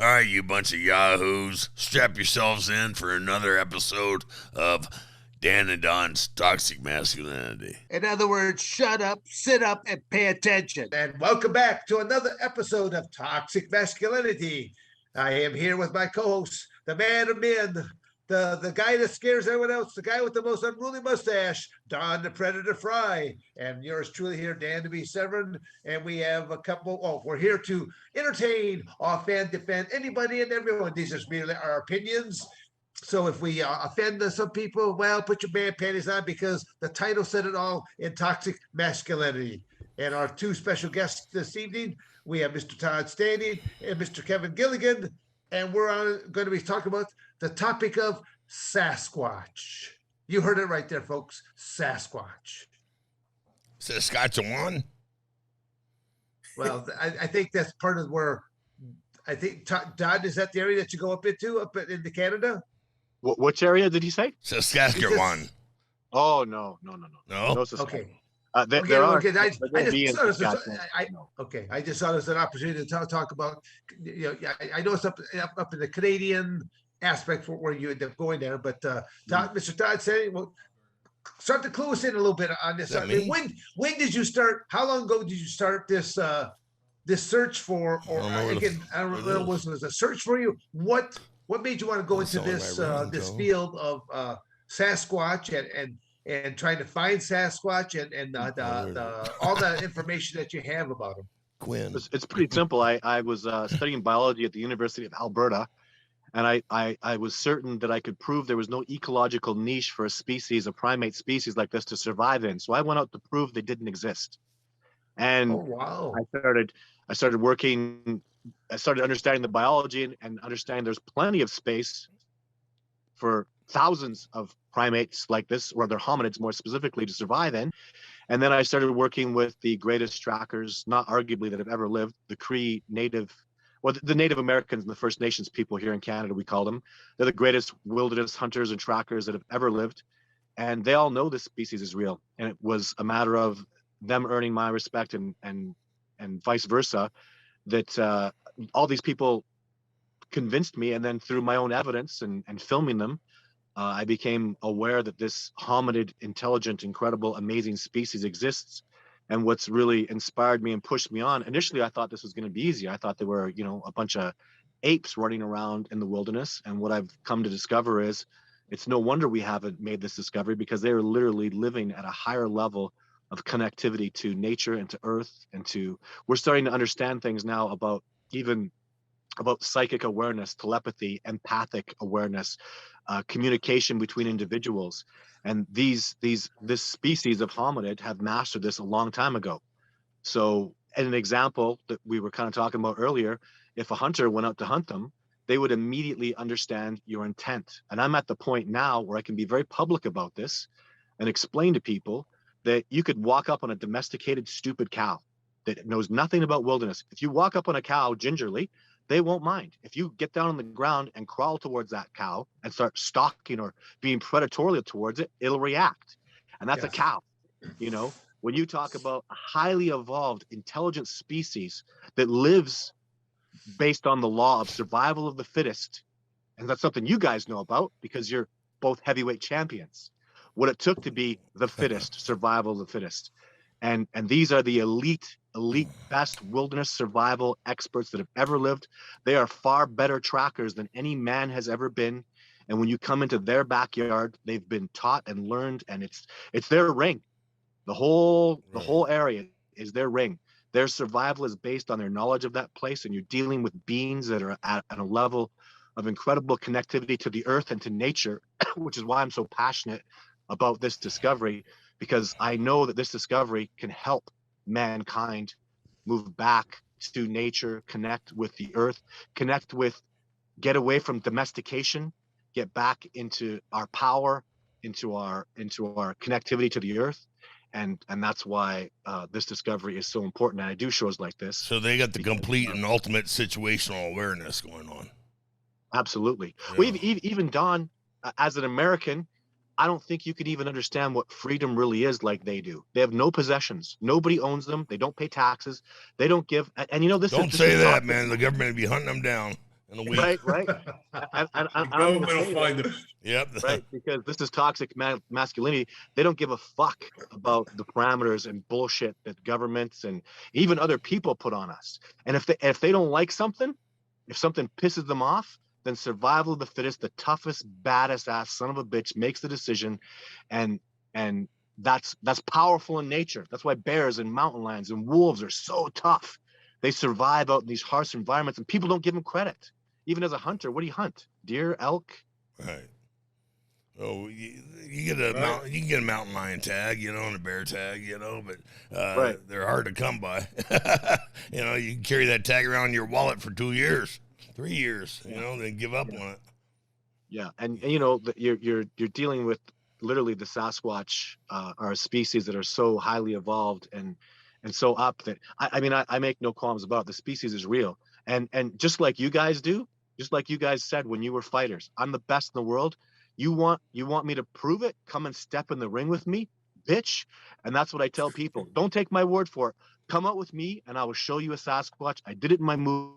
All right, you bunch of yahoos, strap yourselves in for another episode of Dan and Don's Toxic Masculinity. In other words, shut up, sit up, and pay attention. And welcome back to another episode of Toxic Masculinity. I am here with my co-host, the man of men, the guy that scares everyone else, the guy with the most unruly mustache, Don the Predator Frye, and yours truly here, Dan to be Severn. And we have a couple. We're here to entertain, offend, defend anybody and everyone. These are merely our opinions. So if we offend some people, well, put your man panties on, because the title said it all in Toxic Masculinity. And our two special guests this evening, we have Mr. Todd Standing and Mr. Kevin Gilligan. And we're going to be talking about the topic of Sasquatch. You heard it right there, folks. Sasquatch. Saskatchewan? Well, I think that's part of where, I think, Todd, is that the area that you go up into into Canada? Which area did he say? Saskatchewan. Oh, no. No? No, Okay. There are. Okay. I just saw this an opportunity to talk about. I know it's up in the Canadian aspect where you end up going there, but Mr. Todd said, "Well, start to clue us in a little bit on this. When did you start? How long ago did you start this this search for? Or I don't know, was it a search for you? What made you want to go into this this field of Sasquatch and trying to find Sasquatch and all the information that you have about him?" Quinn. It's pretty simple. I was studying biology at the University of Alberta, and I was certain that I could prove there was no ecological niche for a primate species like this to survive in. So I went out to prove they didn't exist. And I started working. I started understanding the biology and understanding there's plenty of space for thousands of primates like this, or other hominids more specifically, to survive in. And then I started working with the greatest trackers, not arguably that have ever lived, the Cree Native, well, the Native Americans and the First Nations people here in Canada, we call them. They're the greatest wilderness hunters and trackers that have ever lived. And they all know this species is real. And it was a matter of them earning my respect and vice versa, that all these people convinced me. And then through my own evidence and filming them, I became aware that this hominid, intelligent, incredible, amazing species exists. And what's really inspired me and pushed me on, initially I thought this was going to be easy. I thought there were, a bunch of apes running around in the wilderness. And what I've come to discover is it's no wonder we haven't made this discovery, because they're literally living at a higher level of connectivity to nature and to earth. We're starting to understand things now about psychic awareness, telepathy, empathic awareness, communication between individuals. And this species of hominid have mastered this a long time ago. So, and an example that we were kind of talking about earlier, if a hunter went out to hunt them, they would immediately understand your intent. And I'm at the point now where I can be very public about this and explain to people that you could walk up on a domesticated, stupid cow that knows nothing about wilderness. If you walk up on a cow gingerly, they won't mind. If you get down on the ground and crawl towards that cow and start stalking or being predatory towards it, it'll react. And that's a cow. When you talk about a highly evolved, intelligent species that lives based on the law of survival of the fittest, and that's something you guys know about because you're both heavyweight champions, what it took to be the fittest, survival of the fittest. And these are the elite best wilderness survival experts that have ever lived. They are far better trackers than any man has ever been. And when you come into their backyard, they've been taught and learned, and it's their ring. The whole area is their ring. Their survival is based on their knowledge of that place, and you're dealing with beings that are at a level of incredible connectivity to the earth and to nature, which is why I'm so passionate about this discovery, because I know that this discovery can help mankind move back to nature, connect with the earth, get away from domestication, get back into our power, into our connectivity to the earth. And that's why this discovery is so important. And I do shows like this. So they got the complete and ultimate situational awareness going on. Absolutely. Yeah. Well, even Don, as an American, I don't think you could even understand what freedom really is like they do. They have no possessions. Nobody owns them. They don't pay taxes. They don't give. And this don't say that, man. The government would be hunting them down. in a week. Right. And The I'm gonna government will say find that, them. Yep. right, because this is toxic masculinity. They don't give a fuck about the parameters and bullshit that governments and even other people put on us. And if they don't like something, if something pisses them off, then survival of the fittest, the toughest, baddest ass son of a bitch makes the decision, and that's powerful in nature. That's why bears and mountain lions and wolves are so tough. They survive out in these harsh environments, and people don't give them credit. Even as a hunter, what do you hunt? Deer, elk? Right. Oh, you get a Right. you can get a mountain lion tag, you know, and a bear tag, you know, but Right. they're hard to come by. You know, you can carry that tag around in your wallet for 2 years, 3 years, you know, then give up on it. Yeah, and you know you're dealing with literally the Sasquatch are a species that are so highly evolved and so up that I mean I make no qualms about it. The species is real, and just like you guys do, just like you guys said when you were fighters, I'm the best in the world. You want me to prove it? Come and step in the ring with me, bitch. And that's what I tell people. Don't take my word for it. Come out with me, and I will show you a Sasquatch. I did it in my movie.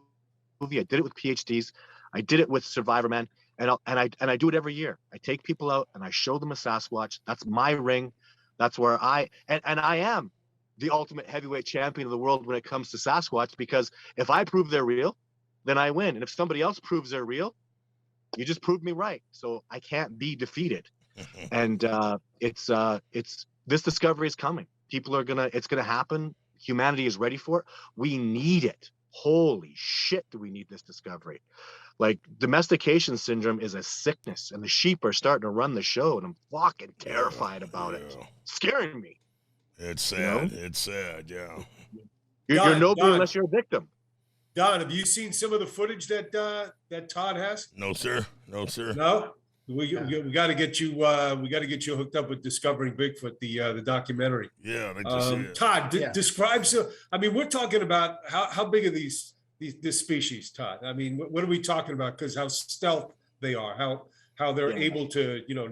I did it with PhDs. I did it with Survivor Man. And I do it every year. I take people out and I show them a Sasquatch. That's my ring. That's where I am the ultimate heavyweight champion of the world when it comes to Sasquatch, because if I prove they're real, then I win. And if somebody else proves they're real, you just proved me right. So I can't be defeated. And it's this discovery is coming. It's gonna happen. Humanity is ready for it. We need it. Holy shit, do we need this discovery? Like, domestication syndrome is a sickness, and the sheep are starting to run the show, and I'm fucking terrified about it. Scaring me. It's sad. You know? It's sad, yeah. You're noble Don. unless you're a victim. Don, have you seen some of the footage that that Todd has? No, sir. No, sir. No. We got to get you. We got to get you hooked up with Discovering Bigfoot, the documentary. Yeah, I'd like to see it. Todd, Yeah. describe. So, I mean, we're talking about how big are this species, Todd? I mean, what are we talking about? Because how stealth they are, how they're Yeah. able to, you know,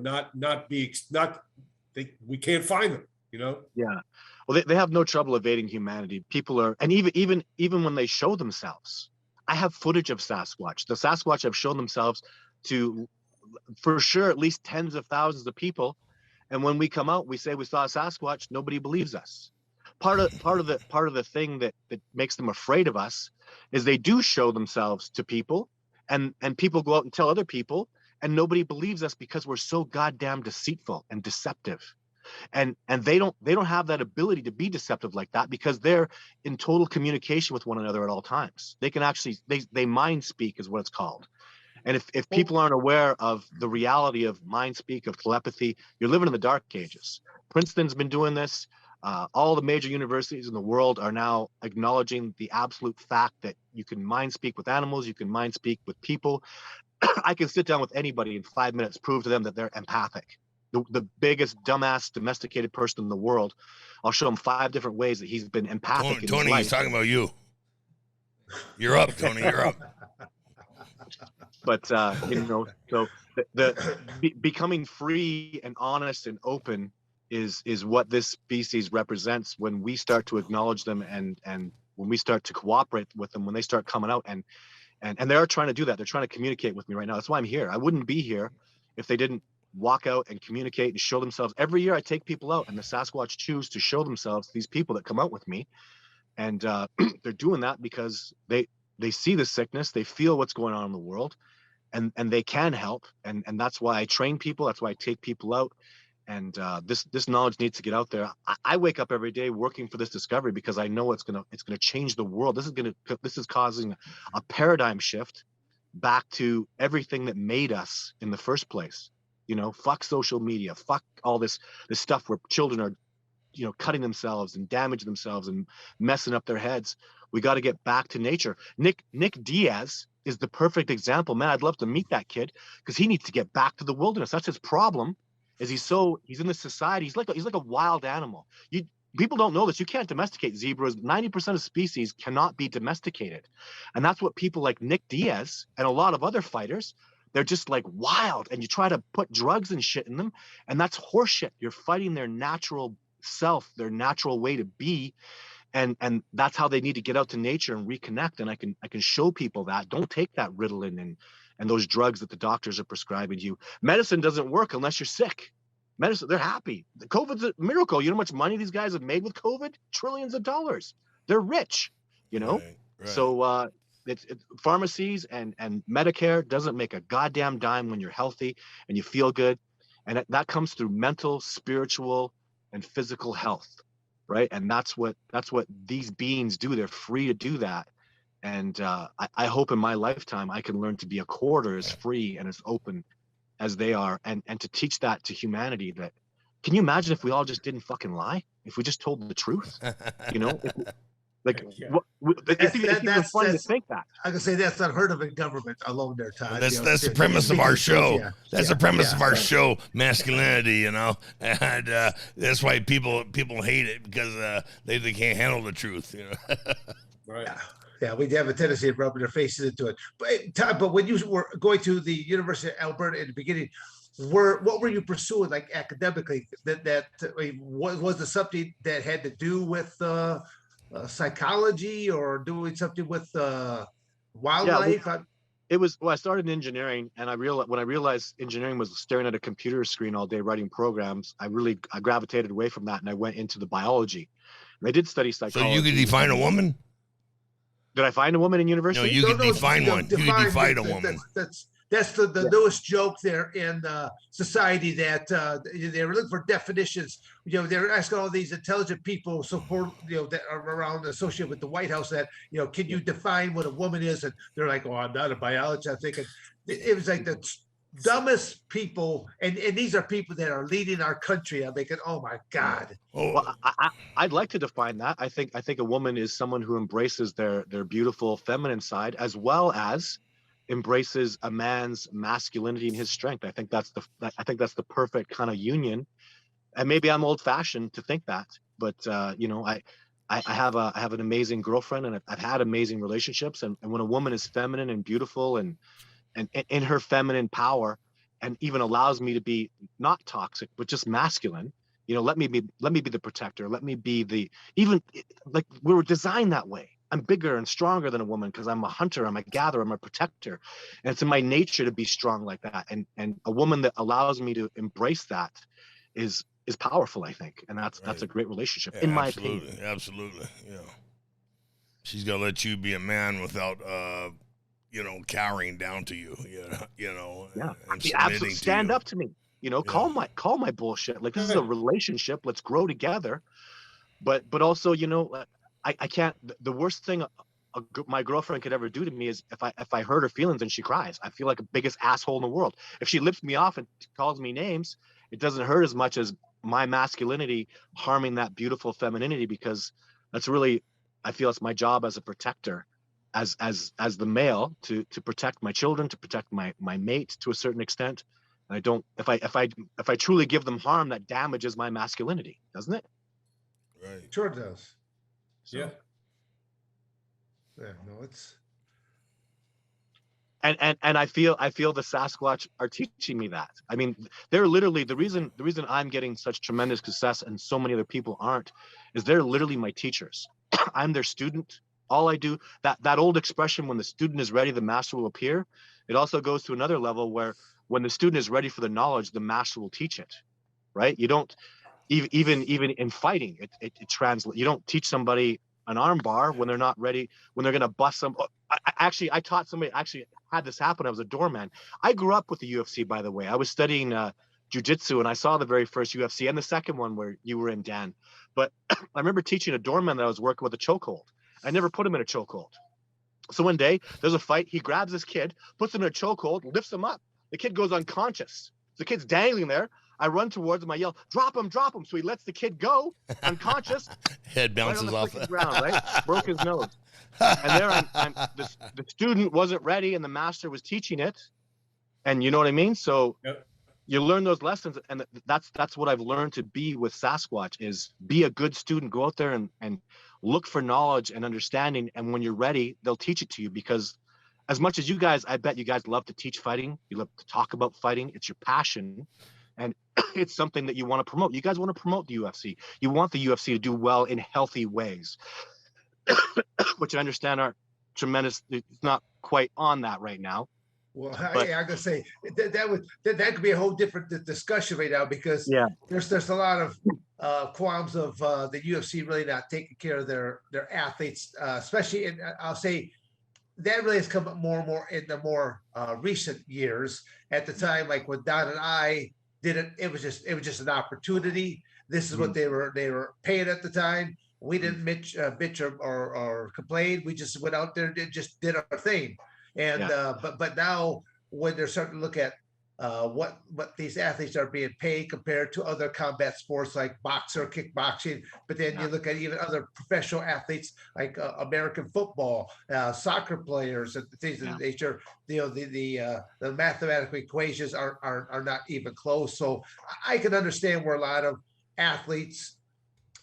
we can't find them, you know. Yeah. Well, they have no trouble evading humanity. People are, and even when they show themselves, I have footage of Sasquatch. The Sasquatch have shown themselves to, for sure, at least tens of thousands of people. And when we come out, we say we saw a Sasquatch. Nobody believes us. Part of the thing that makes them afraid of us is they do show themselves to people, and people go out and tell other people, and nobody believes us because we're so goddamn deceitful and deceptive. And they don't have that ability to be deceptive like that, because they're in total communication with one another at all times. They can actually they mind speak is what it's called. And if people aren't aware of the reality of mind speak, of telepathy, you're living in the dark ages. Princeton's been doing this. All the major universities in the world are now acknowledging the absolute fact that you can mind speak with animals, you can mind speak with people. I can sit down with anybody in 5 minutes, prove to them that they're empathic. The biggest dumbass domesticated person in the world, I'll show him 5 different ways that he's been empathic. Tony, he's talking about you. You're up, Tony. You're up. But you know, so becoming free and honest and open is what this species represents when we start to acknowledge them, and when we start to cooperate with them, when they start coming out, and they are trying to do that. They're trying to communicate with me right now. That's why I'm here. I wouldn't be here if they didn't walk out and communicate and show themselves. Every year I take people out, and the Sasquatch choose to show themselves to these people that come out with me, and they're doing that because they see the sickness, they feel what's going on in the world, and they can help, and that's why I train people. That's why I take people out, and this knowledge needs to get out there. I wake up every day working for this discovery because I know it's gonna change the world. This is causing a paradigm shift back to everything that made us in the first place. You know, fuck social media, fuck all this stuff where children are, you know, cutting themselves and damaging themselves and messing up their heads. We got to get back to nature. Nick Diaz is the perfect example. Man, I'd love to meet that kid because he needs to get back to the wilderness. That's his problem. Is he's in this society. He's like a wild animal. People don't know this. You can't domesticate zebras. 90% of species cannot be domesticated, and that's what people like Nick Diaz and a lot of other fighters. They're just like wild, and you try to put drugs and shit in them, and that's horseshit. You're fighting their natural self, their natural way to be, and that's how they need to get out to nature and reconnect. And I can show people that don't take that Ritalin and those drugs that the doctors are prescribing you. Medicine doesn't work unless you're sick. Medicine, they're happy. The COVID's a miracle. You know how much money these guys have made with COVID? Trillions of dollars. They're rich, you know? Right. So it's pharmacies and Medicare doesn't make a goddamn dime when you're healthy and you feel good. And that comes through mental, spiritual, and physical health, right? And that's what these beings do. They're free to do that. And I hope in my lifetime I can learn to be a quarter as free and as open as they are, and to teach that to humanity. That, can you imagine if we all just didn't fucking lie? If we just told the truth, you know? It's even funny to think that. I can say that's unheard of in government alone there, Todd. That's the premise of our show. That's the premise of our show, masculinity, you know, and that's why people hate it, because they can't handle the truth, you know. Right. Yeah, we have a tendency of rubbing their faces into it. But Todd, but when you were going to the University of Alberta in the beginning, what were you pursuing, like academically? Was it something that had to do with psychology, or doing something with wildlife? I started in engineering, and when I realized engineering was staring at a computer screen all day writing programs, I gravitated away from that, and I went into the biology. And I did study psychology. So you could define a woman? Did I find a woman in university? No, you can define one. You can define a woman. That's the newest joke there in society, that they're looking for definitions. You know, they're asking all these intelligent people, that are around associated with the White House, that, can you define what a woman is? And they're like, oh, I'm not a biologist. I'm thinking it was like the dumbest people, and these are people that are leading our country. I'm thinking, oh my God. Well, I'd like to define that. I think a woman is someone who embraces their beautiful feminine side, as well as embraces a man's masculinity and his strength. I think that's the perfect kind of union. And maybe I'm old-fashioned to think that, but I have an amazing girlfriend, and I've had amazing relationships. And when a woman is feminine and beautiful and in her feminine power, and even allows me to be not toxic but just masculine, let me be the protector, let me be like we were designed that way. I'm bigger and stronger than a woman because I'm a hunter, I'm a gatherer, I'm a protector, and it's in my nature to be strong like that. And a woman that allows me to embrace that is powerful, I think, and that's a great relationship, in my opinion. Absolutely, yeah. She's gonna let you be a man without cowering down to you, Yeah, absolutely. Stand up to me, call my bullshit. Like, this is a relationship. Let's grow together. But also, I can't. The worst thing my girlfriend could ever do to me is if I hurt her feelings and she cries. I feel like the biggest asshole in the world. If she lifts me off and calls me names, it doesn't hurt as much as my masculinity harming that beautiful femininity, because that's really, I feel it's my job as a protector, as the male, to protect my children, to protect my mate to a certain extent. And I don't, if I truly give them harm, that damages my masculinity, doesn't it? Right. Sure it does. So, Yeah. Yeah, no, it's. And I feel the Sasquatch are teaching me that. I mean, they're literally the reason I'm getting such tremendous success and so many other people aren't, is they're literally my teachers. I'm their student. All I do, that old expression, when the student is ready, the master will appear. It also goes to another level where when the student is ready for the knowledge, the master will teach it, right? You don't, even in fighting, it translates. You don't teach somebody an arm bar when they're not ready, when they're going to bust some. I taught somebody, had this happen. I was a doorman. I grew up with the UFC, by the way. I was studying jiu-jitsu, and I saw the very first UFC and the second one where you were in, Dan. But I remember teaching a doorman that I was working with a chokehold. I never put him in a chokehold. So one day, there's a fight. He grabs this kid, puts him in a chokehold, lifts him up. The kid goes unconscious. The kid's dangling there. I run towards him. I yell, drop him. So he lets the kid go, unconscious. Head bounces right off the ground, right? Broke his nose. And there the student wasn't ready, and the master was teaching it. And you know what I mean? So Yep. You learn those lessons, and that's what I've learned to be with Sasquatch, is be a good student, go out there and look for knowledge and understanding. And when you're ready, they'll teach it to you, because as much as you guys, I bet you guys love to teach fighting. You love to talk about fighting. It's your passion. And it's something that you want to promote. You guys want to promote the UFC. You want the UFC to do well in healthy ways, which I understand are tremendous. It's not quite on that right now. Well, But- I'm gonna say that could be a whole different discussion right now, because Yeah. there's a lot of qualms of the UFC really not taking care of their athletes, especially in, I'll say that really has come up more and more in the more recent years. At the time, like when Don and I did it, it was just an opportunity. This is what they were paying at the time. We didn't bitch or complain. We just went out there and just did our thing. And but now when they're starting to look at what these athletes are being paid compared to other combat sports like boxer, kickboxing, but then you look at even other professional athletes like American football, soccer players, and things of that nature. You know, the mathematical equations are not even close. So I can understand where a lot of athletes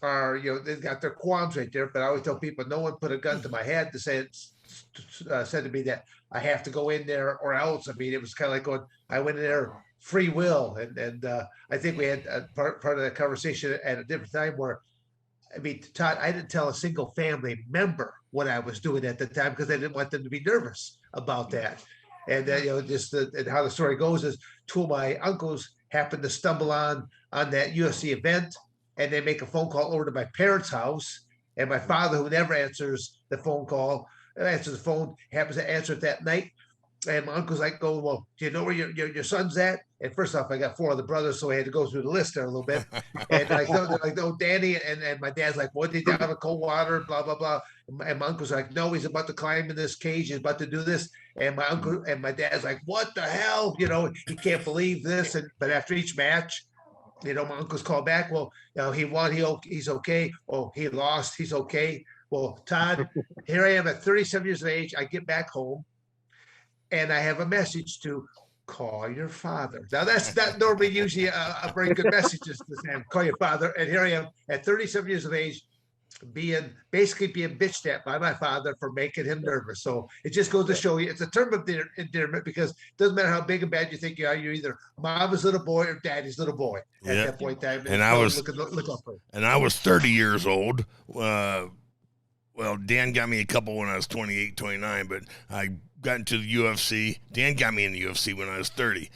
are, you know, they've got their qualms right there. But I always tell people, no one put a gun to my head to say said to me that I have to go in there or else. I mean, it was kind of like going, I went in there free will. And I think we had a part of that conversation at a different time where, I mean, Todd, I didn't tell a single family member what I was doing at the time because I didn't want them to be nervous about that. And then, you know, just and how the story goes is two of my uncles happened to stumble on that UFC event, and they make a phone call over to my parents' house. And my father, who never answers the phone call, answers the phone, happens to answer it that night. And my uncle's like, "Go, well, do you know where your son's at?" And first off, I got 4 other brothers, so I had to go through the list there a little bit. And they're like, "No, Danny," and my dad's like, "What, did he down in cold water?" Blah blah blah. And my uncle's like, "No, he's about to climb in this cage. He's about to do this." And my uncle and my dad's like, "What the hell?" You know, he can't believe this. And but after each match, you know, my uncle's called back. Well, you know, he won. He's okay. Oh, he lost. He's okay. Well, Todd, here I am at 37 years of age. I get back home, and I have a message to call your father. Now, that's not normally usually a very good message to say, call your father. And here I am at 37 years of age, basically being bitched at by my father for making him nervous. So it just goes to show you, it's a term of endearment, because it doesn't matter how big and bad you think you are, you're either mama's little boy or daddy's little boy at that point in time. And I was look up for it. And I was 30 years old. Well, Dan got me a couple when I was 28, 29, but I got into the UFC. Dan got me in the UFC when I was 30.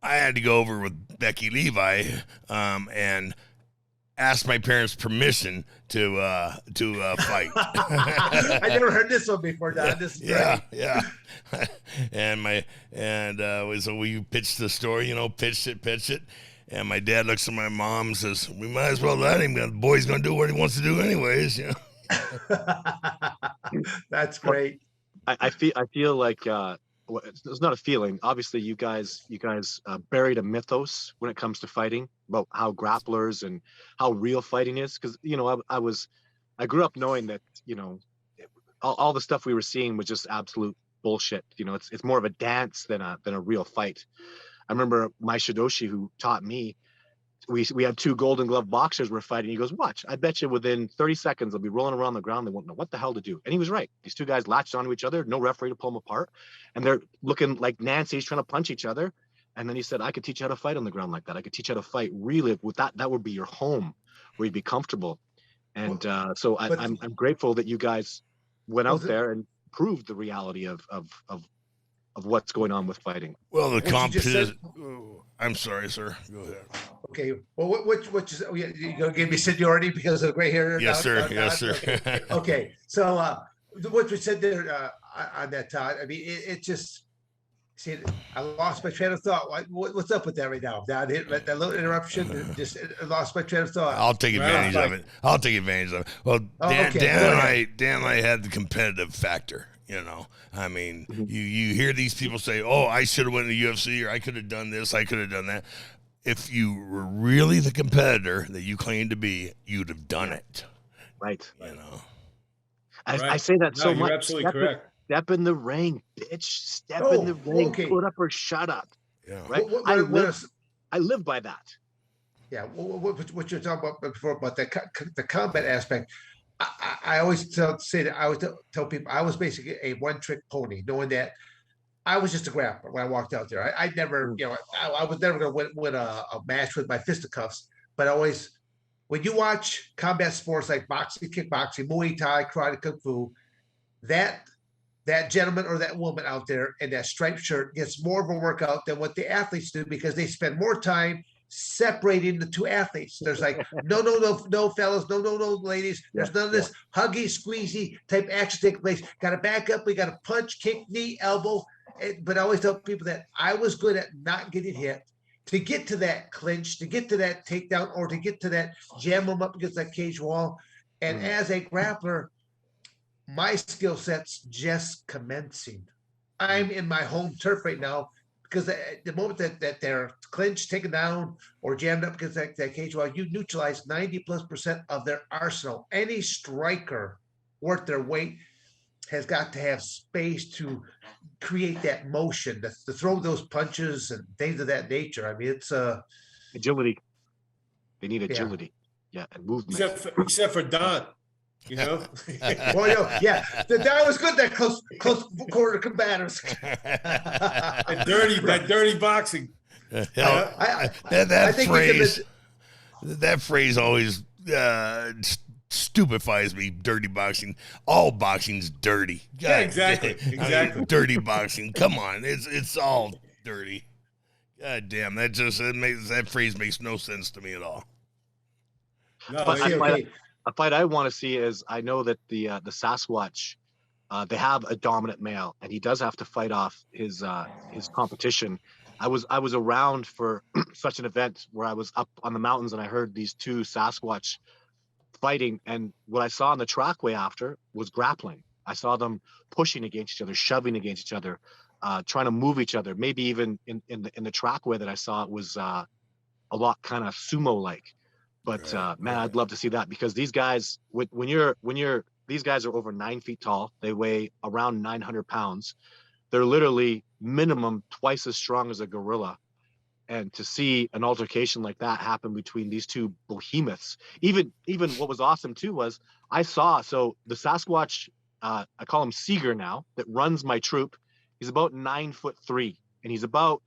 I had to go over with Becky Levi and ask my parents' permission to fight. I never heard this one before, Don. This is great. Yeah. So we pitched the story, you know, pitched it. And my dad looks at my mom and says, "We might as well let him. The boy's going to do what he wants to do anyways." You know? That's great. I feel like it's not a feeling. Obviously, you guys buried a mythos when it comes to fighting about how grapplers and how real fighting is. Because you know, I grew up knowing that, you know, all the stuff we were seeing was just absolute bullshit. You know, it's more of a dance than a real fight. I remember my Shidoshi, who taught me, we had 2 Golden Glove boxers were fighting. He goes, "Watch, I bet you within 30 seconds they'll be rolling around the ground. They won't know what the hell to do." And he was right. These 2 guys latched onto each other, no referee to pull them apart, and they're looking like Nancy's trying to punch each other. And then he said, "I could teach you how to fight on the ground like that. I could teach you how to fight really with that. That would be your home, where you'd be comfortable." And so I'm grateful that you guys went out there and proved the reality of what's going on with fighting. Well, the competition. I'm sorry, sir. Go ahead. Okay. Well, what you gonna give me seniority because of gray hair? Yes, sir. Yes, sir. Okay. So what you said there on that, Todd. I mean, it just. See, I lost my train of thought. What's up with that right now? That little interruption, just lost my train of thought. I'll take advantage of it. Well, Dan and I had the competitive factor. You know, I mean, you hear these people say, "Oh, I should have went to the UFC, or I could have done this, I could have done that." If you were really the competitor that you claimed to be, you'd have done it. Right. You know, I say that so much. You're absolutely correct. Step in the ring, bitch. Step in the ring. Okay. Put up or shut up. Yeah. Right. I live by that. Yeah. What you're talking about before about the combat aspect. I always tell people I was basically a one-trick pony, knowing that I was just a grappler when I walked out there. I never, I was never going to win a match with my fisticuffs, but always, when you watch combat sports like boxing, kickboxing, Muay Thai, karate, kung fu, that gentleman or that woman out there in that striped shirt gets more of a workout than what the athletes do because they spend more time separating the two athletes. There's like no fellas, no ladies. There's none of this huggy squeezy type action taking place. Got to back up. We got to punch, kick, knee, elbow. But I always tell people that I was good at not getting hit. To get to that clinch, to get to that takedown, or to get to that jam them up against that cage wall. And as a grappler, my skill set's just commencing. I'm in my home turf right now because the moment that they're clinched, taken down, or jammed up against that cage wall, you neutralize 90+% of their arsenal. Any striker worth their weight has got to have space to create that motion, to throw those punches and things of that nature. I mean, it's agility. They need agility, and movement. Except for Don. You know, well, that was good. That close quarter combatants. that dirty boxing. That phrase always stupefies me. Dirty boxing. All boxing's dirty. God, yeah, exactly. Dirty boxing. Come on, it's all dirty. God damn, that phrase makes no sense to me at all. No, a fight I want to see is, I know that the Sasquatch, they have a dominant male, and he does have to fight off his competition. I was around for such an event where I was up on the mountains and I heard these two Sasquatch fighting, and what I saw on the trackway after was grappling. I saw them pushing against each other, shoving against each other, trying to move each other. Maybe even in the trackway that I saw, it was a lot kind of sumo-like. But man, I'd love to see that, because these guys, these guys are over 9 feet tall. They weigh around 900 pounds. They're literally minimum twice as strong as a gorilla. And to see an altercation like that happen between these two behemoths, even what was awesome too was I saw, so the Sasquatch, I call him Seeger now, that runs my troop. He's about 9'3", and he's about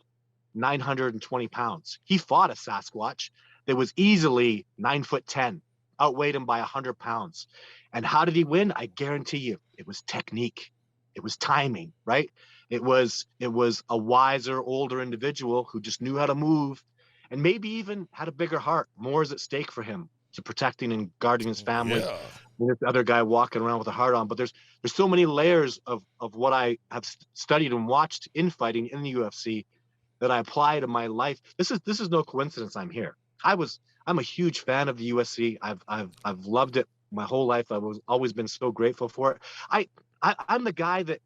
920 pounds. He fought a Sasquatch that was easily 9'10", outweighed him by 100 pounds. And how did he win? I guarantee you, it was technique. It was timing, right? It was a wiser, older individual who just knew how to move, and maybe even had a bigger heart. More is at stake for him to protecting and guarding his family. Yeah. This other guy walking around with a heart on. But there's so many layers of what I have studied and watched in fighting in the UFC that I apply to my life. This is no coincidence I'm here. I'm a huge fan of the UFC. I've loved it my whole life. I've always been so grateful for it. I'm the guy that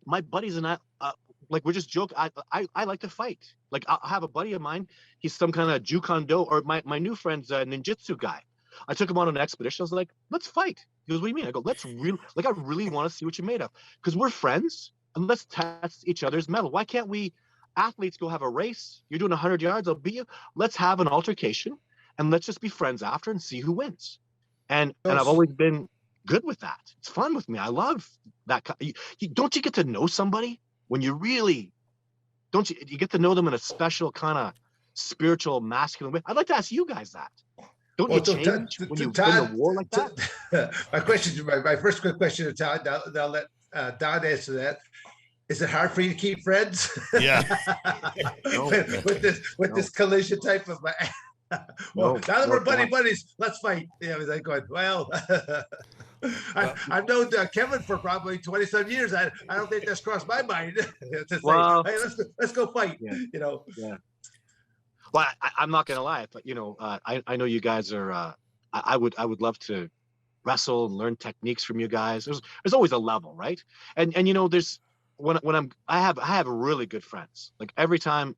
my buddies and I, like, we're just joking. I like to fight. Like, I'll have a buddy of mine. He's some kind of Jukondo, or my new friend's a ninjutsu guy. I took him on an expedition. I was like, let's fight. He goes, what do you mean? I go, I really want to see what you're made of, because we're friends, and let's test each other's mettle. Why can't we athletes go have a race? You're doing 100 yards, I'll beat you. Let's have an altercation, and let's just be friends after and see who wins. And I've always been good with that. It's fun with me. I love that. Don't you get to know somebody when you really, don't you get to know them in a special kind of spiritual, masculine way? I'd like to ask you guys that. Don't you change when you win a war like that? My first quick question to Todd, I'll let Don answer that. Is it hard for you to keep friends? Yeah. with this collision type of. Well, now that we're buddies, let's fight. Yeah, I was going, well, I've known Kevin for probably 20-some years. I don't think that's crossed my mind to say, hey, let's go fight. Yeah. You know. Yeah. Well, I'm not gonna lie, but I know you guys are. I would love to wrestle and learn techniques from you guys. There's always a level, right? And there's. I have really good friends. Like, every time,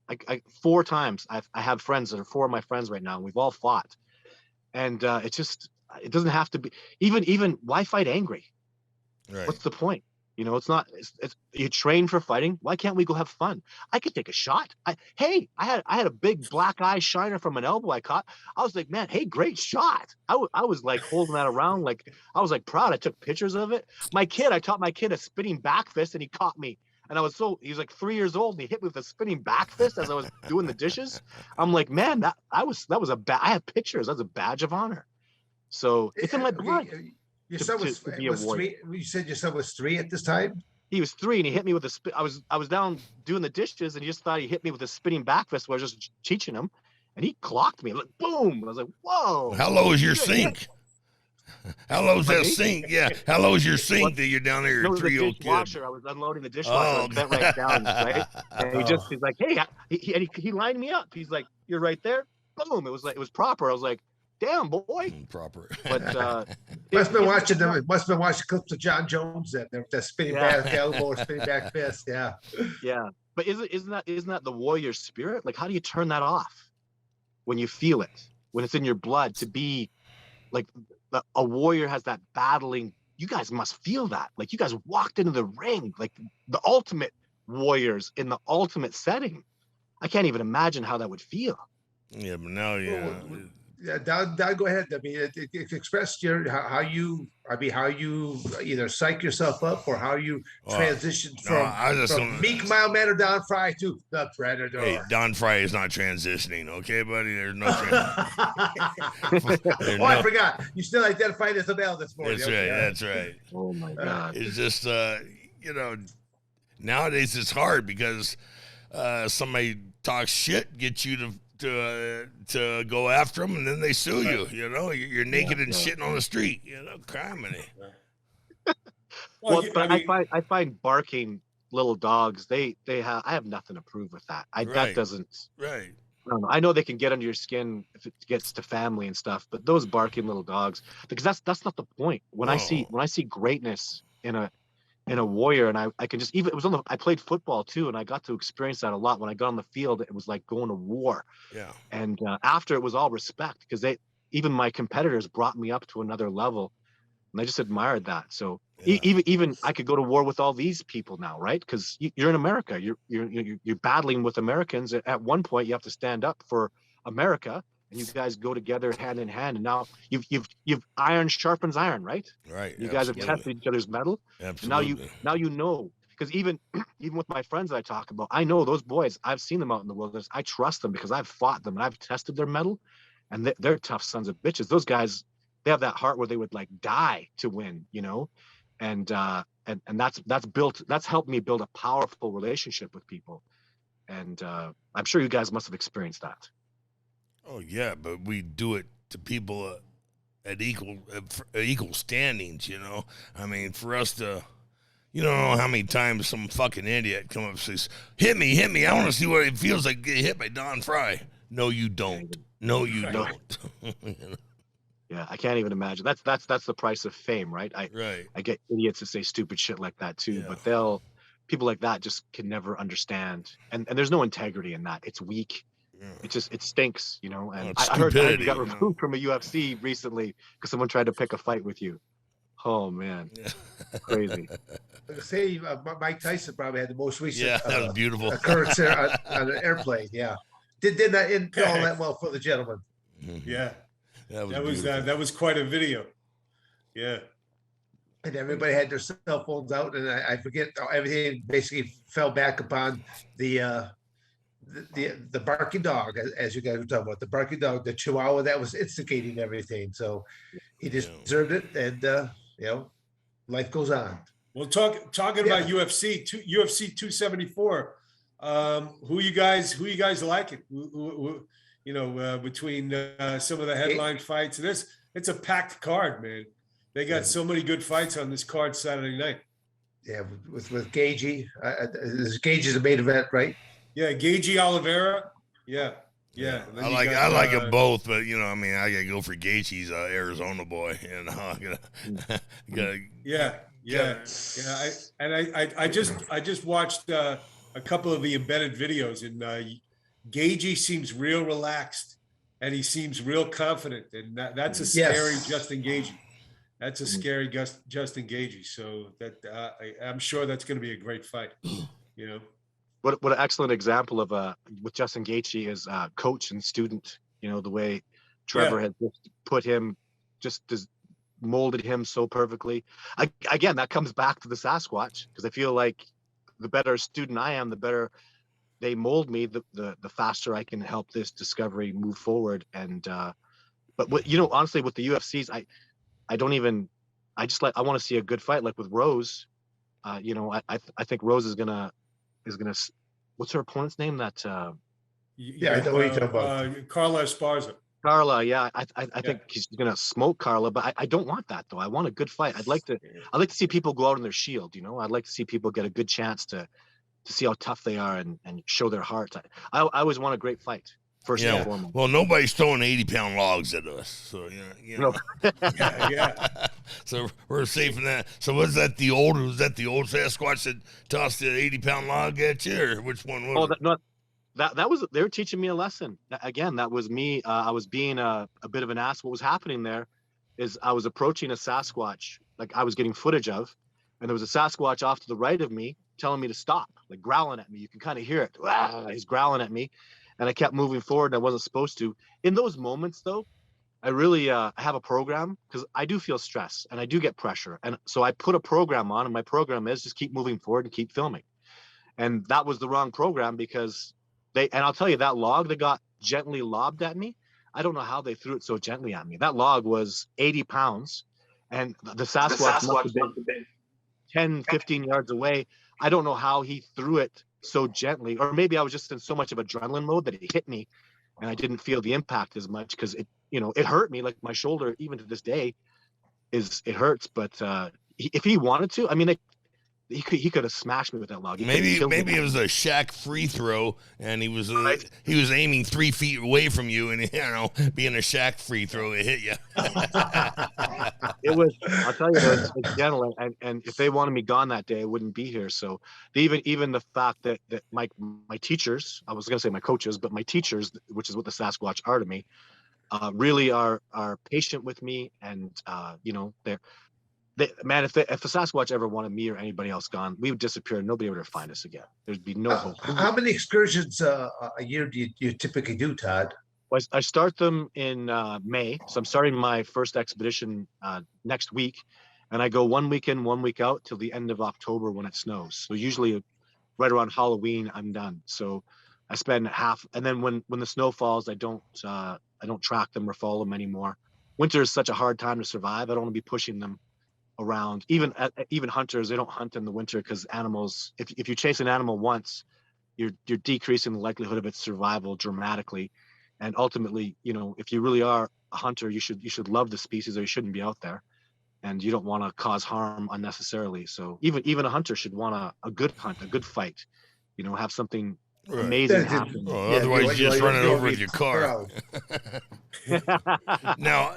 4 times I have friends that are 4 of my friends right now, and we've all fought. And it doesn't have to be even why fight angry? Right. What's the point? It's not. It's you train for fighting. Why can't we go have fun? I could take a shot. I had a big black eye shiner from an elbow I caught. I was like, man, hey, great shot. I was like holding that around, like I was like proud. I took pictures of it. I taught my kid a spinning back fist, and he caught me And he was like 3 years old, and he hit me with a spinning back fist as I was doing the dishes. I'm like, man, I have pictures. That's a badge of honor. So it's in my blood. Your son was to be a warrior. 3. You said your son was 3 at this time? He was 3, and he hit me with a spin. I was down doing the dishes, and he just thought he hit me with a spinning back fist. Where I was just teaching him, and he clocked me. Like, boom! And I was like, whoa! How low is your sink? How low is that sink? Yeah. How low is your sink that you're down there? No, the 3-year-old kid. dishwasher. I was unloading the dishwasher. I bent right down, right? And he's like, hey, he lined me up. He's like, you're right there. Boom! It was proper. I was like, damn, boy. Proper. But must have been watching clips of John Jones that spinning back elbow or spinning back fist. Yeah. Yeah. But isn't that the warrior spirit? Like, how do you turn that off when you feel it, when it's in your blood? To be like a warrior has that battling. You guys must feel that. Like, you guys walked into the ring, like the ultimate warriors in the ultimate setting. I can't even imagine how that would feel. Yeah, but now, yeah. Yeah, Don, go ahead. I mean, it expressed how you either psych yourself up or how you transitioned from meek, mild mannered Don Frye to the Predator. Hey, Don Frye is not transitioning, okay, buddy? There's no I forgot. You still identified as a male this morning. That's right. That's right. Oh my God. It's just, nowadays it's hard because somebody talks shit, gets you to go after them, and then they sue you. You know, you're naked and shitting on the street. You know, criminy. I find barking little dogs. I have nothing to prove with that. That doesn't. Right. I know they can get under your skin if it gets to family and stuff, but those barking little dogs, because that's not the point. When I see greatness in a warrior, and I can just, even, I played football too, and I got to experience that a lot. When I got on the field, it was like going to war. Yeah. And after, it was all respect, because even my competitors brought me up to another level, and I just admired that. So even I could go to war with all these people now, right? Because you're in America, you're battling with Americans. At one point, you have to stand up for America, and you guys go together hand in hand. And now you've iron sharpens iron, right? Right. You guys have tested each other's metal. Absolutely. And now you know, because even with my friends that I talk about, I know those boys. I've seen them out in the wilderness. I trust them because I've fought them and I've tested their metal, and they're tough sons of bitches. Those guys, they have that heart where they would like die to win, you know, and that's helped me build a powerful relationship with people, and I'm sure you guys must have experienced that. Oh yeah, but we do it to people at equal standings, you know. I mean, for us to, you don't know how many times some fucking idiot come up and says, "Hit me! I want to see what it feels like to get hit by Don Frye." No, you don't. No, you don't. You know? Yeah, I can't even imagine. That's the price of fame, right? I get idiots to say stupid shit like that too, but people like that just can never understand, and there's no integrity in that. It's weak. Yeah. It stinks, you know. And I heard you got removed from a UFC recently because someone tried to pick a fight with you. Oh man, crazy. Say Mike Tyson probably had the most recent that was beautiful occurrence on an airplane. Yeah, did not end all that well for the gentleman. Yeah, that was quite a video. Yeah. And everybody had their cell phones out, and I forget, everything basically fell back upon the barking dog, as you guys were talking about, the barking dog, the Chihuahua that was instigating everything. So he deserved it, and life goes on. Well, talking about UFC 274, who you guys liking? Who, between some of the headline fights, and it's a packed card, man. They got so many good fights on this card Saturday night. Yeah, with Gagey. Gage is a main event, right? Yeah, Gagey Oliveira. Yeah. I like them both, but I gotta go for Gaethje's Arizona boy, and I just watched a couple of the embedded videos, and Gagey seems real relaxed, and he seems real confident, and that's a scary Justin Gagey. That's a scary Justin Gagey. So that I'm sure that's going to be a great fight. What an excellent example of with Justin Gaethje is coach and student. The way Trevor had just put him, just molded him so perfectly. Again, that comes back to the Sasquatch, because I feel like the better student I am, the better they mold me, the faster I can help this discovery move forward. And but what, honestly, with the UFCs, I don't even, I want to see a good fight, like with Rose. I think Rose is gonna what's her opponent's name? That Yeah, I know what you're talking about. Carla Esparza. Carla, yeah, I think she's gonna smoke Carla, but I don't want that though. I want a good fight. I'd like to see people go out on their shield. I'd like to see people get a good chance to see how tough they are and show their heart. I always want a great fight first and foremost. Well, nobody's throwing 80-pound logs at us, so Yeah. So we're safe in that. So was that the old Sasquatch that tossed the 80-pound log at you, or which one was it? That was, they were teaching me a lesson. Again, that was me. I was being a bit of an ass. What was happening there is I was approaching a Sasquatch, like I was getting footage of, and there was a Sasquatch off to the right of me telling me to stop, like growling at me. You can kind of hear it. He's growling at me. And I kept moving forward, and I wasn't supposed to. In those moments, though, I really have a program, because I do feel stress and I do get pressure. And so I put a program on, and my program is just keep moving forward and keep filming. And that was the wrong program, because and I'll tell you, that log that got gently lobbed at me, I don't know how they threw it so gently at me. That log was 80 pounds, and the Sasquatch must have been 10, 15 yards away. I don't know how he threw it so gently, or maybe I was just in so much of adrenaline mode that it hit me and I didn't feel the impact as much, because it hurt me. Like my shoulder, even to this day, it hurts. But if he wanted to, I mean, he could have smashed me with that log. Maybe it was a shack free throw, and he was aiming 3 feet away from you, and being a shack free throw, it hit you. It was. I'll tell you, it was gentle, and if they wanted me gone that day, I wouldn't be here. So even the fact that my teachers, I was going to say my coaches, but my teachers, which is what the Sasquatch are to me, really are patient with me, and they're. Man, if the Sasquatch ever wanted me or anybody else gone, we would disappear and nobody would ever find us again. There'd be no hope. How many excursions a year do you typically do, Todd? Well, I start them in May. So I'm starting my first expedition next week. And I go 1 week in, 1 week out till the end of October when it snows. So usually right around Halloween, I'm done. So I spend half. And then when the snow falls, I don't track them or follow them anymore. Winter is such a hard time to survive. I don't want to be pushing them around. Even hunters, they don't hunt in the winter, because animals, if you chase an animal once, you're decreasing the likelihood of its survival dramatically. And ultimately, if you really are a hunter, you should love the species, or you shouldn't be out there, and you don't want to cause harm unnecessarily. So even a hunter should want a good hunt, a good fight, have something amazing happen. Well, otherwise you just run it over with your car. Now,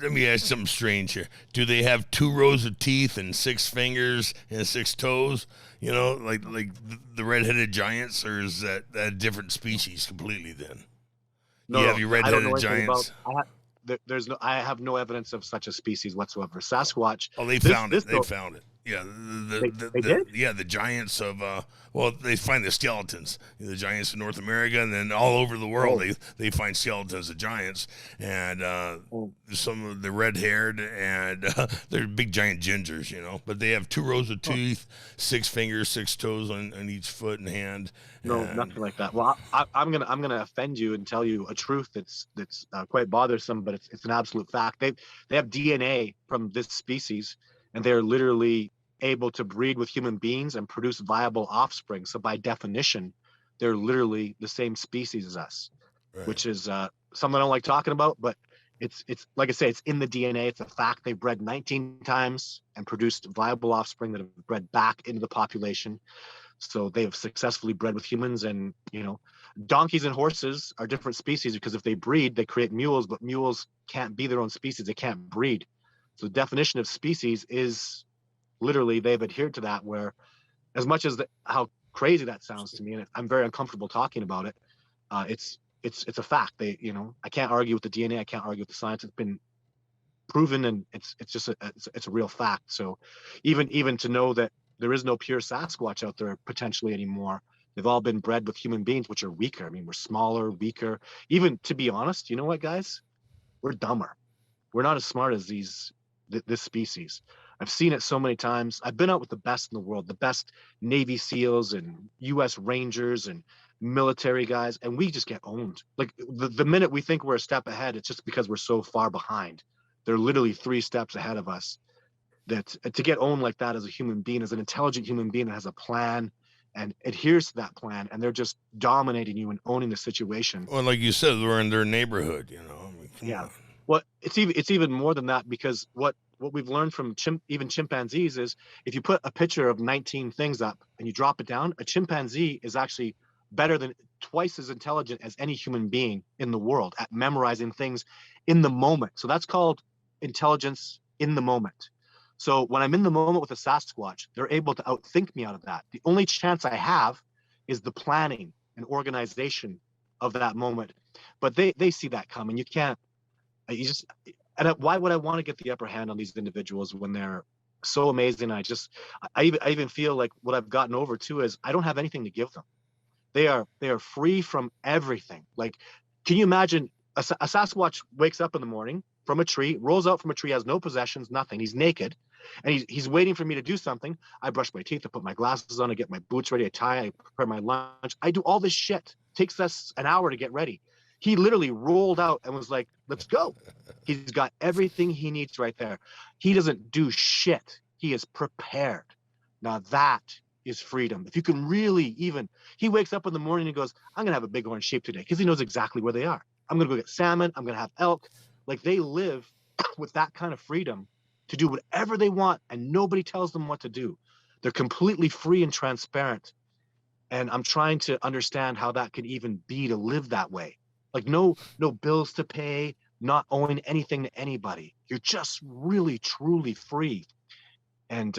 let me ask something strange here. Do they have 2 rows of teeth and 6 fingers and 6 toes? Like the red-headed giants, or is that a different species completely? Then no, you have your red-headed giants. I have no evidence of such a species whatsoever. Sasquatch. Oh, they found it. They found it. Yeah, they did? Yeah, the giants of they find the skeletons, the giants in North America, and then all over the world they find skeletons of giants, and some of the red-haired, and they're big giant gingers, but they have 2 rows of teeth, 6 fingers, 6 toes on each foot and hand. No, nothing like that. Well, I'm gonna offend you and tell you a truth that's quite bothersome, but it's an absolute fact. They have DNA from this species, and they're literally able to breed with human beings and produce viable offspring. So by definition, they're literally the same species as us, right. Which is something I don't like talking about, but it's like I say, it's in the DNA. It's a fact. They bred 19 times and produced viable offspring that have bred back into the population. So they have successfully bred with humans. And donkeys and horses are different species, because if they breed, they create mules, but mules can't be their own species. They can't breed. So the definition of species is literally, they've adhered to that, where as much as how crazy that sounds to me, and I'm very uncomfortable talking about it, it's a fact. I can't argue with the DNA. I can't argue with the science. It's been proven, and it's just it's a real fact. So even to know that there is no pure Sasquatch out there potentially anymore, they've all been bred with human beings, which are weaker. I mean, we're smaller, weaker. Even, to be honest, you know what, guys? We're dumber. We're not as smart as this species. I've seen it so many times. I've been out with the best in the world, the best Navy SEALs and US Rangers and military guys, and we just get owned. Like the minute we think we're a step ahead, it's just because we're so far behind. They're literally 3 steps ahead of us. That to get owned like that as a human being, as an intelligent human being that has a plan and adheres to that plan, and they're just dominating you and owning the situation. Well, like you said, we're in their neighborhood, you know. I mean, come on. Well, it's even more than that, because what we've learned from even chimpanzees is if you put a picture of 19 things up and you drop it down, a chimpanzee is actually better than twice as intelligent as any human being in the world at memorizing things in the moment. So that's called intelligence in the moment. So when I'm in the moment with a Sasquatch, they're able to outthink me out of that. The only chance I have is the planning and organization of that moment. But they see that coming. Why would I want to get the upper hand on these individuals when they're so amazing? I even feel like what I've gotten over too is I don't have anything to give them. They are free from everything. Like, can you imagine a Sasquatch wakes up in the morning from a tree, rolls out from a tree, has no possessions, nothing. He's naked, and he's waiting for me to do something. I brush my teeth, I put my glasses on, I get my boots ready, I tie, I prepare my lunch. I do all this shit. Takes us an hour to get ready. He literally rolled out and was like, let's go. He's got everything he needs right there. He doesn't do shit. He is prepared. Now that is freedom. If you can really he wakes up in the morning and goes, I'm going to have a bighorn sheep today, because he knows exactly where they are. I'm going to go get salmon. I'm going to have elk. Like, they live with that kind of freedom to do whatever they want, and nobody tells them what to do. They're completely free and transparent. And I'm trying to understand how that could even be to live that way. Like, no bills to pay, not owing anything to anybody. You're just really, truly free. And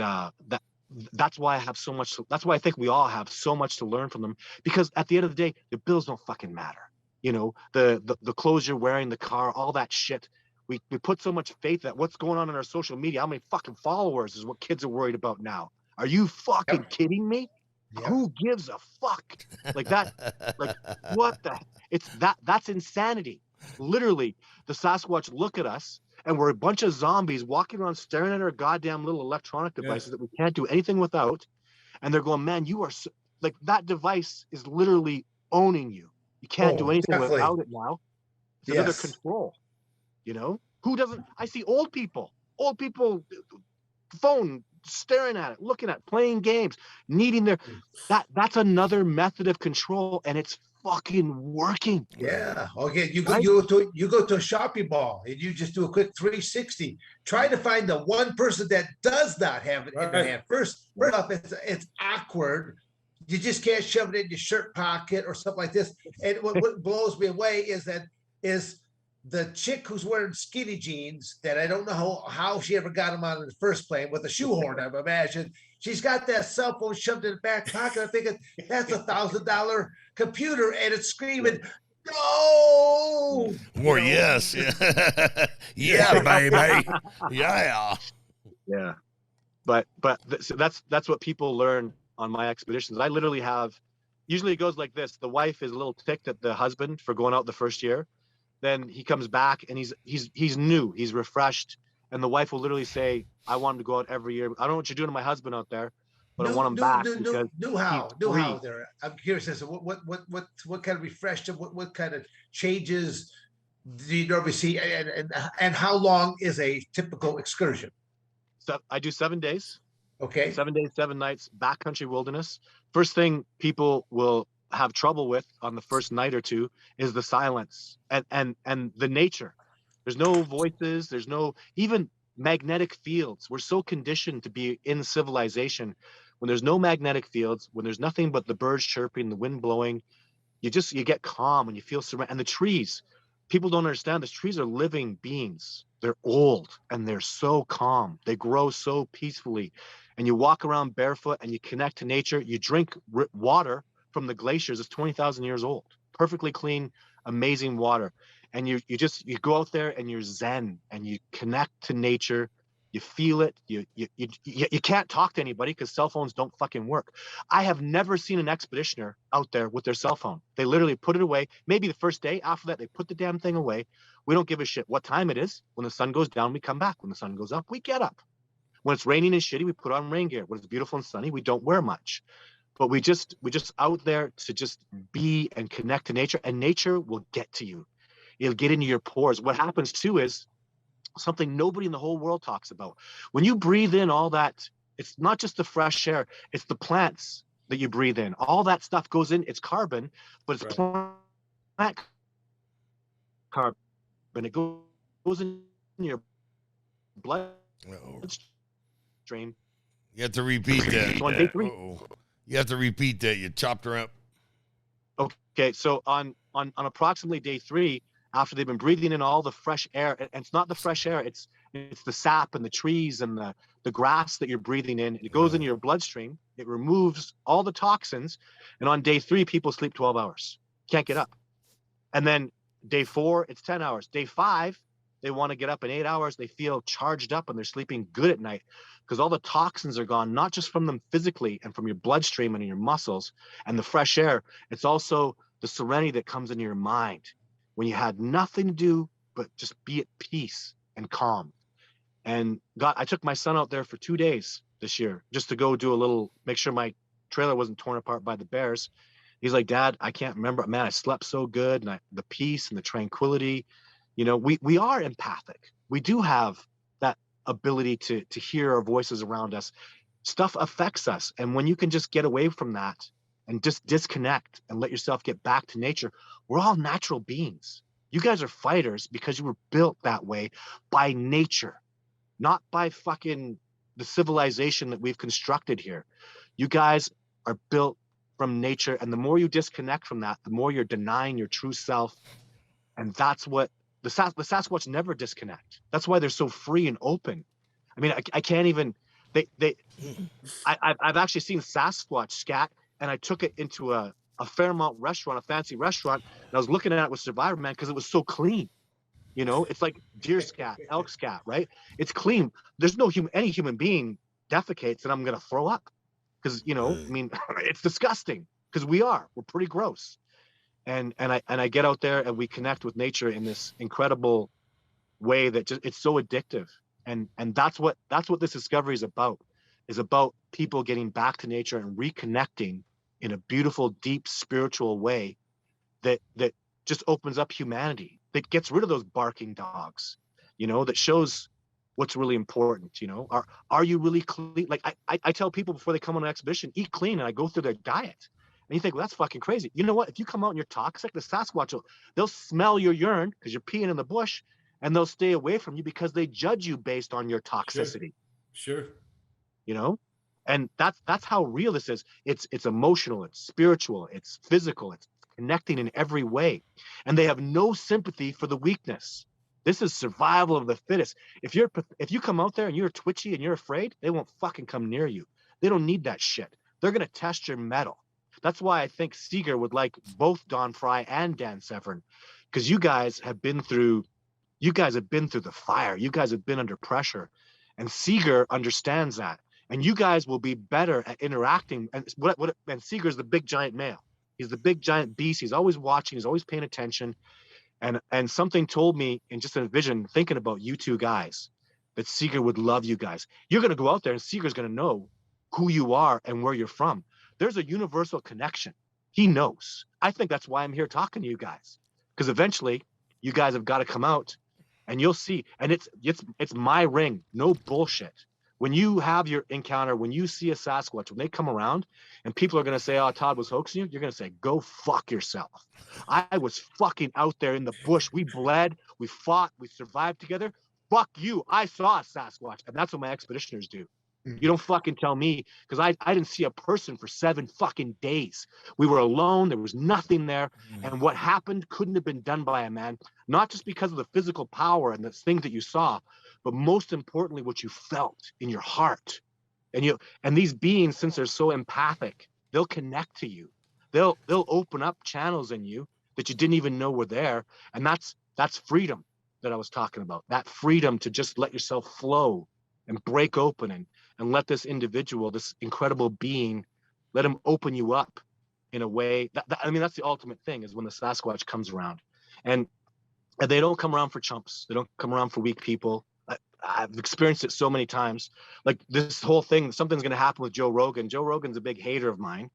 that's why I have so much. That's why I think we all have so much to learn from them, because at the end of the day, the bills don't fucking matter. You know, the clothes you're wearing, the car, all that shit. We put so much faith that what's going on in our social media, how many fucking followers is what kids are worried about now. Are you fucking kidding me? Yep. Who gives a fuck? Like that, like what the, that's insanity. Literally, the Sasquatch look at us and we're a bunch of zombies walking around staring at our goddamn little electronic devices that we can't do anything without. And they're going, man, you are so, like, that device is literally owning you. You can't do anything without it now. It's another control, you know? Who doesn't? I see old people, phone, staring at it, looking at it, playing games, needing that's another method of control, and it's fucking working. Yeah. Okay. You go to a shopping mall and you just do a quick 360. Try to find the one person that does not have it in their hand. First off, it's awkward. You just can't shove it in your shirt pocket or something like this. And what blows me away is the chick who's wearing skinny jeans that I don't know how she ever got them on in the first place, with a shoehorn, I imagine. She's got that cell phone shoved in the back pocket. I'm thinking, that's $1,000 computer, and it's screaming, no! Or yes. Yeah, baby. Yeah. Yeah. But that's what people learn on my expeditions. I literally usually it goes like this. The wife is a little ticked at the husband for going out the first year. Then he comes back and he's new, he's refreshed, and the wife will literally say, I want him to go out every year. I don't know what you're doing to my husband out there, but I want him back. New how there. I'm curious as to what kind of refreshed, what kind of changes do you normally see, and how long is a typical excursion? So I do 7 days. Okay. 7 days, 7 nights, backcountry wilderness. First thing people will have trouble with on the first night or two is the silence and the nature. There's no voices, there's no even magnetic fields. We're so conditioned to be in civilization. When there's no magnetic fields, when there's nothing but the birds chirping, the wind blowing, you get calm and you feel surrounded. And the trees, people don't understand, the trees are living beings. They're old and they're so calm. They grow so peacefully. And you walk around barefoot and you connect to nature. You drink water from the glaciers. It's 20,000 years old. Perfectly clean, amazing water. And you go out there and you're zen and you connect to nature. You feel it. You can't talk to anybody because cell phones don't fucking work. I have never seen an expeditioner out there with their cell phone. They literally put it away. Maybe the first day. After that, they put the damn thing away. We don't give a shit what time it is. When the sun goes down, we come back. When the sun goes up, we get up. When it's raining and shitty, we put on rain gear. When it's beautiful and sunny, we don't wear much. But we just out there to just be and connect to nature, and nature will get to you. It'll get into your pores. What happens too is something nobody in the whole world talks about. When you breathe in all that, it's not just the fresh air, it's the plants that you breathe in. All that stuff goes in, it's carbon, but it's plant carbon. It goes in your bloodstream. You have to repeat that. On day 3. You have to repeat that. You chopped her up. Okay, so on approximately day 3, after they've been breathing in all the fresh air, and it's not the fresh air, it's the sap and the trees and the grass that you're breathing in. It goes into your bloodstream. It removes all the toxins. And on day 3, people sleep 12 hours. Can't get up. And then day 4, it's 10 hours. Day 5, they want to get up in 8 hours. They feel charged up and they're sleeping good at night because all the toxins are gone, not just from them physically and from your bloodstream and your muscles and the fresh air. It's also the serenity that comes into your mind when you had nothing to do but just be at peace and calm. And God, I took my son out there for 2 days this year just to go do a little, make sure my trailer wasn't torn apart by the bears. He's like, Dad, I can't remember. Man, I slept so good. And the peace and the tranquility, you know, we are empathic. We do have that ability to hear our voices around us. Stuff affects us. And when you can just get away from that and just disconnect and let yourself get back to nature, we're all natural beings. You guys are fighters because you were built that way by nature, not by fucking the civilization that we've constructed here. You guys are built from nature. And the more you disconnect from that, the more you're denying your true self. And that's what the Sasquatch never disconnect. That's why they're so free and open. I mean, I can't even, I've actually seen Sasquatch scat, and I took it into a Fairmont restaurant, a fancy restaurant, and I was looking at it with Survivor Man because it was so clean. You know, it's like deer scat, elk scat, right? It's clean. There's no any human being defecates and I'm going to throw up because, you know, I mean, it's disgusting because we're pretty gross. And I get out there and we connect with nature in this incredible way that just, it's so addictive. And that's what this discovery is about people getting back to nature and reconnecting in a beautiful, deep spiritual way that just opens up humanity, that gets rid of those barking dogs, you know, that shows what's really important. You know, are you really clean? Like I tell people before they come on an exhibition, eat clean, and I go through their diet. And you think, well, that's fucking crazy. You know what? If you come out and you're toxic, the Sasquatch, they'll smell your urine because you're peeing in the bush, and they'll stay away from you because they judge you based on your toxicity. Sure. You know, and that's how real this is. It's emotional, it's spiritual, it's physical, it's connecting in every way. And they have no sympathy for the weakness. This is survival of the fittest. If you come out there and you're twitchy and you're afraid, they won't fucking come near you. They don't need that shit. They're gonna test your mettle. That's why I think Seeger would like both Don Frye and Dan Severn, because you guys have been through the fire. You guys have been under pressure, and Seeger understands that. And you guys will be better at interacting. And Seeger's the big giant male. He's the big giant beast. He's always watching. He's always paying attention. And something told me in just a vision, thinking about you two guys, that Seeger would love you guys. You're going to go out there and Seeger's going to know who you are and where you're from. There's a universal connection. He knows. I think that's why I'm here talking to you guys, because eventually you guys have got to come out and you'll see. And it's my ring. No bullshit. When you have your encounter, when you see a Sasquatch, when they come around and people are going to say, oh, Todd was hoaxing you, you're going to say, go fuck yourself. I was fucking out there in the bush. We bled, we fought, we survived together. Fuck you. I saw a Sasquatch. And that's what my expeditioners do. You don't fucking tell me, because I didn't see a person for 7 fucking days. We were alone. There was nothing there. And what happened couldn't have been done by a man, not just because of the physical power and the things that you saw, but most importantly, what you felt in your heart. And these beings, since they're so empathic, they'll connect to you. They'll open up channels in you that you didn't even know were there. And that's freedom that I was talking about. That freedom to just let yourself flow and break open and let this individual, this incredible being, let him open you up in a way I mean, that's the ultimate thing, is when the Sasquatch comes around. And they don't come around for chumps. They don't come around for weak people. I've experienced it so many times. Like this whole thing, something's going to happen with Joe Rogan. Joe Rogan's a big hater of mine.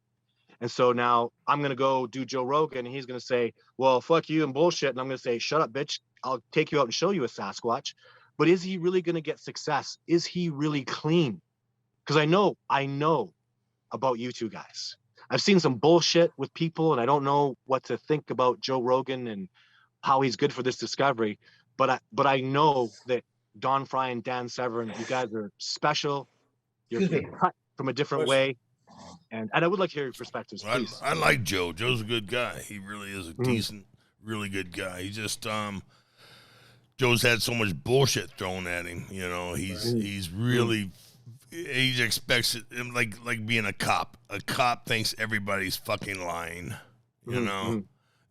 And so now I'm going to go do Joe Rogan and he's going to say, well, fuck you and bullshit. And I'm going to say, shut up, bitch. I'll take you out and show you a Sasquatch. But is he really going to get success? Is he really clean? Because I know about you two guys. I've seen some bullshit with people and I don't know what to think about Joe Rogan and how he's good for this discovery. But I know that Don Frye and Dan Severn, you guys are special. You're cut from a different way. And I would like to hear your perspectives, please. I like Joe. Joe's a good guy. He really is a decent, really good guy. He just Joe's had so much bullshit thrown at him. You know, he's really he expects it like being a cop. A cop thinks everybody's fucking lying. You know,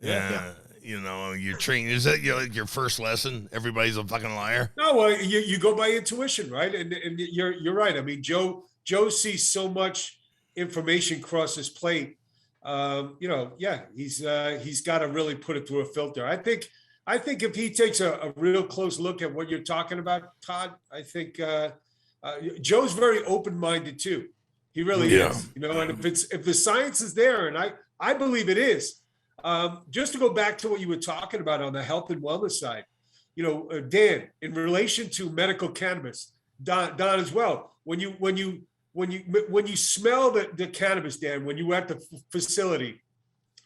yeah. You know, you're trained. Is that like your first lesson? Everybody's a fucking liar. No, well, you go by intuition, right? And you're right. I mean, Joe sees so much information cross his plate. You know, yeah, he's got to really put it through a filter. I think if he takes a real close look at what you're talking about, Todd, I think Joe's very open-minded too. He really is. You know, and if the science is there, and I believe it is. Just to go back to what you were talking about on the health and wellness side, you know, Dan, in relation to medical cannabis, Don as well. When you smell the cannabis, Dan, when you were at the facility,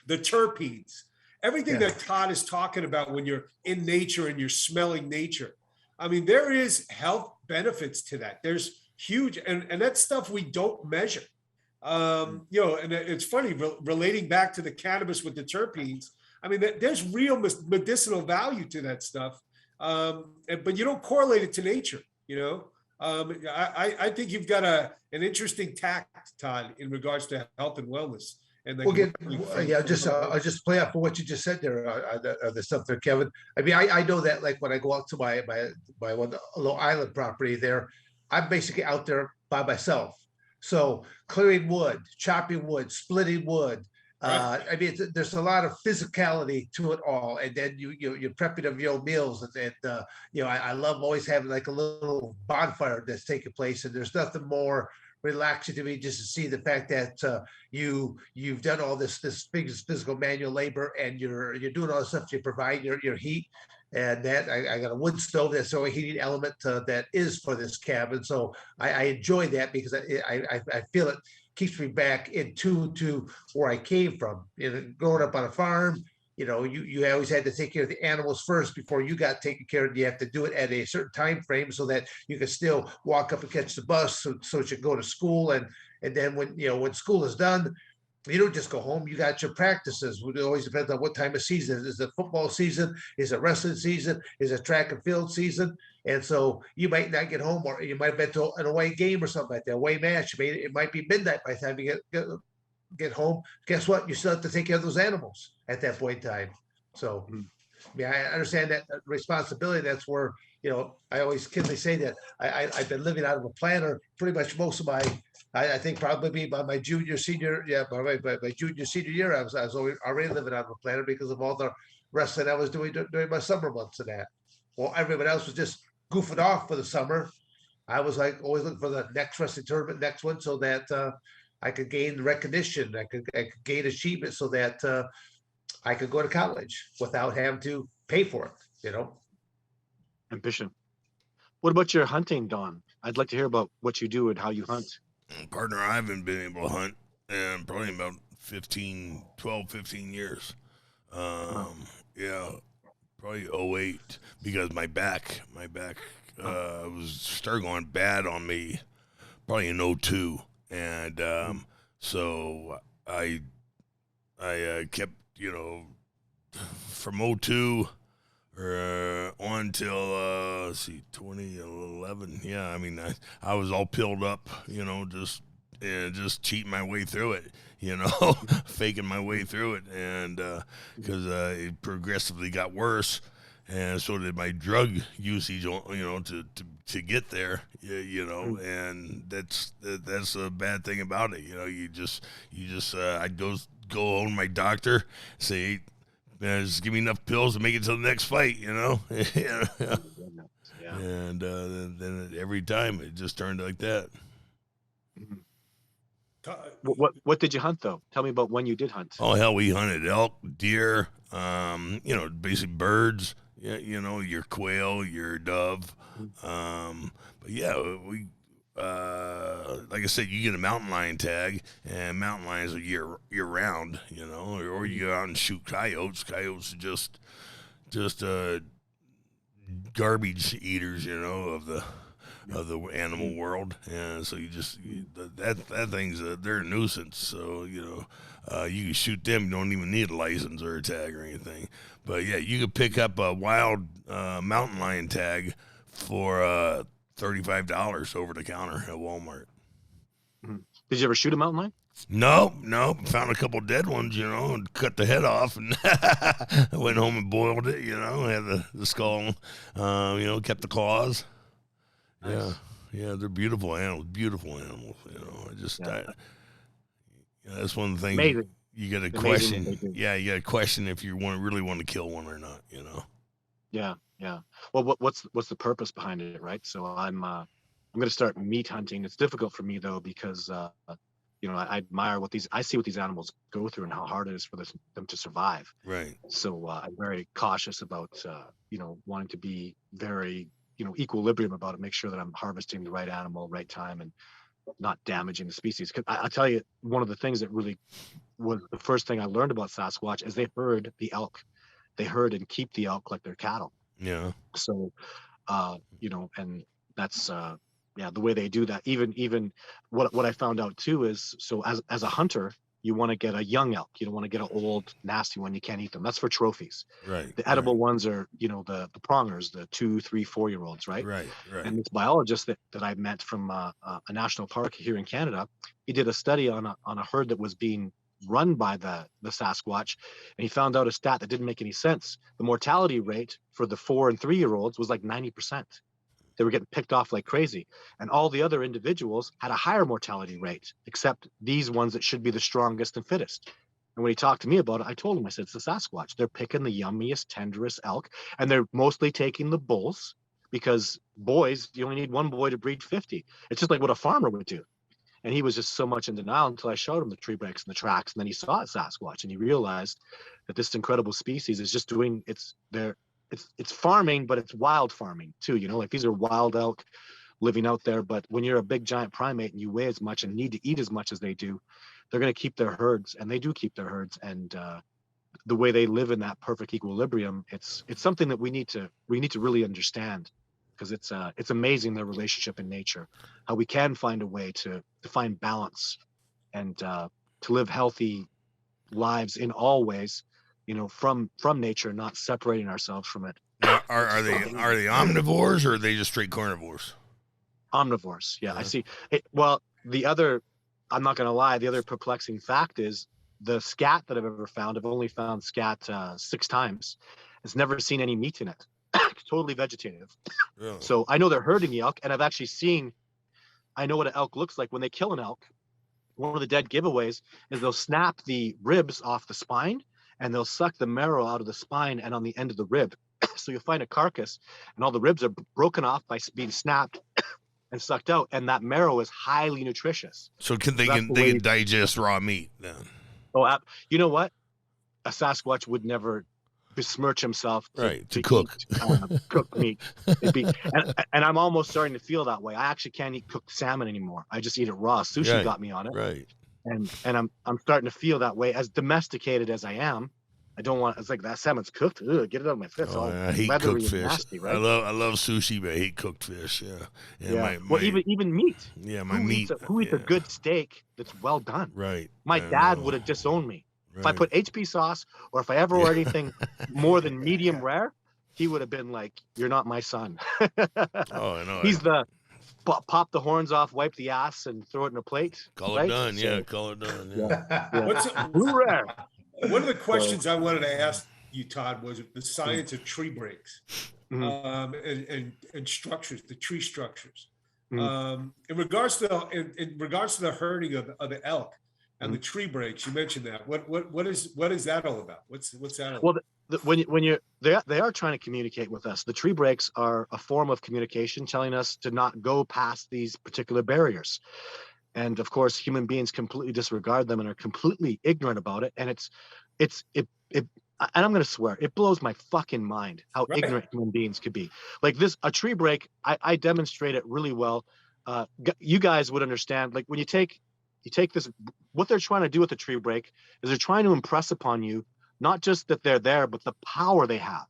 the terpenes, everything that Todd is talking about when you're in nature and you're smelling nature. I mean, there is health benefits to that. There's huge, and that's stuff we don't measure. You know, and it's funny relating back to the cannabis with the terpenes. I mean, there's real medicinal value to that stuff, but you don't correlate it to nature. You know, I think you've got an interesting tact, Todd, in regards to health and wellness. And I'll just play off of what you just said there. The stuff there, Kevin. I mean, I know that like when I go out to my one little island property there, I'm basically out there by myself. So clearing wood, chopping wood, splitting wood. I mean, there's a lot of physicality to it all. And then you're prepping of your own meals. And you know, I love always having like a little bonfire that's taking place. And there's nothing more relaxing to me just to see the fact that you've done all this big physical manual labor and you're doing all the stuff to provide your heat. And that I got a wood stove that's the only heating element that is for this cabin. So I enjoy that because I feel it keeps me back in tune to where I came from. You know, growing up on a farm, you know, you always had to take care of the animals first before you got taken care of. You have to do it at a certain time frame so that you can still walk up and catch the bus so you can go to school. And then when school is done, you don't just go home. You got your practices. It always depends on what time of season. Is it football season? Is it wrestling season? Is it track and field season? And so you might not get home, or you might have been to an away game or something like that, away match. It might be midnight by the time you get home. Guess what? You still have to take care of those animals at that point in time. So, yeah, I understand that responsibility. That's where, you know, I always kidly say that I've been living out of a planter pretty much most of I think probably by my junior, senior year, I was already living out of a planter because of all the wrestling I was doing during my summer months and that. Well, everyone else was just goofing off for the summer. I was like always looking for the next wrestling tournament, next one, so that I could gain recognition, I could gain achievement, so that I could go to college without having to pay for it. You know, ambition. What about your hunting, Don? I'd like to hear about what you do and how you hunt. Partner, I haven't been able to hunt in probably about 12, 15 years. Yeah, probably 08, because my back was started going bad on me probably in 02. And so I kept, you know, from 02 on till 2011. Yeah, I mean, I was all pilled up, you know, just cheating my way through it, you know, faking my way through it, and because it progressively got worse, and so did my drug usage, you know, to get there, you know, and that's a bad thing about it, you know. You just I'd go home to my doctor, say, just give me enough pills to make it to the next fight, you know. Yeah. And then every time it just turned like that. What did you hunt though? Tell me about when you did hunt. Oh hell, we hunted elk, deer, basically birds. Yeah, your quail, your dove. But yeah, we like I said, you get a mountain lion tag, and mountain lions are year round. Or you go out and shoot coyotes. Coyotes are just garbage eaters, of the animal world, and so that thing's they're a nuisance. So you can shoot them. You don't even need a license or a tag or anything. But yeah, you could pick up a wild mountain lion tag for $35 over the counter at Walmart. Did you ever shoot a mountain lion? No. Found a couple dead ones, and cut the head off, and I went home and boiled it. Had the skull, kept the claws. Nice. Yeah, they're beautiful animals. That's one of the things. Amazing. You got to question. Yeah, you got to question if you really want to kill one or not. Yeah. Well, what's the purpose behind it, right? So I'm going to start meat hunting. It's difficult for me though because I admire I see what these animals go through and how hard it is for them to survive. Right. So I'm very cautious about wanting to be very equilibrium about it. Make sure that I'm harvesting the right animal, right time, and not damaging the species. Because I'll tell you, one of the things that really was the first thing I learned about Sasquatch is they herd the elk. They herd and keep the elk like they're cattle. Yeah. So, and that's the way they do that. Even what I found out too is, so as a hunter, you want to get a young elk. You don't want to get an old nasty one. You can't eat them. That's for trophies. Right. The edible ones are the prongers, the 2, 3, 4-year-olds, right? Right. And this biologist that I met from a national park here in Canada, he did a study on a herd that was being run by the Sasquatch, and he found out a stat that didn't make any sense. The mortality rate for the 4 and 3-year-olds was like 90%. They were getting picked off like crazy. And all the other individuals had a higher mortality rate, except these ones that should be the strongest and fittest. And when he talked to me about it, I told him, I said, it's the Sasquatch. They're picking the yummiest, tenderest elk, and they're mostly taking the bulls because boys, you only need one boy to breed 50. It's just like what a farmer would do. And he was just so much in denial until I showed him the tree breaks and the tracks. And then he saw a Sasquatch and he realized that this incredible species is just doing it's farming, but it's wild farming too. Like these are wild elk living out there. But when you're a big giant primate and you weigh as much and need to eat as much as they do, they're going to keep their herds, and they do keep their herds. And the way they live in that perfect equilibrium, it's something that we need to really understand, because it's amazing their relationship in nature, how we can find a way to find balance and to live healthy lives in all ways, from nature, not separating ourselves from it. Now, are they omnivores, or are they just straight carnivores? Omnivores. Yeah. I see. Well, I'm not going to lie, the other perplexing fact is the scat that I've ever found, I've only found scat 6 times. It's never seen any meat in it. Totally vegetative. Really? So I know they're herding the elk, and I've actually I know what an elk looks like when they kill an elk. One of the dead giveaways is they'll snap the ribs off the spine, and they'll suck the marrow out of the spine and on the end of the rib. So you'll find a carcass, and all the ribs are broken off by being snapped and sucked out, and that marrow is highly nutritious. So they can digest raw meat then? Oh, you know what? A Sasquatch would never besmirch himself to cook cooked meat. And I'm almost starting to feel that way. I actually can't eat cooked salmon anymore. I just eat it raw. Sushi got me on it. Right. And I'm starting to feel that way. As domesticated as I am, I don't want. It's like that salmon's cooked. Ugh, get it out of my fist. Oh, I hate cooked fish. Nasty, right? I love sushi, but I hate cooked fish. Yeah. Well, even meat. Yeah, meat. Who eats a good steak that's well done? Right. My dad would have disowned me. Right. If I put HP sauce, or if I ever ordered anything more than medium rare, he would have been like, "You're not my son." Oh, I know. He's the pop the horns off, wipe the ass, and throw it in a plate. Call it done. So, call it done. Yeah. What's rare? One of the questions I wanted to ask you, Todd, was the science of tree breaks, and structures, the tree structures. In regards to the herding of the elk, and the tree breaks. You mentioned that. What is that all about? What's that all Well, about? they are trying to communicate with us. The tree breaks are a form of communication, telling us to not go past these particular barriers. And of course, human beings completely disregard them and are completely ignorant about it. And and I'm going to swear, it blows my fucking mind how Right. ignorant human beings could be. Like a tree break, I demonstrate it really well. You guys would understand, like when you take this, what they're trying to do with the tree break is they're trying to impress upon you, not just that they're there, but the power they have.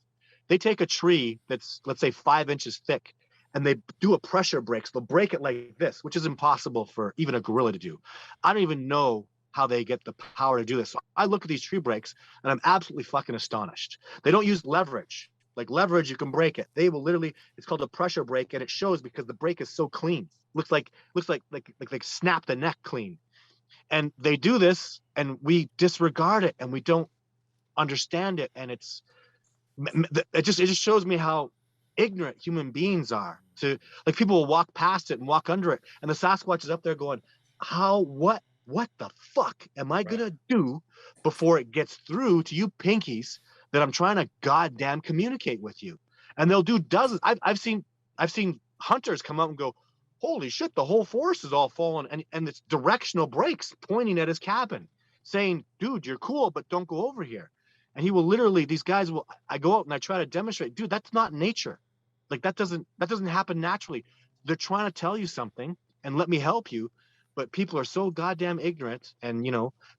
They take a tree that's, let's say, 5 inches thick, and they do a pressure break. So they'll break it like this, which is impossible for even a gorilla to do. I don't even know how they get the power to do this. So I look at these tree breaks and I'm absolutely fucking astonished. They don't use leverage. Like leverage, you can break it. They will literally, it's called a pressure break, and it shows because the break is so clean. Looks like snap the neck clean. And they do this and we disregard it and we don't understand it. And it just shows me how ignorant human beings are. To like, people will walk past it and walk under it, and the Sasquatch is up there going, what the fuck am I gonna do before it gets through to you pinkies that I'm trying to goddamn communicate with you? And they'll do dozens. I've seen hunters come out and go, holy shit, the whole forest is all fallen, and it's directional breaks pointing at his cabin saying, dude, you're cool, but don't go over here. And he will literally, these guys will, I go out and I try to demonstrate, dude, that's not nature. Like that doesn't happen naturally. They're trying to tell you something and let me help you. But people are so goddamn ignorant and,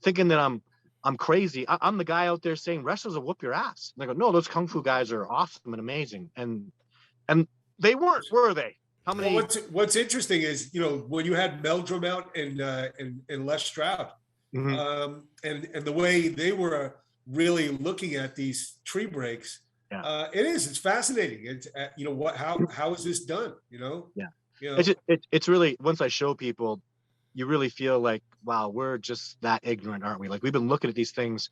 thinking that I'm crazy. I'm the guy out there saying wrestlers will whoop your ass. And I go, no, those kung fu guys are awesome and amazing. And they weren't, were they? How many? Well, what's interesting is, when you had Meldrum out and Les Stroud, Mhm. And the way they were really looking at these tree breaks, it's fascinating. It's how is this done? Yeah. It's really, once I show people, you really feel like, wow, we're just that ignorant, aren't we? Like we've been looking at these things.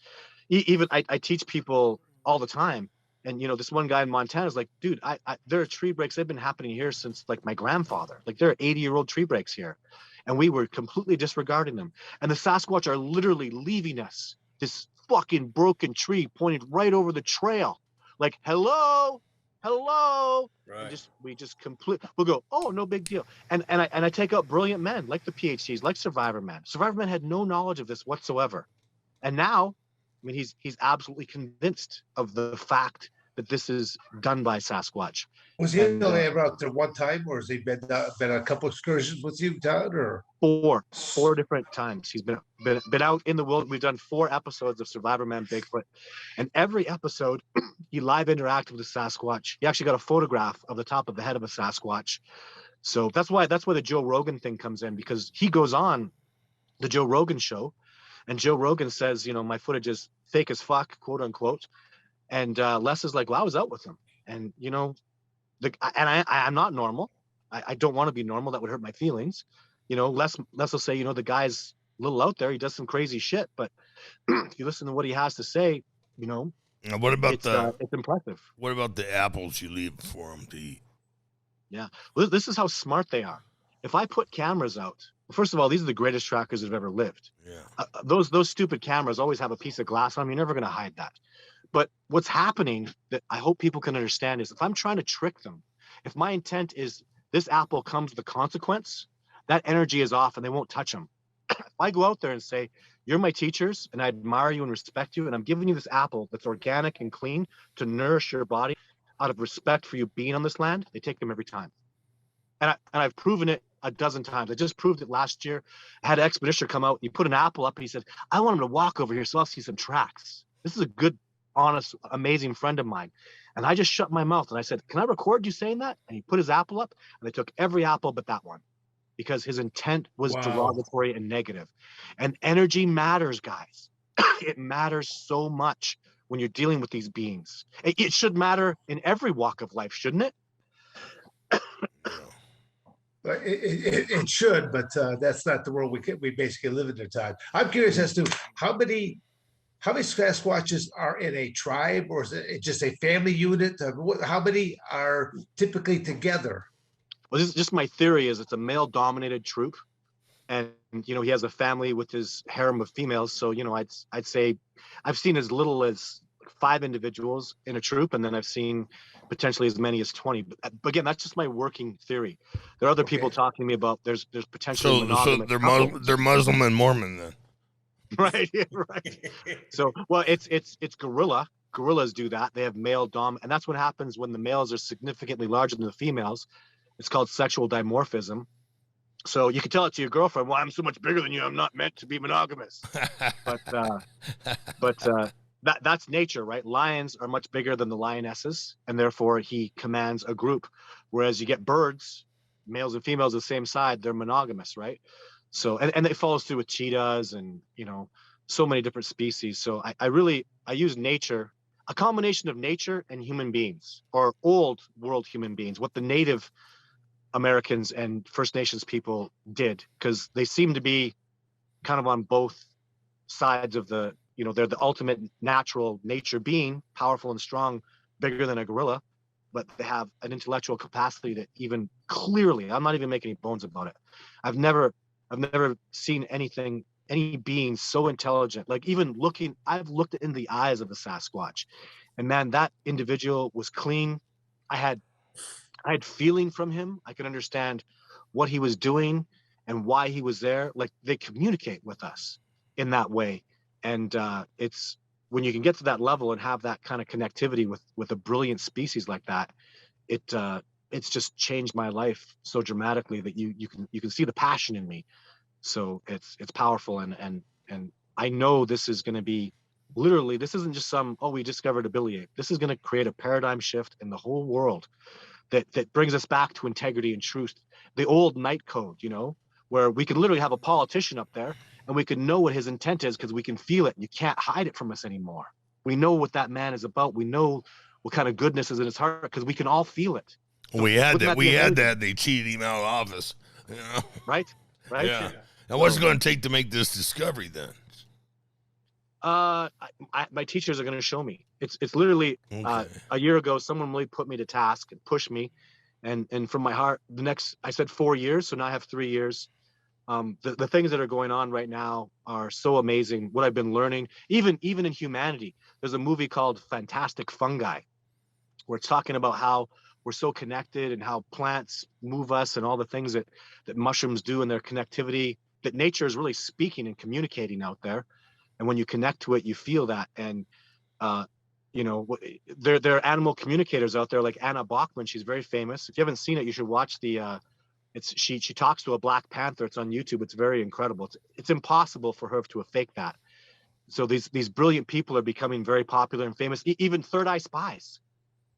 Even I teach people all the time. And, this one guy in Montana is like, dude, there are tree breaks. They've been happening here since like my grandfather. Like there are 80-year-old tree breaks here. And we were completely disregarding them. And the Sasquatch are literally leaving us this fucking broken tree pointed right over the trail. Like, hello. Right. And we'll go, oh, no big deal. And I take out brilliant men like the PhDs, like Survivor Man. Survivor Man had no knowledge of this whatsoever. And now, I mean, he's absolutely convinced of the fact that this is done by Sasquatch. Was he only ever out there one time, or has he been a couple excursions with you, Todd? Or four different times he's been out in the world. We've done 4 episodes of Survivor Man Bigfoot, and every episode he live interacted with the Sasquatch. He actually got a photograph of the top of the head of a Sasquatch. So that's why the Joe Rogan thing comes in, because he goes on the Joe Rogan show, and Joe Rogan says, my footage is fake as fuck, quote unquote. And Les is like, well, I was out with him, and I'm not normal. I don't want to be normal. That would hurt my feelings. Les will say, the guy's a little out there. He does some crazy shit, but if you listen to what he has to say, Now, what about it's impressive. What about the apples you leave for him to eat? Yeah, well, this is how smart they are. If I put cameras out, first of all, these are the greatest trackers that have ever lived. Yeah. Those stupid cameras always have a piece of glass on them. You're never going to hide that. But what's happening that I hope people can understand is, if I'm trying to trick them, if my intent is this apple comes with a consequence, that energy is off and they won't touch them. If I go out there and say, you're my teachers and I admire you and respect you, and I'm giving you this apple that's organic and clean to nourish your body out of respect for you being on this land, they take them every time. And I've proven it a dozen times. I just proved it last year. I had an expeditioner come out, he put an apple up and he said, I want him to walk over here so I'll see some tracks. This is a good, honest, amazing friend of mine. And I just shut my mouth and I said, can I record you saying that? And he put his apple up, and they took every apple but that one, because his intent was derogatory and negative. And energy matters, guys. It matters so much when you're dealing with these beings. It should matter in every walk of life, shouldn't it? It should, but that's not the world we basically live in, Todd. I'm curious as to how many Sasquatches are in a tribe, or is it just a family unit? How many are typically together? Well, this is just my theory. Is it's a male-dominated troop, and he has a family with his harem of females. So I'd say I've seen as little as 5 individuals in a troop, and then I've seen potentially as many as 20. But again, that's just my working theory. There are other people talking to me about there's potentially monogamous couples. they're Muslim and Mormon then. Right. Right. So, well, it's gorilla. Gorillas do that. They have male dom, and that's what happens when the males are significantly larger than the females. It's called sexual dimorphism. So you can tell it to your girlfriend, well, I'm so much bigger than you, I'm not meant to be monogamous. But that's nature, right? Lions are much bigger than the lionesses, and therefore he commands a group. Whereas you get birds, males and females of the same side, they're monogamous, right? So, and it follows through with cheetahs and, so many different species. So I use nature, a combination of nature and human beings, or old world human beings, what the Native Americans and First Nations people did, because they seem to be kind of on both sides of the, they're the ultimate natural nature being, powerful and strong, bigger than a gorilla, but they have an intellectual capacity that even clearly, I'm not even making any bones about it. I've never seen any being so intelligent. Like I've looked in the eyes of a Sasquatch, and man, that individual was clean. I had feeling from him. I could understand what he was doing and why he was there. Like, they communicate with us in that way. And it's when you can get to that level and have that kind of connectivity with a brilliant species like that, it's just changed my life so dramatically that you can see the passion in me. So it's powerful. And I know this is going to be literally, this isn't just we discovered a billy ape. This is going to create a paradigm shift in the whole world that brings us back to integrity and truth. The old knight code, where we can literally have a politician up there and we can know what his intent is because we can feel it. You can't hide it from us anymore. We know what that man is about. We know what kind of goodness is in his heart because we can all feel it. So we had that. They cheated him out of office. Right? Yeah. And what's it going to take to make this discovery then? My teachers are going to show me. It's literally a year ago, someone really put me to task and pushed me, and from my heart, I said 4 years, so now I have 3 years. The things that are going on right now are so amazing. What I've been learning, even in humanity, there's a movie called Fantastic Fungi, where it's talking about how we're so connected and how plants move us and all the things that mushrooms do in their connectivity, that nature is really speaking and communicating out there. And when you connect to it, you feel that. And, there are animal communicators out there like Anna Bachman. She's very famous. If you haven't seen it, you should watch she talks to a black panther. It's on YouTube. It's very incredible. It's impossible for her to have faked that. So these brilliant people are becoming very popular and famous. Even Third Eye Spies,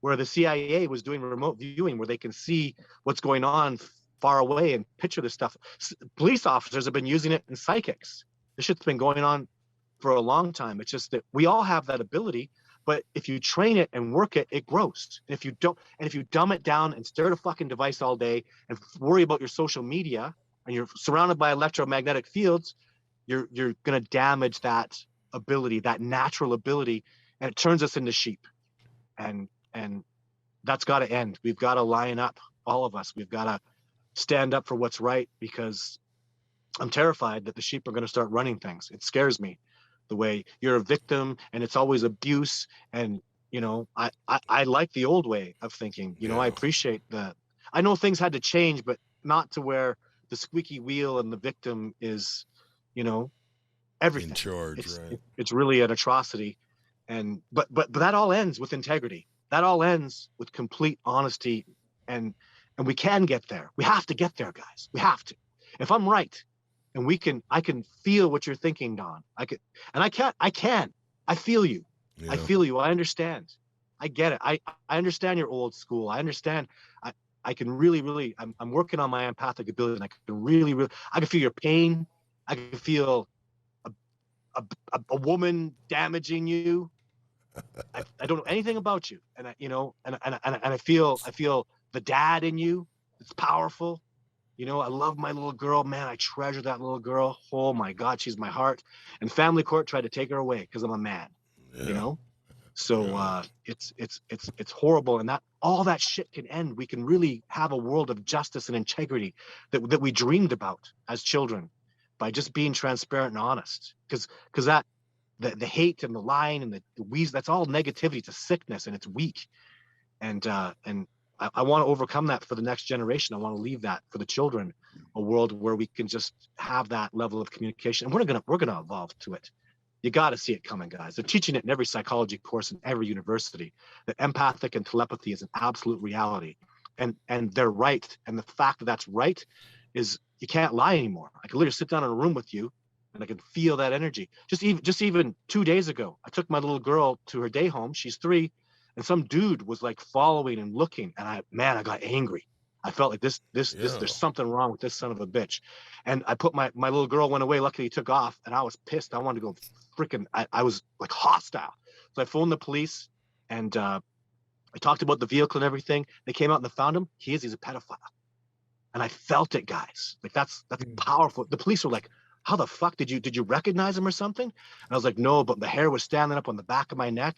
where the CIA was doing remote viewing, where they can see what's going on far away and picture this stuff. Police officers have been using it, and psychics. This shit's been going on for a long time. It's just that we all have that ability, but if you train it and work it, it grows. And if you dumb it down and stare at a fucking device all day and worry about your social media and you're surrounded by electromagnetic fields, you're going to damage that ability, that natural ability, and it turns us into sheep. And that's got to end. We've got to line up, all of us. We've got to stand up for what's right, because I'm terrified that the sheep are going to start running things. It scares me, the way you're a victim and it's always abuse. And, I like the old way of thinking. I appreciate that. I know things had to change, but not to where the squeaky wheel and the victim is, everything. In charge, right? It's really an atrocity. And but that all ends with integrity. That all ends with complete honesty, and we can get there. We have to get there, guys. We have to. If I'm right, and I can feel what you're thinking, Don. I feel you. Yeah. I feel you. I understand. I get it. I understand your old school. I understand. I can really, I'm working on my empathic ability, and I can really, I can feel your pain. I can feel a woman damaging you. I don't know anything about you, and I feel the dad in you. It's powerful. I love my little girl, man. I treasure that little girl. Oh my God, she's my heart. And family court tried to take her away because I'm a man. Yeah. So it's horrible, and that all that shit can end. We can really have a world of justice and integrity that we dreamed about as children. by just being transparent and honest, because that the hate and the lying and the wheeze, that's all negativity. It's a sickness and it's weak. And I want to overcome that for the next generation. I want to leave that for the children, a world where we can just have that level of communication. And we're gonna evolve to it. You got to see it coming, guys. They're teaching it in every psychology course in every university, that empathic and telepathy is an absolute reality. And they're right. And the fact that that's right is you can't lie anymore. I can literally sit down in a room with you and I can feel that energy. Just even 2 days ago, I took my little girl to her day home. She's 3. And some dude was like following and looking, and I got angry. I felt like this, there's something wrong with this son of a bitch. And I put my little girl went away. Luckily he took off, and I was pissed. I wanted to go I was like hostile. So I phoned the police, and I talked about the vehicle and everything. They came out and they found him. He's a pedophile. And I felt it, guys. Like that's powerful. The police were like, how the fuck did you recognize him or something? And I was like, no, but the hair was standing up on the back of my neck.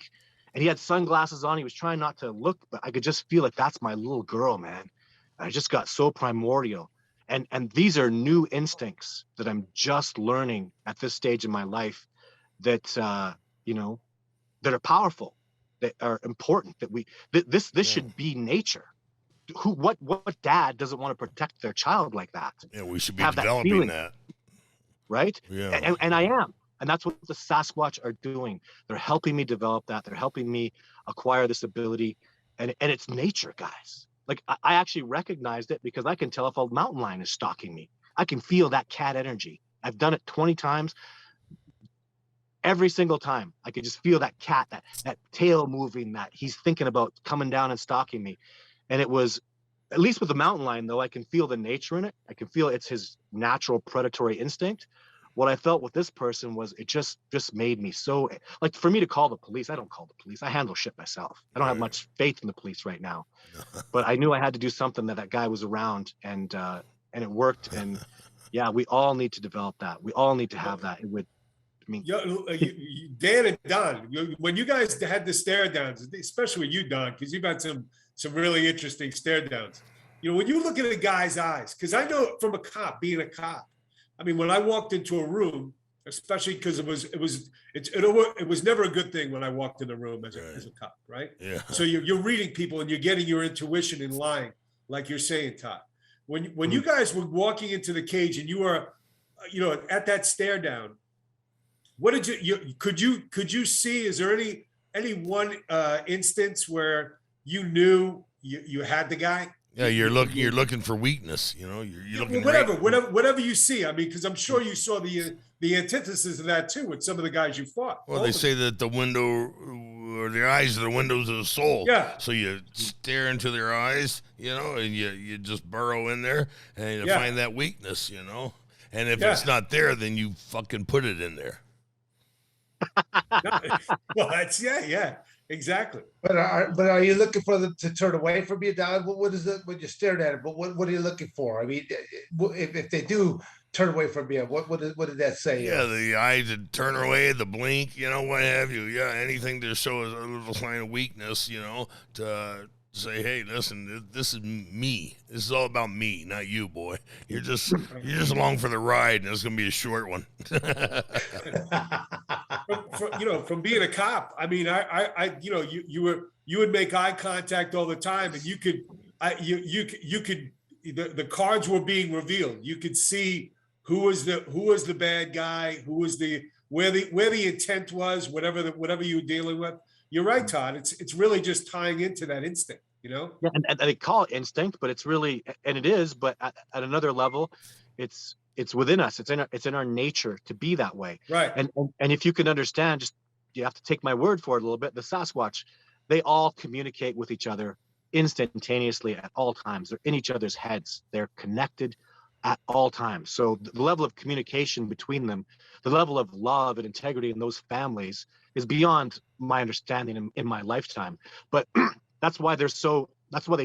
And he had sunglasses on. He was trying not to look, but I could just feel like that's my little girl, man. And I just got so primordial. And these are new instincts that I'm just learning at this stage in my life that, that are powerful, that are important, that this should be nature. What dad doesn't want to protect their child like that? Yeah, we should be developing that. Right? Yeah. And I am. And that's what the Sasquatch are doing. They're helping me develop that. They're helping me acquire this ability. And it's nature, guys. Like I actually recognized it because I can tell if a mountain lion is stalking me. I can feel that cat energy. I've done it 20 times. Every single time, I could just feel that cat, that tail moving, that he's thinking about coming down and stalking me. And it was, at least with the mountain lion, though, I can feel the nature in it. I can feel it's his natural predatory instinct. What I felt with this person was it just made me so, like, for me to call the police, I don't call the police. I handle shit myself. I don't have much faith in the police right now. But I knew I had to do something that guy was around, and it worked. And yeah, we all need to develop that. We all need to have that. It would, I mean, Dan and Don, when you guys had the stare downs, especially with you, Don, because you've had some really interesting stare downs. When you look at a guy's eyes, because I know from a cop, being a cop, I mean, when I walked into a room, especially because it was never a good thing when I walked in a room as a cop, right? Yeah. So you're reading people and you're getting your intuition in line, like you're saying, Todd. When you guys were walking into the cage and you were, at that stare down, what did could you see? Is there any one instance where you knew you had the guy? Yeah, you're looking for weakness. You're looking whatever you see. I mean, because I'm sure you saw the antithesis of that too with some of the guys you fought. Well, they say that the window or their eyes are the windows of the soul. Yeah. So you stare into their eyes, and you just burrow in there and you find that weakness, And if it's not there, then you fucking put it in there. Well, that's exactly. But are you looking for them to turn away from you, Don? What is it when you stared at it? But what are you looking for? I mean, if they do turn away from you, what did that say? Yeah, the eyes that turn away, the blink, what have you. Yeah, anything to show a little sign of weakness, to say, hey, listen, this is me. This is all about me, not you, boy. You're just along for the ride, and it's gonna be a short one. From being a cop, I mean, you would make eye contact all the time, and you could the cards were being revealed. You could see who was the bad guy, where the intent was, whatever you were dealing with. You're right, Todd. It's really just tying into that instinct, Yeah, and they call it instinct, but it's really, and it is, but at another level, it's within us. It's in our nature to be that way. Right. And if you can understand, just you have to take my word for it a little bit. The Sasquatch, they all communicate with each other instantaneously at all times. They're in each other's heads. They're connected at all times. So the level of communication between them, the level of love and integrity in those families is beyond my understanding in my lifetime. But that's why they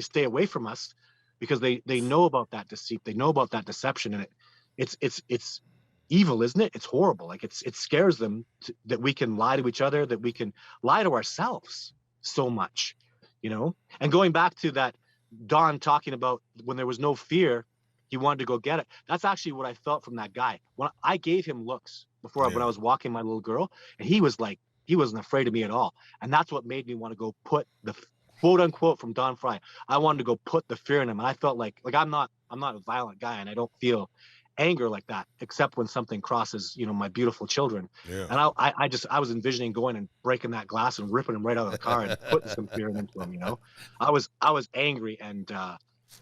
stay away from us, because they know about that deceit. They know about that deception, and it's evil, isn't it? It's horrible. Like it scares them that we can lie to each other, that we can lie to ourselves so much, And going back to that, Don talking about when there was no fear, He wanted to go get it. That's actually what I felt from that guy. When I gave him looks before, when I was walking my little girl, and he was like, he wasn't afraid of me at all. And that's what made me want to go put the quote unquote from Don Frye. I wanted to go put the fear in him. And I felt like I'm not a violent guy, and I don't feel anger like that, except when something crosses, my beautiful children. Yeah. And I was envisioning going and breaking that glass and ripping him right out of the car and putting some fear into him. I was angry, and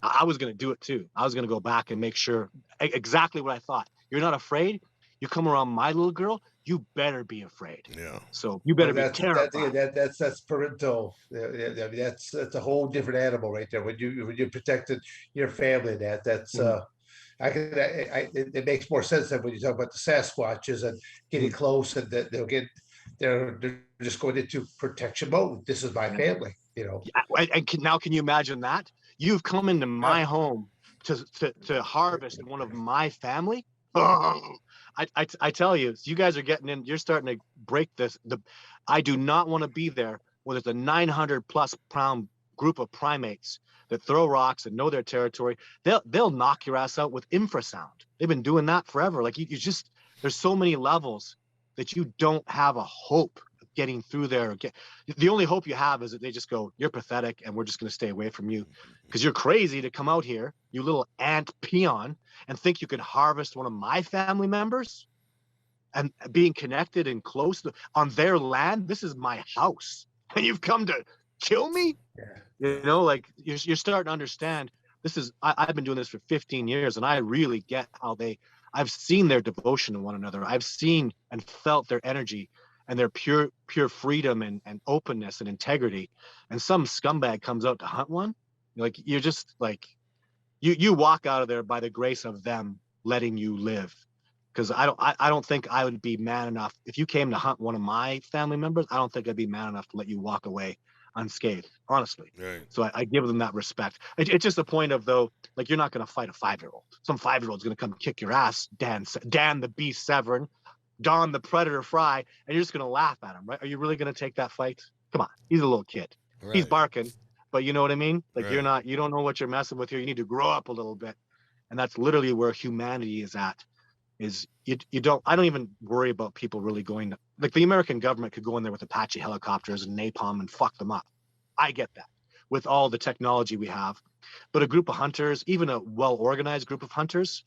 I was going to do it too. I was going to go back and make sure exactly what I thought. You're not afraid. You come around my little girl, you better be afraid. Yeah. So you better be terrified. That's parental. I mean, that's a whole different animal right there. When you protected your family, that's it makes more sense than when you talk about the Sasquatches and getting close, and that they're just going into protection mode. This is my family, And now can you imagine that? You've come into my home to harvest one of my family. Oh, I tell you, you guys are getting in. You're starting to break this. I do not want to be there when there's a 900+ pound group of primates that throw rocks and know their territory. They'll knock your ass out with infrasound. They've been doing that forever. Like you just, there's so many levels that you don't have a hope of getting through there. The only hope you have is that they just go, you're pathetic, and we're just going to stay away from you because you're crazy to come out here, you little ant peon, and think you could harvest one of my family members. And being connected and close on their land, this is my house, and you've come to kill me. Yeah. Like you're starting to understand. This is I've been doing this for 15 years, and I really get how I've seen their devotion to one another. I've seen and felt their energy and their pure freedom and openness and integrity. And some scumbag comes out to hunt one, like you're just like you walk out of there by the grace of them letting you live. Because I don't think I would be man enough if you came to hunt one of my family members. I don't think I'd be man enough to let you walk away unscathed, honestly. Right. So I give them that respect. It's just a point of, though, like, you're not going to fight a 5-year-old. Some 5-year-old's going to come kick your ass, Dan the Beast Severn, Don the Predator Frye, and you're just going to laugh at him, right? Are you really going to take that fight? Come on, he's a little kid. Right. He's barking, but you know what I mean? Like, right. You don't know what you're messing with here. You need to grow up a little bit. And that's literally where humanity is at. I don't even worry about people really going to, like, the American government could go in there with Apache helicopters and napalm and fuck them up. I get that with all the technology we have, but a group of hunters, even a well-organized group of hunters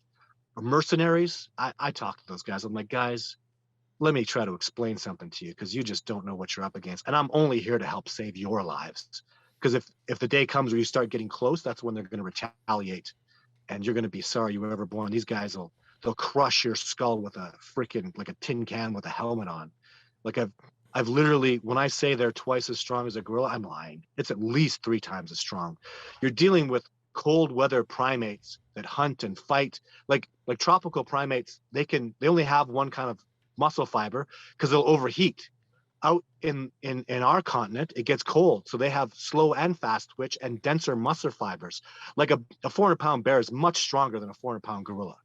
or mercenaries, I talk to those guys. I'm like, guys, let me try to explain something to you, because you just don't know what you're up against. And I'm only here to help save your lives. Because if the day comes where you start getting close, that's when they're going to retaliate, and you're going to be sorry you were ever born. These guys they'll crush your skull with a freaking, like a tin can with a helmet on. Like I've literally, when I say they're twice as strong as a gorilla, I'm lying. It's at least 3 times as strong. You're dealing with cold weather primates that hunt and fight. Like tropical primates, they only have one kind of muscle fiber because they'll overheat. Out in our continent, it gets cold, so they have slow and fast twitch and denser muscle fibers. Like a 400-pound bear is much stronger than a 400-pound gorilla.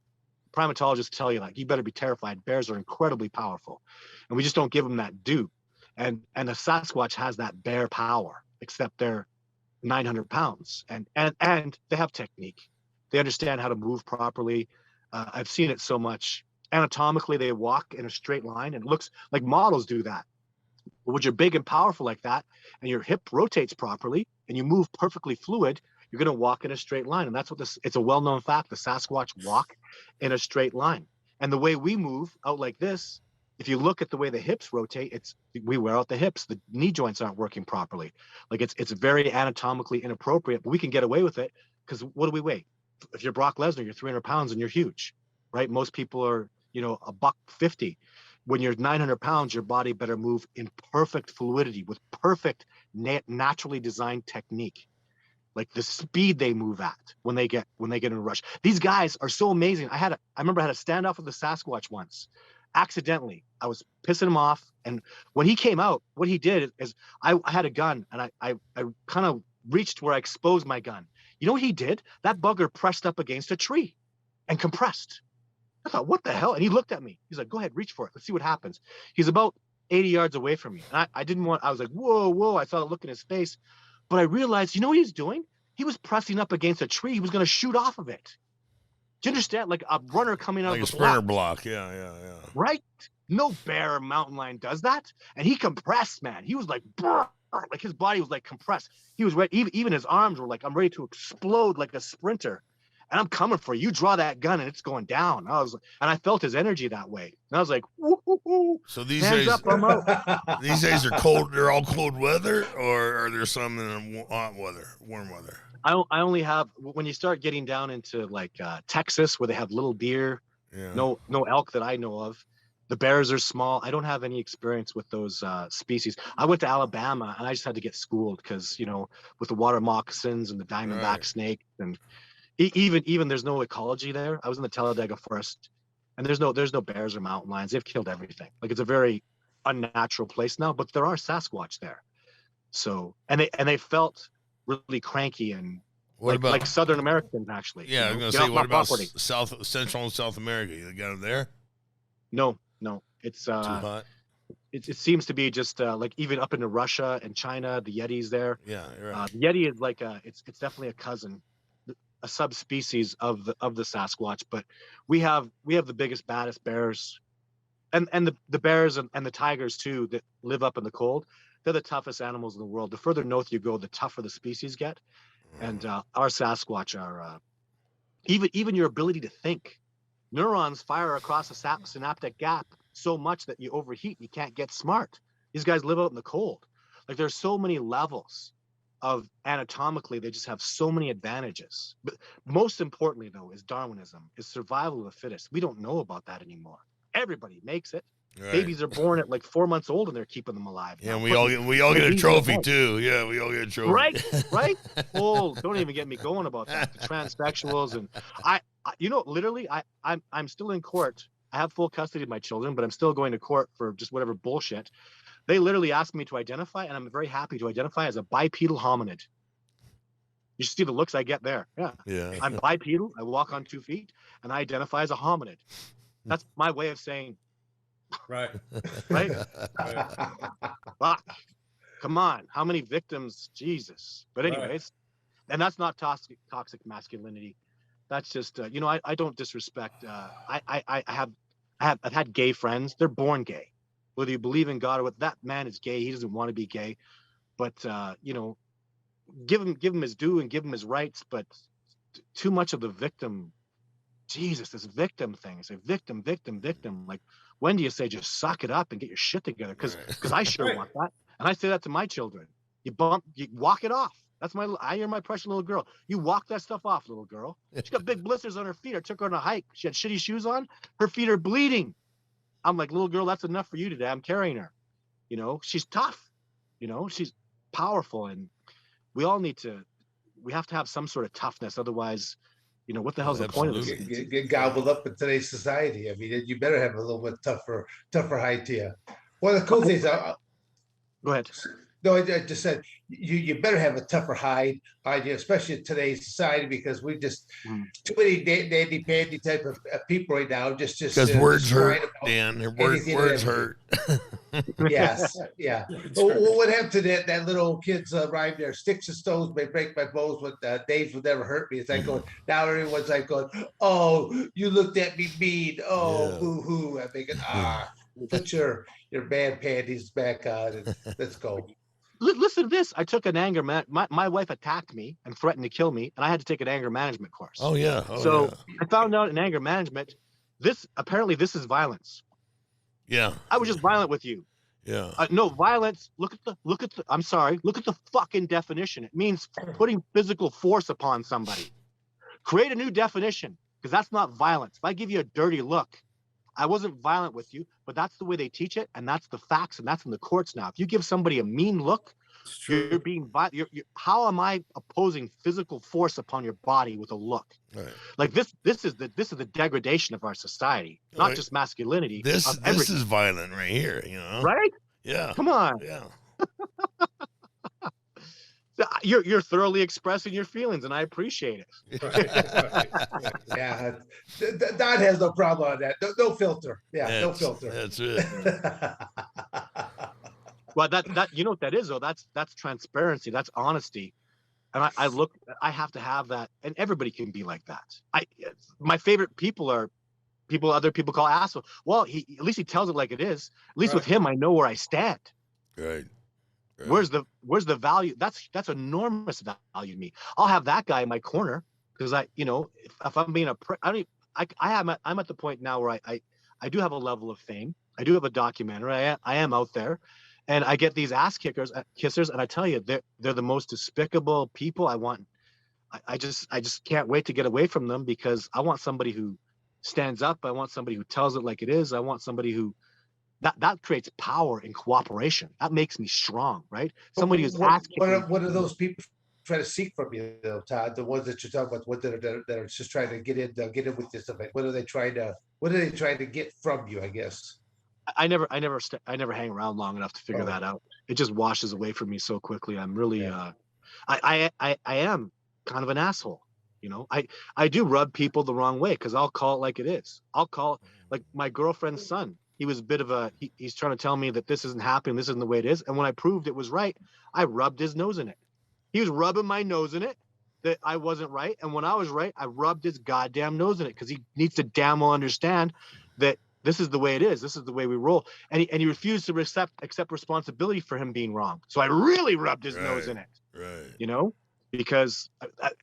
Primatologists tell you, like, you better be terrified. Bears are incredibly powerful, and we just don't give them that due. And a Sasquatch has that bear power, except they're 900 pounds, and they have technique. They understand how to move properly. I've seen it so much. Anatomically, they walk in a straight line, and it looks like models do that. But when you're big and powerful like that, and your hip rotates properly, and you move perfectly fluid, you're going to walk in a straight line. And that's what it's a well-known fact. The Sasquatch walk in a straight line. And the way we move out like this, if you look at the way the hips rotate, we wear out the hips. The knee joints aren't working properly. Like it's very anatomically inappropriate, but we can get away with it because what do we weigh? If you're Brock Lesnar, you're 300 pounds and you're huge, right? Most people are, $150. When you're 900 pounds, your body better move in perfect fluidity with perfect naturally designed technique. Like the speed they move at when they get in a rush. These guys are so amazing. I remember I had a standoff with the Sasquatch once. Accidentally, I was pissing him off, and when he came out, what he did is I had a gun, and I kind of reached where I exposed my gun. You know what he did? That bugger pressed up against a tree and compressed. I thought, what the hell? And he looked at me. He's like, go ahead, reach for it. Let's see what happens. He's about 80 yards away from me. And I was like, whoa. I saw the look in his face. But I realized, you know what he was doing? He was pressing up against a tree. He was going to shoot off of it. Do you understand? Like a runner coming out Like of a the sprinter block. block. Yeah. Right? No bear or mountain lion does that. And he compressed, man. He was like, brr, like his body was like compressed. He was ready. Even his arms were like, I'm ready to explode like a sprinter. And I'm coming for you. You draw that gun and it's going down. And I felt his energy that way. And I was like, woo. So these Hands days, up, I'm out. these days are cold. They're all cold weather, or are there some in hot weather, warm weather? I only have, when you start getting down into like Texas, where they have little deer, no elk that I know of. The bears are small. I don't have any experience with those species. I went to Alabama and I just had to get schooled because, with the water moccasins and the diamondback snake, and even there's no ecology there. I was in the Talladega Forest, and there's no bears or mountain lions. They've killed everything. Like, it's a very unnatural place now, but there are Sasquatch there. So, and they felt really cranky and like Southern Americans, actually. Yeah, I was gonna say, what about Central and South America? You got them there? No, it's too hot. It seems to be just like even up into Russia and China, the Yeti's there. Yeah, you're right. The Yeti is like it's definitely a cousin, a subspecies of the Sasquatch. But we have the biggest, baddest bears, and the bears and the tigers too that live up in the cold. They're the toughest animals in the world. The further north you go, the tougher the species get. And our Sasquatch are even your ability to think. Neurons fire across a synaptic gap so much that you overheat and you can't get smart. These guys live out in the cold. Like, there's so many levels of anatomically, they just have so many advantages. But most importantly, though, is Darwinism, is survival of the fittest. We don't know about that anymore. Everybody makes it. Right. Babies are born at like 4 months old and they're keeping them alive. Yeah, we all get a trophy too. Yeah, we all get a trophy. Right. Oh, don't even get me going about that. The transsexuals and I literally, I'm still in court. I have full custody of my children, but I'm still going to court for just whatever bullshit. They literally asked me to identify, and I'm very happy to identify as a bipedal hominid. You should see the looks I get there. Yeah. I'm bipedal. I walk on 2 feet, and I identify as a hominid. That's my way of saying. Right. Fuck. Come on. How many victims? Jesus. But anyways, and that's not toxic masculinity. That's just I don't disrespect. I've had gay friends. They're born gay. Whether you believe in God or what, that man is gay. He doesn't want to be gay. But give him his due and give him his rights. But too much of the victim. Jesus, this victim thing. It's a victim. Like, when do you say just suck it up and get your shit together? Because I sure want that. And I say that to my children. You walk it off. You're my precious little girl. You walk that stuff off, little girl. She got big blisters on her feet. I took her on a hike. She had shitty shoes on. Her feet are bleeding. I'm like, little girl, that's enough for you today. I'm carrying her. She's tough. She's powerful. And we have to have some sort of toughness. Otherwise, what the hell's the point of this? Get gobbled up in today's society. I mean, you better have a little bit tougher hide to you. One of the cool things. Go ahead. No, I just said you better have a tougher hide, especially in today's society, because we just too many dandy type of people right now. Just because words hurt, Dan. Words hurt. Yes, yeah. What happened to that little kid's rhyme there? Sticks and stones may break my bones, but Dave's will never hurt me. It's like going now. Everyone's like going, "Oh, you looked at me mean. Oh, boo hoo." I'm thinking, put your bad panties back on and let's go. Listen to this. I took an anger my wife attacked me and threatened to kill me, and I had to take an anger management course. Oh yeah. I found out in anger management, this is violence. Yeah. I was just violent with you. Yeah. No violence. Look at the fucking definition. It means putting physical force upon somebody. Create a new definition, because that's not violence. If I give you a dirty look, I wasn't violent with you, but that's the way they teach it, and that's the facts, and that's in the courts now. If you give somebody a mean look, you're being violent. How am I opposing physical force upon your body with a look? Right. Like this is the degradation of our society, not just masculinity. This is violent right here, Right? Yeah. Come on. Yeah. You're thoroughly expressing your feelings, and I appreciate it. Yeah, Don has no problem on that. No filter. Yeah, no filter. That's it. Well, that you know what that is, though. That's transparency. That's honesty. And I have to have that, and everybody can be like that. My favorite people are people other people call assholes. Well, at least he tells it like it is. At least with him, I know where I stand. Right. Where's the value? That's enormous value to me. I'll have that guy in my corner because if I'm being I'm at the point now where I do have a level of fame. I do have a documentary. I am out there, and I get these ass kissers, and I tell you, they're the most despicable people. I just can't wait to get away from them, because I want somebody who stands up. I want somebody who tells it like it is. I want somebody who that creates power and cooperation. That makes me strong, right? Somebody who's what are those people trying to seek from you, though, Todd? The ones that you're talking about, what that are just trying to get in with this event. What are they trying to get from you, I guess? I never hang around long enough to figure that out. It just washes away from me so quickly. I'm really I am kind of an asshole. I do rub people the wrong way, because I'll call it like it is. I'll call it like my girlfriend's son. He was a bit of he's trying to tell me that this isn't happening, this isn't the way it is. And when I proved it was right, I rubbed his nose in it. He was rubbing my nose in it that I wasn't right. And when I was right, I rubbed his goddamn nose in it, because he needs to damn well understand that this is the way it is. This is the way we roll. And he refused to accept responsibility for him being wrong. So I really rubbed his nose in it. Right. Because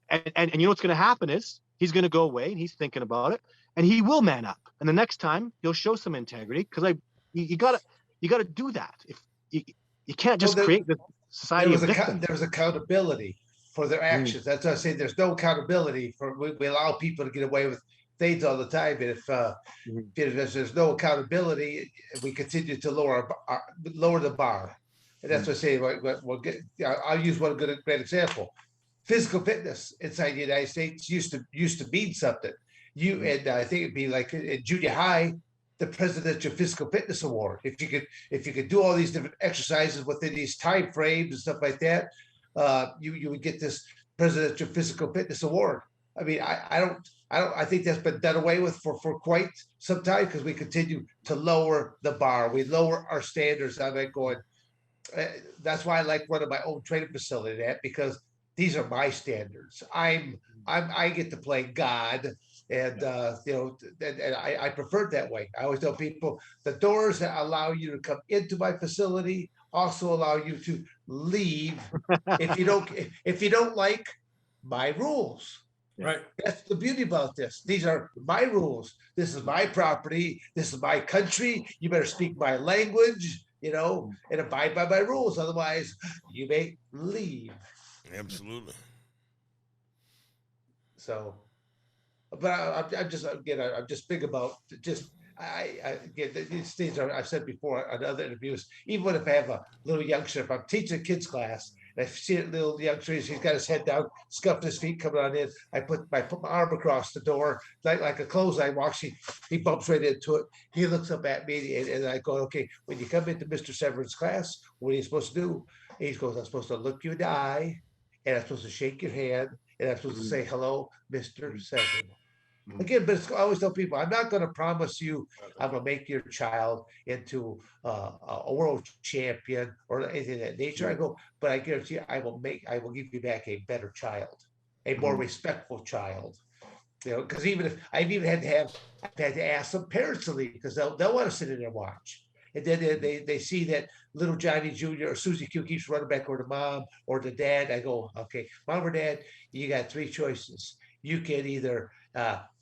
and you know what's going to happen is he's going to go away, and he's thinking about it, and he will man up. And the next time he'll show some integrity, because you gotta do that. If you can't just create the society of victims. There's accountability for their actions. That's why I say there's no accountability we allow people to get away with things all the time. And if there's no accountability, we continue to lower the bar. And that's what I say. I'll use one great example. Physical fitness inside the United States used to mean something. And I think it'd be like in junior high, the Presidential Physical Fitness Award. If you could do all these different exercises within these time frames and stuff like that, you would get this Presidential Physical Fitness Award. I mean, I think that's been done away with for quite some time, because we continue to lower the bar. We lower our standards. I'm like going. That's why I like running my own training facility, because these are my standards. I get to play God. And and I prefer it that way. I always tell people the doors that allow you to come into my facility also allow you to leave if you don't like my rules. Right. That's the beauty about this. These are my rules. This is my property. This is my country. You better speak my language, and abide by my rules. Otherwise, you may leave. Absolutely. So. But I'm just big about these things I've said before on other interviews. Even if I have a little youngster, if I'm teaching a kids class, and I see a little youngster, he's got his head down, scuffed his feet coming on in. I put my arm across the door, like a clothesline walk. He bumps right into it. He looks up at me, and I go, okay, when you come into Mr. Severn's class, what are you supposed to do? And he goes, I'm supposed to look you in the eye, and I'm supposed to shake your hand, and I'm supposed to say, hello, Mr. Severn. Again, but I always tell people, I'm not going to promise you I'm going to make your child into a world champion or anything of that nature. I go, but I guarantee you, I will give you back a better child, a more respectful child. Because even if I've had to ask some parents to leave, because they'll want to sit in there and watch. And then they see that little Johnny Jr. or Susie Q keeps running back over to mom or to dad. I go, okay, mom or dad, you got three choices. You can either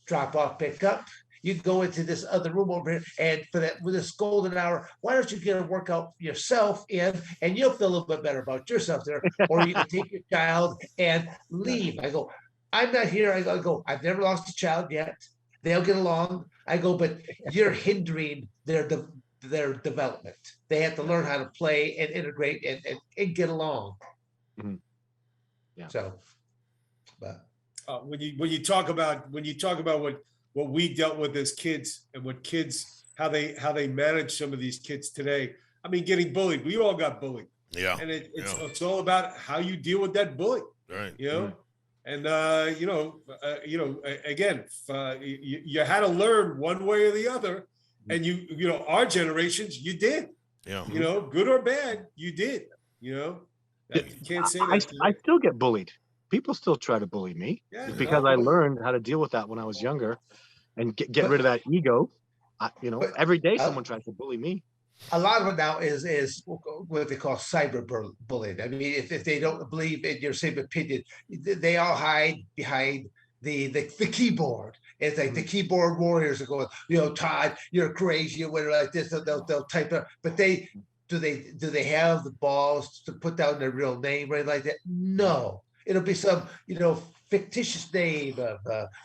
drop off, pick up. You go into this other room over here, and with this golden hour, why don't you get a workout yourself in, and you'll feel a little bit better about yourself there. Or you can take your child and leave. I go, I'm not here. I go, I've never lost a child yet. They'll get along. I go, but you're hindering their development. They have to learn how to play and integrate and get along. Yeah. So, but. When you talk about what we dealt with as kids and what kids how they manage some of these kids today. I mean, getting bullied. We all got bullied. Yeah. And it's all about how you deal with that bully. Right. And again, you had to learn one way or the other, and our generations, you did. Yeah. Good or bad, you did. You can't say that. I still get bullied. people still try to bully me. Yeah, It's because I learned how to deal with that when I was younger and get rid of that ego. You know, every day someone tries to bully me. A lot of it now is what they call cyberbullying. I mean, if they don't believe in your same opinion, they all hide behind the keyboard. It's like the keyboard warriors are going, you know, Todd, you're crazy or whatever like this. They'll type it, but do they have the balls to put down their real name right like that? No, it'll be some, you know, fictitious name of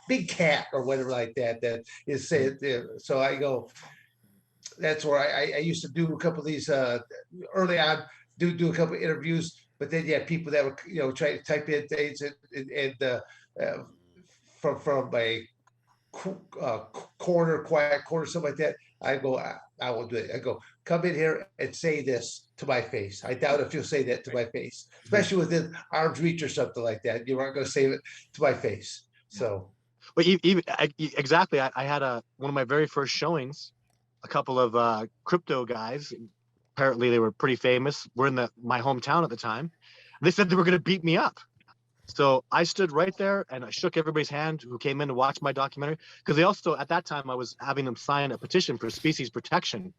Big Cat or whatever like that that is said. So I go. That's where I used to do a couple of these early on, do a couple of interviews, but then people that would, you know, try to type in things and from a quiet corner, something like that. I go, I will do it. I go, come in here and say this to my face. I doubt if you'll say that to my face, especially within arm's reach or something like that. You aren't going to say it to my face. So, but exactly, I had one of my very first showings. A couple of crypto guys, apparently they were pretty famous, were in my hometown at the time. They said they were going to beat me up. So I stood right there and I shook everybody's hand who came in to watch my documentary, because they also, at that time, I was having them sign a petition for species protection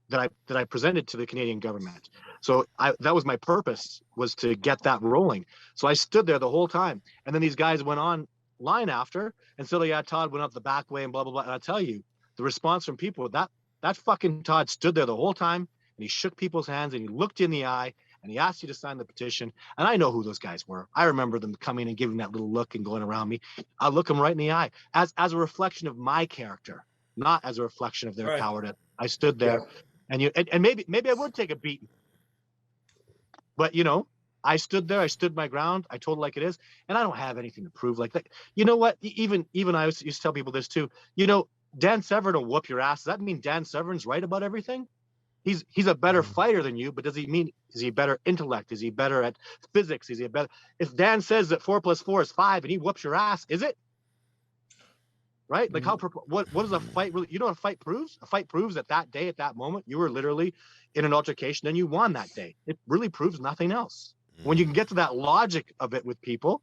that I presented to the Canadian government. So that was my purpose, was to get that rolling. So I stood there the whole time. And then these guys went on line after and said, oh yeah, Todd went up the back way and blah, blah, blah. And I'll tell you, the response from people, that fucking Todd stood there the whole time and he shook people's hands and he looked in the eye and he asked you to sign the petition. And I know who those guys were. I remember them coming and giving that little look and going around me. I look them right in the eye as a reflection of my character, not as a reflection of their cowardice. I stood there and maybe I would take a beating, but you know, I stood there, I stood my ground, I told it like it is, and I don't have anything to prove like that. You know what? Even I used to tell people this too. You know, Dan Severn will whoop your ass. Does that mean Dan Severn's right about everything? He's a better fighter than you, but is he better intellect? Is he better at physics? Is he better? If Dan says that 4 + 4 is 5 and he whoops your ass, is it? Right? Like what does a fight really, you know what a fight proves? A fight proves that day, at that moment, you were literally in an altercation and you won that day. It really proves nothing else. When you can get to that logic of it with people,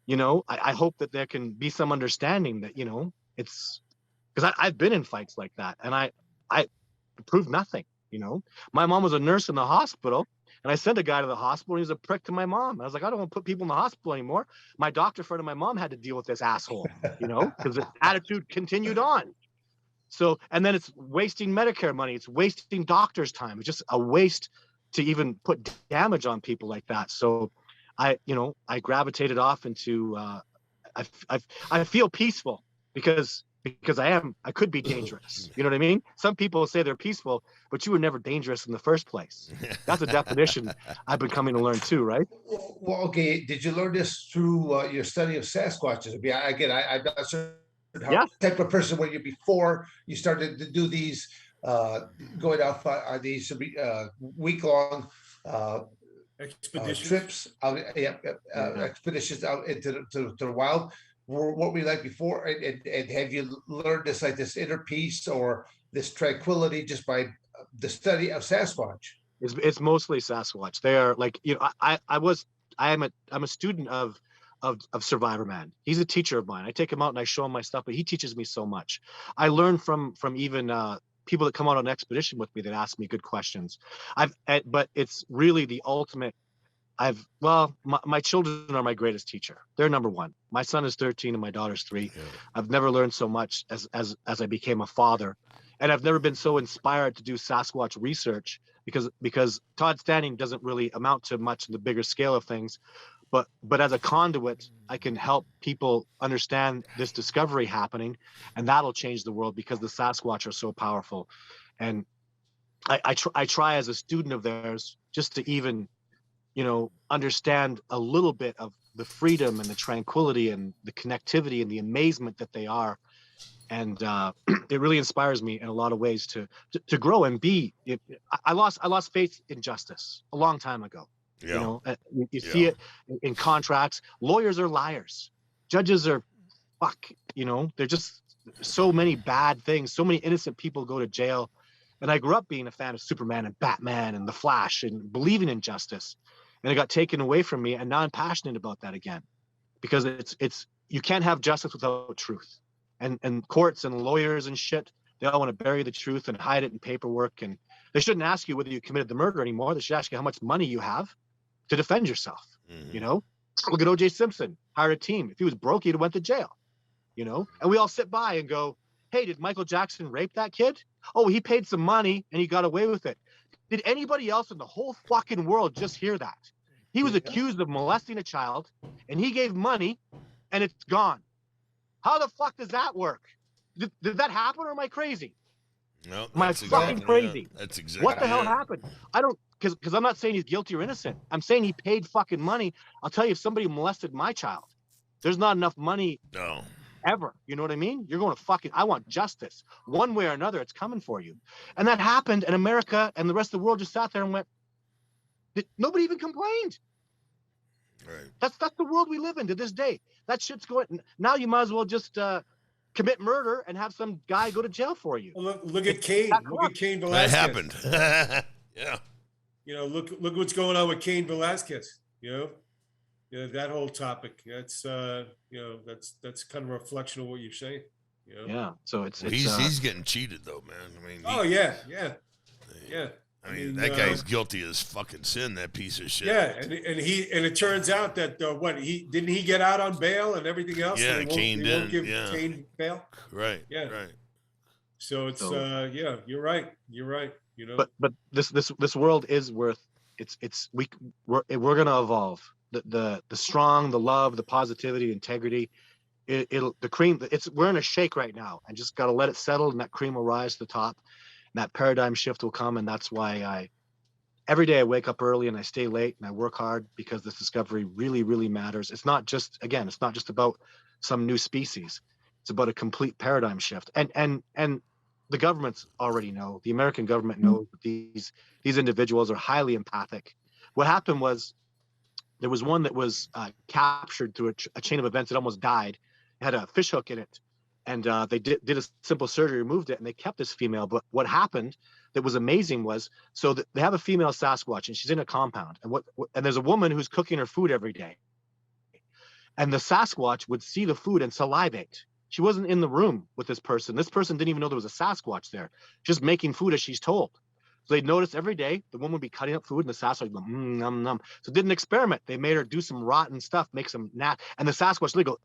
you know, I hope that there can be some understanding that, you know, it's, because I've been in fights like that and I proved nothing, you know. My mom was a nurse in the hospital and I sent a guy to the hospital and he was a prick to my mom. I was like, I don't want to put people in the hospital anymore. My doctor friend of my mom had to deal with this asshole, you know, because the attitude continued on. So, and then it's wasting Medicare money. It's wasting doctors' time. It's just a waste to even put damage on people like that. So I gravitated off into, I feel peaceful because I could be dangerous. You know what I mean? Some people say they're peaceful, but you were never dangerous in the first place. That's a definition I've been coming to learn too, right? Well, okay. Did you learn this through your study of Sasquatches? I mean, again, I'm not sure how type of person were you before you started to do these, going off on these week-long expeditions, trips, expeditions out into the wild. What were you like before, and have you learned this, like this inner peace or this tranquility just by the study of Sasquatch? It's mostly Sasquatch. They are like, you know, I'm a student of Survivor Man. He's a teacher of mine. I take him out and I show him my stuff, but he teaches me so much. I learn from even people that come out on an expedition with me that ask me good questions. But it's really the ultimate. My children are my greatest teacher. They're number one. My son is 13 and my daughter's 3. Yeah. I've never learned so much as I became a father. And I've never been so inspired to do Sasquatch research because Todd Standing doesn't really amount to much in the bigger scale of things. But as a conduit, I can help people understand this discovery happening, and that'll change the world because the Sasquatch are so powerful. And I try as a student of theirs just to even, you know, understand a little bit of the freedom and the tranquility and the connectivity and the amazement that they are. And it really inspires me in a lot of ways to grow and be. I lost faith in justice a long time ago. Yeah. You know, you see it in contracts. Lawyers are liars. Judges are you know, they're just so many bad things. So many innocent people go to jail. And I grew up being a fan of Superman and Batman and The Flash and believing in justice. And it got taken away from me. And now I'm passionate about that again. because it's you can't have justice without truth, and courts and lawyers and shit, they all want to bury the truth and hide it in paperwork, and they shouldn't ask you whether you committed the murder anymore. They should ask you how much money you have to defend yourself. You know, look at O.J. Simpson, hired a team. If he was broke, he'd have went to jail. You know, and we all sit by and go, hey, did Michael Jackson rape that kid? Oh, he paid some money and he got away with it. Did anybody else in the whole fucking world just hear that? He was accused of molesting a child and he gave money and it's gone. How the fuck does that work? Did that happen, or am I crazy? No, am I fucking crazy? Yeah, that's exactly what the hell happened. I don't, because I'm not saying he's guilty or innocent. I'm saying he paid fucking money. I'll tell you, if somebody molested my child, there's not enough money ever. You know what I mean? You're going to fucking, I want justice. One way or another, it's coming for you. And that happened, and America and the rest of the world just sat there and went, nobody even complained. Right. That's the world we live in to this day. That shit's going, now you might as well just commit murder and have some guy go to jail for you. Well, look at Cain. Look at Cain Velasquez. That happened. Yeah. You know, look what's going on with Cain Velasquez. You know, that whole topic. That's you know, that's kind of a reflection of what you're saying. You know? Yeah. So it's he's getting cheated though, man. I mean, yeah. I mean, that guy's guilty as fucking sin. That piece of shit. Yeah, and it turns out that he get out on bail and everything else? Yeah, Cain didn't. Give Cain bail. Right. Yeah. Right. So it's yeah, you're right. You know. But this world is worth. We're gonna evolve. The strong, the love, the positivity, integrity. We're in a shake right now, and just got to let it settle, and that cream will rise to the top. That paradigm shift will come, and that's why every day I wake up early and I stay late and I work hard, because this discovery really, really matters. It's not just about some new species. It's about a complete paradigm shift. And the governments already know. The American government knows that these individuals are highly empathic. What happened was there was one that was captured through a chain of events that almost died. It had a fish hook in it. And they did a simple surgery, removed it, and they kept this female. But what happened that was amazing was, they have a female Sasquatch, and she's in a compound. And there's a woman who's cooking her food every day. And the Sasquatch would see the food and salivate. She wasn't in the room with this person. This person didn't even know there was a Sasquatch there, just making food as she's told. So they'd notice every day the woman would be cutting up food and the Sasquatch would go, nom, nom. So did an experiment. They made her do some rotten stuff, make some and the Sasquatch would go,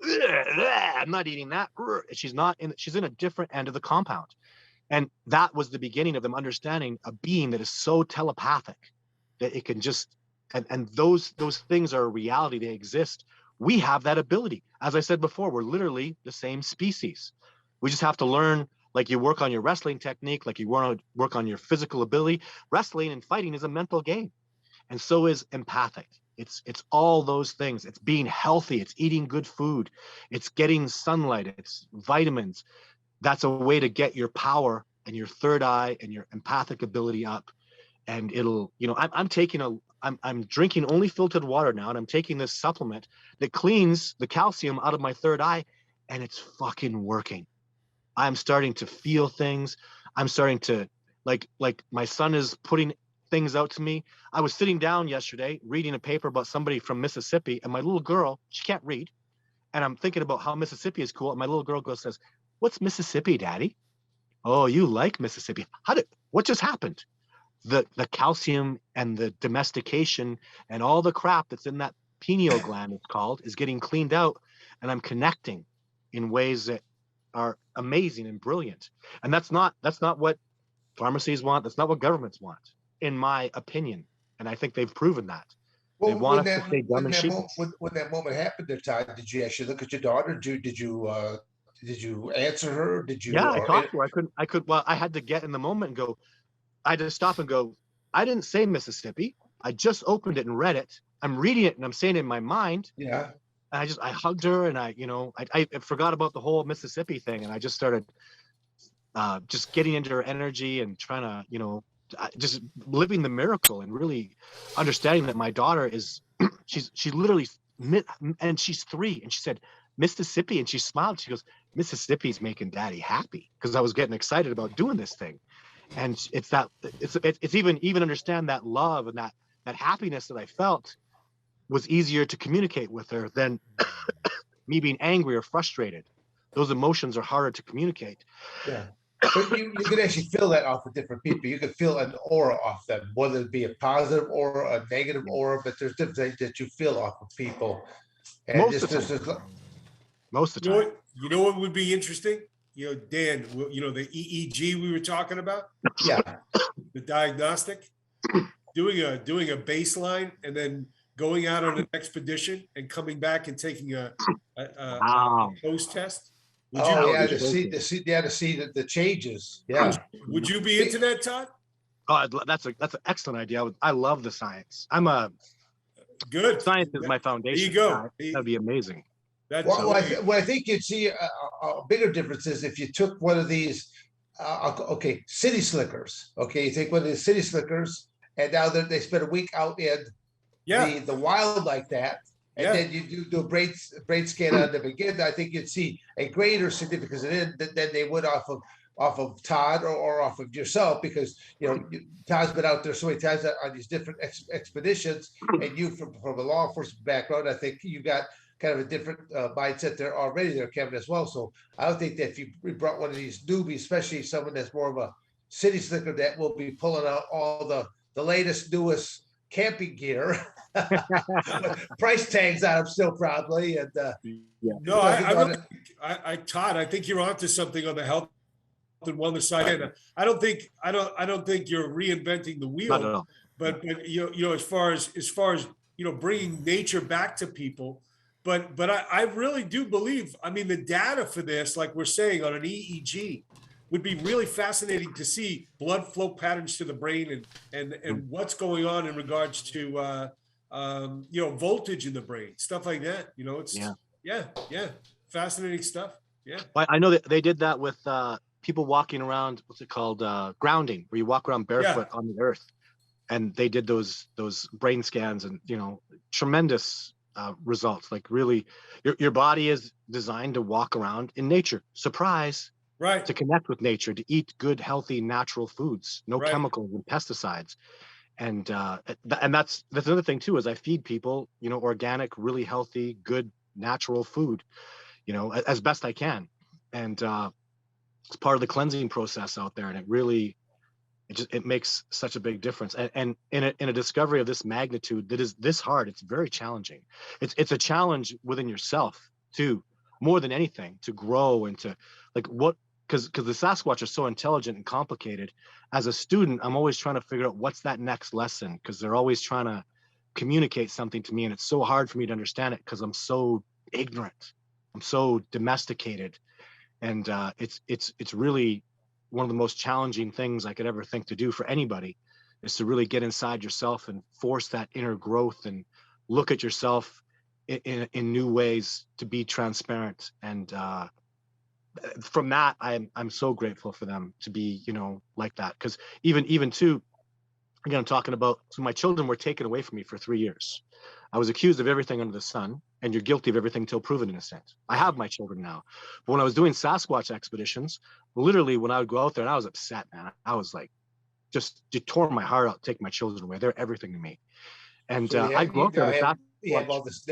I'm not eating that. And she's in a different end of the compound. And that was the beginning of them understanding a being that is so telepathic that it can just, and those things are a reality. They exist. We have that ability. As I said before, we're literally the same species. We just have to learn. Like you work on your wrestling technique, like you want to work on your physical ability. Wrestling and fighting is a mental game. And so is empathic. It's all those things. It's being healthy. It's eating good food. It's getting sunlight. It's vitamins. That's a way to get your power and your third eye and your empathic ability up. And it'll, I'm drinking only filtered water now, and I'm taking this supplement that cleans the calcium out of my third eye, and it's fucking working. I'm starting to feel things. I'm starting to like my son is putting things out to me. I was sitting down yesterday reading a paper about somebody from Mississippi, and my little girl, she can't read. And I'm thinking about how Mississippi is cool. And my little girl says, "What's Mississippi, Daddy?" "Oh, you like Mississippi." What just happened? The calcium and the domestication and all the crap that's in that pineal gland, it's called, is getting cleaned out. And I'm connecting in ways that are amazing and brilliant. And that's not what pharmacies want. That's not what governments want, in my opinion. And I think they've proven that. They want us to stay dumb and sheep. When that moment happened there, Todd, did you actually look at your daughter? Did you answer her? Did you? Yeah, I talked to her. I could. Well, I had to get in the moment and go. I had to stop and go. I didn't say Mississippi. I just opened it and read it. I'm reading it and I'm saying it in my mind. Yeah. And I hugged her, and I forgot about the whole Mississippi thing, and I just started just getting into her energy and trying to, just living the miracle and really understanding that my daughter is, she literally, and she's 3, and she said, "Mississippi," and she smiled. She goes, "Mississippi's making Daddy happy," because I was getting excited about doing this thing. And it's even understand that love and that happiness that I felt was easier to communicate with her than me being angry or frustrated. Those emotions are harder to communicate. Yeah. But you can actually feel that off of different people. You can feel an aura off them, whether it be a positive aura, a negative aura, but there's different things that you feel off of people. And Most of the time. Most of the time. You know what would be interesting? Dan, the EEG we were talking about? Yeah. The diagnostic, doing a baseline and then going out on an expedition and coming back and taking a post test. To see the changes. Yeah. Would you be into that, Todd? Oh, that's an excellent idea. I love the science. Good. Science is my foundation. There you go. That'd be amazing. I think you'd see a bigger difference is if you took one of these, city slickers. Okay, you take one of these city slickers, and now they spend a week out in the wild like that, and then you do a brain scan on them again. I think you'd see a greater significance in it than they would off of Todd or off of yourself, because Todd's been out there so many times on these different expeditions, and you from a law enforcement background, I think you got kind of a different mindset there already there, Kevin, as well. So I would think that if you brought one of these newbies, especially someone that's more of a city slicker that will be pulling out all the latest, newest camping gear, price tags on them still probably. And no, Todd, I think you're onto something on the health and wellness side. And I don't think you're reinventing the wheel, but as far as bringing nature back to people. But I really do believe, the data for this, like we're saying on an EEG, would be really fascinating to see blood flow patterns to the brain and what's going on in regards to voltage in the brain, stuff like that. Fascinating stuff. Yeah. I know that they did that with people walking around. What's it called? Grounding, where you walk around barefoot on the earth, and they did those brain scans, and tremendous results. Like really, your body is designed to walk around in nature. Surprise. Right. To connect with nature, to eat good, healthy, natural foods, no chemicals and pesticides. And that's another thing too, is I feed people, organic, really healthy, good, natural food, as best I can. And it's part of the cleansing process out there. And it makes such a big difference. And in a discovery of this magnitude that is this hard, it's very challenging. It's a challenge within yourself too, more than anything, to grow and to because the Sasquatch are so intelligent and complicated. As a student, I'm always trying to figure out what's that next lesson, because they're always trying to communicate something to me, and it's so hard for me to understand it because I'm so ignorant. I'm so domesticated, and it's really one of the most challenging things I could ever think to do for anybody, is to really get inside yourself and force that inner growth and look at yourself in new ways, to be transparent. And from that, I'm so grateful for them to be, like that. Because even too, again, I'm talking about, so my children were taken away from me for 3 years. I was accused of everything under the sun, and you're guilty of everything till proven innocent. I have my children now. But when I was doing Sasquatch expeditions, literally when I would go out there, and I was upset, man. I was like, just tore my heart out, take my children away. They're everything to me. And I'd go out there. You have all this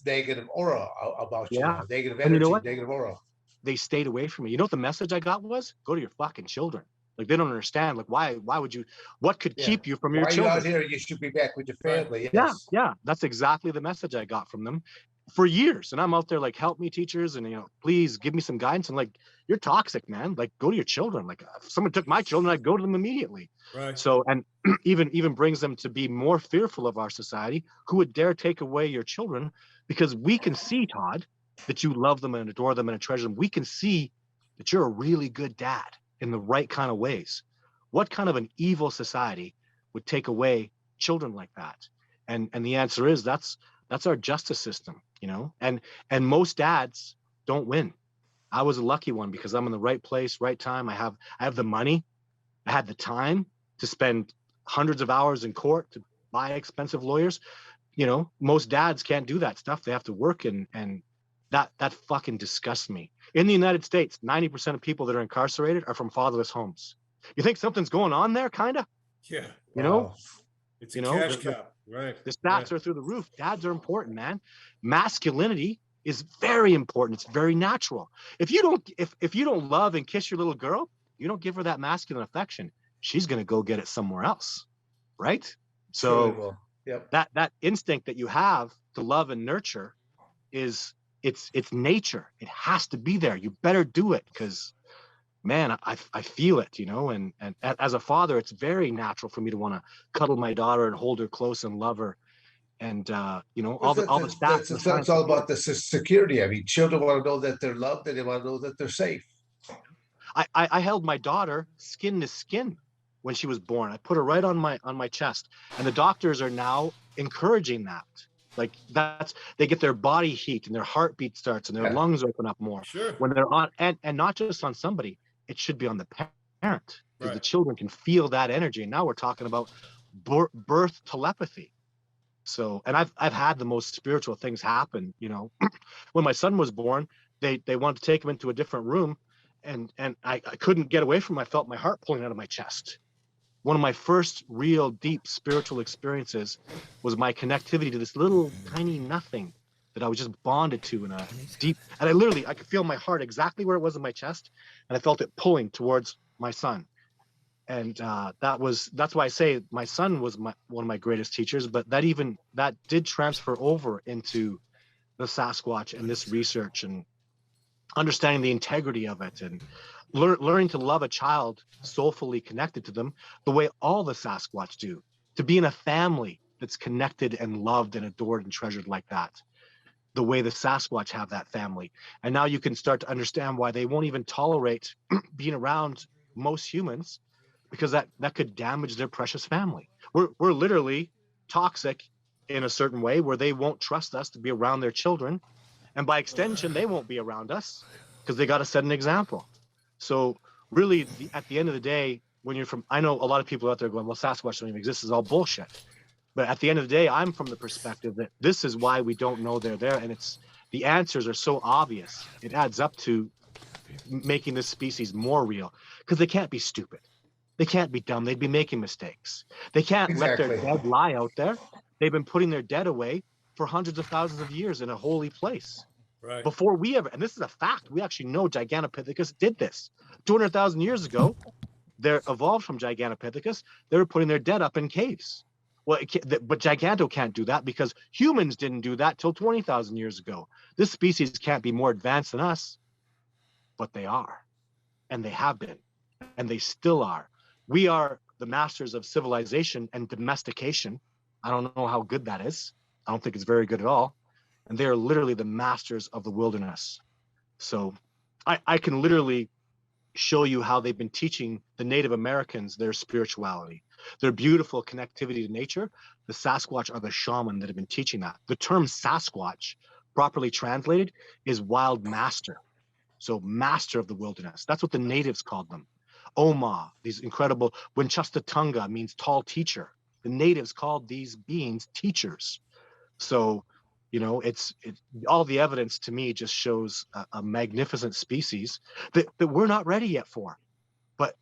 negative aura about you. Yeah. Negative energy, negative aura. They stayed away from me. You know what the message I got was? Go to your fucking children. Like, they don't understand. Like, why would you? What could keep you from your children? Why are you out here? You should be back with your family. Yes. Yeah. That's exactly the message I got from them for years. And I'm out there like, help me, teachers, and please give me some guidance. And like, you're toxic, man. Like, go to your children. Like, if someone took my children, I'd go to them immediately. Right. So, and even brings them to be more fearful of our society. Who would dare take away your children? Because we can see, Todd, that you love them and adore them and treasure them. We can see that you're a really good dad in the right kind of ways. What kind of an evil society would take away children like that? And the answer is that's our justice system, and most dads don't win. I was a lucky one because I'm in the right place, right time. I have the money. I had the time to spend hundreds of hours in court to buy expensive lawyers. Most dads can't do that stuff. They have to work, and that fucking disgusts me. In the United States, 90% of people that are incarcerated are from fatherless homes. You think something's going on there, kind of? Yeah. It's a cash cow, right? The stats are through the roof. Dads are important, man. Masculinity is very important. It's very natural. If you don't love and kiss your little girl, you don't give her that masculine affection, she's going to go get it somewhere else, right? So Yep. that instinct that you have to love and nurture it's nature. It has to be there. You better do it, because man, I feel it, and as a father, it's very natural for me to want to cuddle my daughter and hold her close and love her. And all the stats. It's all about the security. I mean, children want to know that they're loved, and they want to know that they're safe. I held my daughter skin to skin when she was born. I put her right on my chest, and the doctors are now encouraging that. Like they get their body heat and their heartbeat starts and their lungs open up more. Sure. When they're on, and not just on somebody, it should be on the parent, because the children can feel that energy. And now we're talking about birth telepathy. So, and I've had the most spiritual things happen. When my son was born, they wanted to take him into a different room, and I couldn't get away from him. I felt my heart pulling out of my chest. One of my first real deep spiritual experiences was my connectivity to this little tiny nothing that I was just bonded to in a deep, and I could feel my heart exactly where it was in my chest, and I felt it pulling towards my son. And that's why I say my son was one of my greatest teachers, but that did transfer over into the Sasquatch and this research and understanding the integrity of it, and learning to love a child soulfully connected to them the way all the Sasquatch do, to be in a family that's connected and loved and adored and treasured like that, the way the Sasquatch have that family. And now you can start to understand why they won't even tolerate being around most humans, because that could damage their precious family. We're literally toxic in a certain way, where they won't trust us to be around their children, and by extension they won't be around us because they got to set an example. So really, at the end of the day, when you're from, I know a lot of people out there going, well, Sasquatch don't even exist, is all bullshit. But at the end of the day, I'm from the perspective that this is why we don't know they're there, and the answers are so obvious. It adds up to making this species more real, because they can't be stupid. They can't be dumb. They'd be making mistakes. They can't let their dead lie out there. They've been putting their dead away for hundreds of thousands of years in a holy place. Right. Before we ever, and this is a fact, we actually know Gigantopithecus did this. 200,000 years ago, they're evolved from Gigantopithecus. They were putting their dead up in caves. Well, but Giganto can't do that, because humans didn't do that till 20,000 years ago. This species can't be more advanced than us, but they are, and they have been, and they still are. We are the masters of civilization and domestication. I don't know how good that is. I don't think it's very good at all. And they are literally the masters of the wilderness. So I can literally show you how they've been teaching the Native Americans their spirituality, their beautiful connectivity to nature. The Sasquatch are the shaman that have been teaching that. The term Sasquatch, properly translated, is wild master. So master of the wilderness. That's what the natives called them. Oma, these incredible, Winchester-Tunga means tall teacher. The natives called these beings teachers. So, it's all the evidence to me just shows a magnificent species that we're not ready yet for. But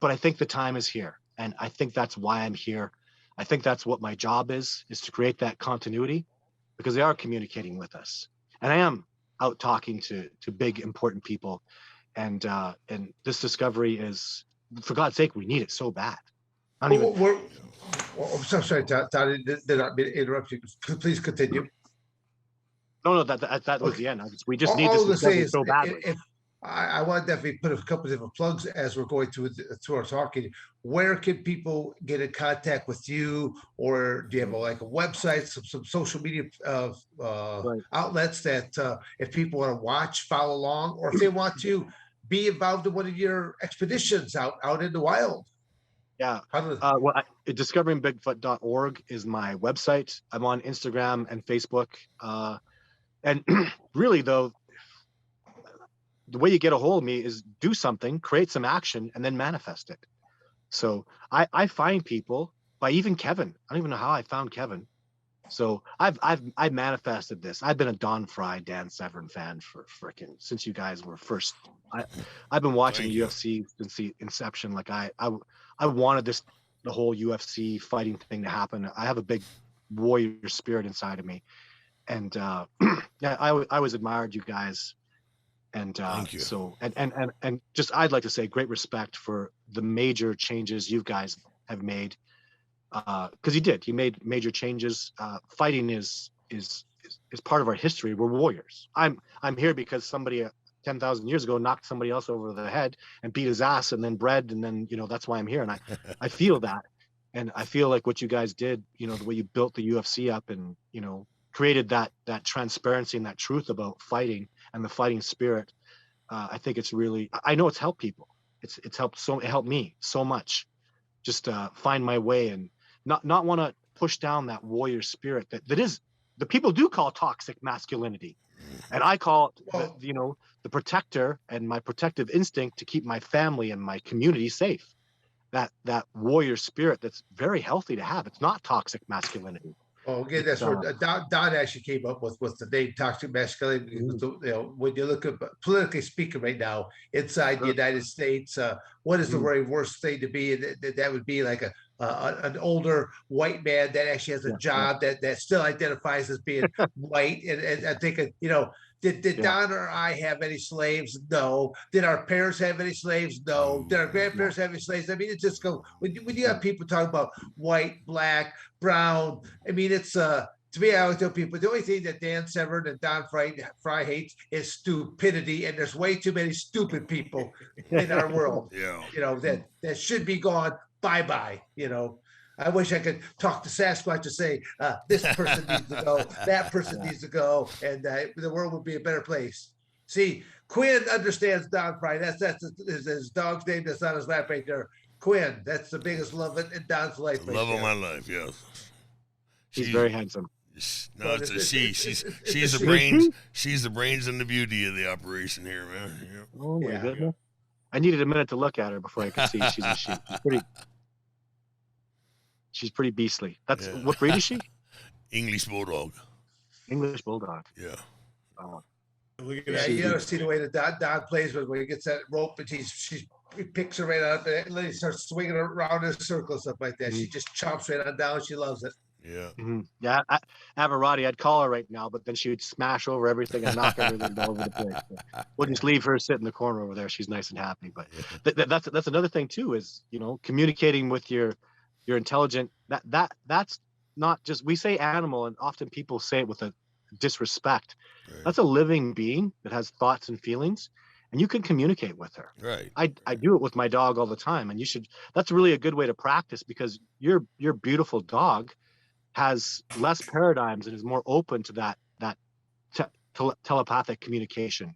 I think the time is here. And I think that's why I'm here. I think that's what my job is to create that continuity, because they are communicating with us. And I am out talking to big, important people. And this discovery is, for God's sake, we need it so bad. I'm so sorry, Todd. Did not mean to interrupt you. Please continue. No, that was the end. We just need this discovery so badly. I want to definitely put a couple of different plugs as we're going through our talking. Where can people get in contact with you, or do you have a website, some social media outlets that if people want to watch, follow along, or if they want to be involved in one of your expeditions out in the wild? Yeah. DiscoveringBigfoot.org is my website. I'm on Instagram and Facebook. And really, though, the way you get a hold of me is do something, create some action, and then manifest it. So I find people by even Kevin. I don't even know how I found Kevin. So I've manifested this. I've been a Don Frye, Dan Severn fan for since you guys were first. I've been watching the UFC since the inception. Like I wanted the whole UFC fighting thing to happen. I have a big warrior spirit inside of me. And yeah, I always admired you guys. And Thank you. so and just I'd like to say great respect for the major changes you guys have made, because you made major changes. Fighting is part of our history. We're warriors. I'm here because somebody 10,000 years ago knocked somebody else over the head and beat his ass and then bred, and then that's why I'm here. And I feel that, and I feel like what you guys did, the way you built the UFC up and created that transparency and that truth about fighting and the fighting spirit. I think it's really, I know it's helped people. It's helped it helped me so much, just find my way and not want to push down that warrior spirit that is, the people do call toxic masculinity, and I call it the protector and my protective instinct to keep my family and my community safe. That warrior spirit that's very healthy to have. It's not toxic masculinity. Oh, okay, that's where Don actually came up with the name toxic masculinity. When you look at politically speaking right now inside the United States, what is the very worst thing to be? That would be like an older white man that actually has a job that still identifies as being white. And I think, did Don or I have any slaves? No. Did our parents have any slaves? No. Did our grandparents have any slaves? I mean, it just goes, when you have people talking about white, black, brown, I mean, it's to me, I always tell people the only thing that Dan Severn and Don Frye hates is stupidity, and there's way too many stupid people in our world. That should be gone. Bye. I wish I could talk to Sasquatch and say, this person needs to go, that person needs to go, and the world would be a better place. See, Quinn understands Don Frye. That's his dog's name that's on his lap right there. Quinn, that's the biggest love in Don's life. The love of my life, yes. She's very handsome. No, it's a she. She's the brains. She's the brains and the beauty of the operation here, man. Yeah. Oh my goodness! I needed a minute to look at her before I could see she's a she. She's pretty beastly. That's what breed is she? English bulldog. English bulldog. Yeah. Look at that. You ever see the way that Don plays with when he gets that rope and he picks her right up and then he starts swinging her around in a circle and stuff like that. She just chomps right on down. She loves it. Yeah. Yeah. Averati, I'd call her right now, but then she would smash over everything and knock everything over the place. So we'll just leave her sit in the corner over there. She's nice and happy. But that's another thing too, is communicating with your intelligent. That's not just, we say animal, and often people say it with a disrespect. Right. That's a living being that has thoughts and feelings, and you can communicate with her. Right. I do it with my dog all the time, and that's really a good way to practice, because your beautiful dog has less paradigms and is more open to that telepathic communication.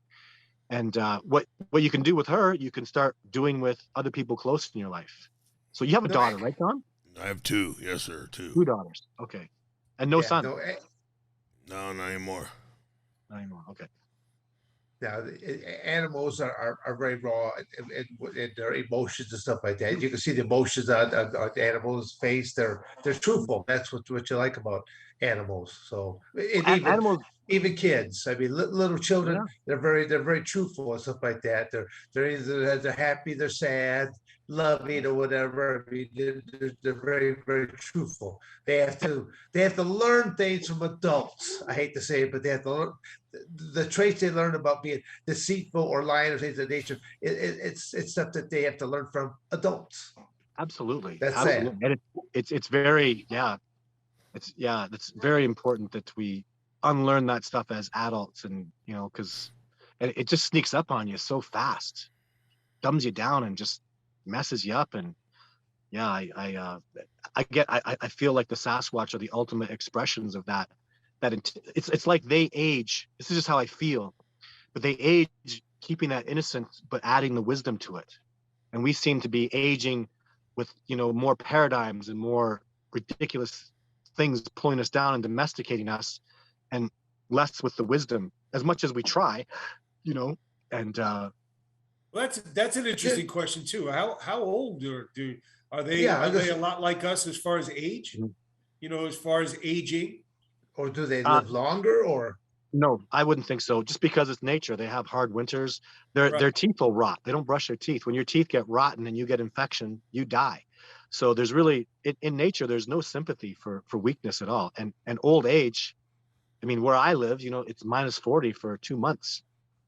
And what you can do with her, you can start doing with other people close in your life. So you have a daughter, right, Don? I have two. Yes, sir. Two daughters. Okay. And no son? No, not anymore. Not anymore. Okay. Now, animals are very raw in their emotions and stuff like that. You can see the emotions on animals' face. They're truthful. That's what you like about animals. So even kids. I mean, little children. Yeah. They're very truthful and stuff like that. They're happy. They're sad, loving, or whatever. I mean, they're very, very truthful. They have to learn things from adults. I hate to say it, but they have to learn the traits they learn about being deceitful or lying or things of nature. It's stuff that they have to learn from adults. Absolutely. That's absolutely. And it's very it's very important that we unlearn that stuff as adults, and because it just sneaks up on you so fast, dumbs you down and just messes you up. And I feel like the Sasquatch are the ultimate expressions of that. It's like they age. This is just how I feel, but they age keeping that innocence, but adding the wisdom to it. And we seem to be aging with more paradigms and more ridiculous things pulling us down and domesticating us, and less with the wisdom, as much as we try, and well, that's an interesting question too. How old are they? Are they a lot like us as far as age? As far as aging, or do they live longer? Or no, I wouldn't think so. Just because it's nature, they have hard winters. Their teeth will rot. They don't brush their teeth. When your teeth get rotten and you get infection, you die. So there's really in nature, there's no sympathy for weakness at all. And old age I mean, where I live, it's -40 for 2 months.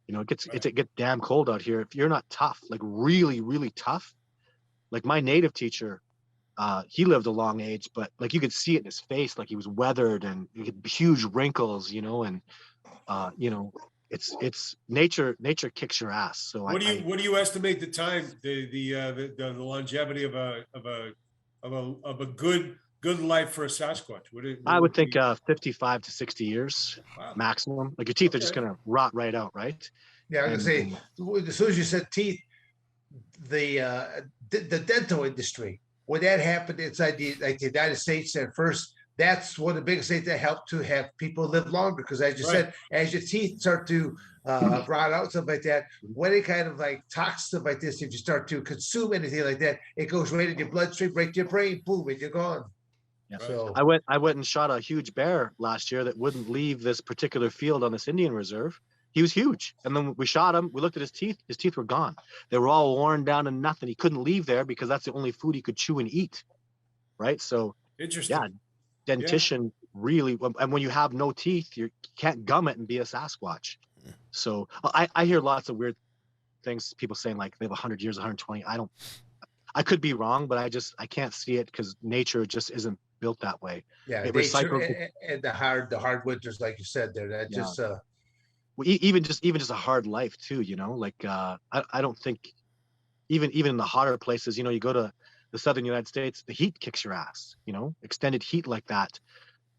It gets damn cold out here. If you're not tough, like really, really tough, like my native teacher, he lived a long age, but like you could see it in his face, like he was weathered and he had huge wrinkles, and it's nature kicks your ass. So what do you estimate the time, the longevity of a good life for a Sasquatch? I would think 55 to 60 years Wow. maximum. Like your teeth are just gonna rot right out, right? Yeah, I was gonna say, as soon as you said teeth, the dental industry, when that happened inside the United States at first, that's one of the biggest things that helped to have people live longer. Because as you said, as your teeth start to rot out, something like that, when it kind of like toxin like this, if you start to consume anything like that, it goes right in your bloodstream, right to your brain, boom, and you're gone. Yeah. So I went and shot a huge bear last year that wouldn't leave this particular field on this Indian reserve. He was huge. And then we shot him. We looked at his teeth. His teeth were gone. They were all worn down and nothing. He couldn't leave there because that's the only food he could chew and eat. Right. So, interesting. Yeah, dentition really. And when you have no teeth, you can't gum it and be a Sasquatch. So I hear lots of weird things, people saying like they have 100 years, 120. I could be wrong, but I can't see it because nature just isn't built that way. Yeah, it nature recycles and the hard winters, like you said there, that just even just a hard life too, like I don't think even in the hotter places, you go to the southern United States, the heat kicks your ass, extended heat like that.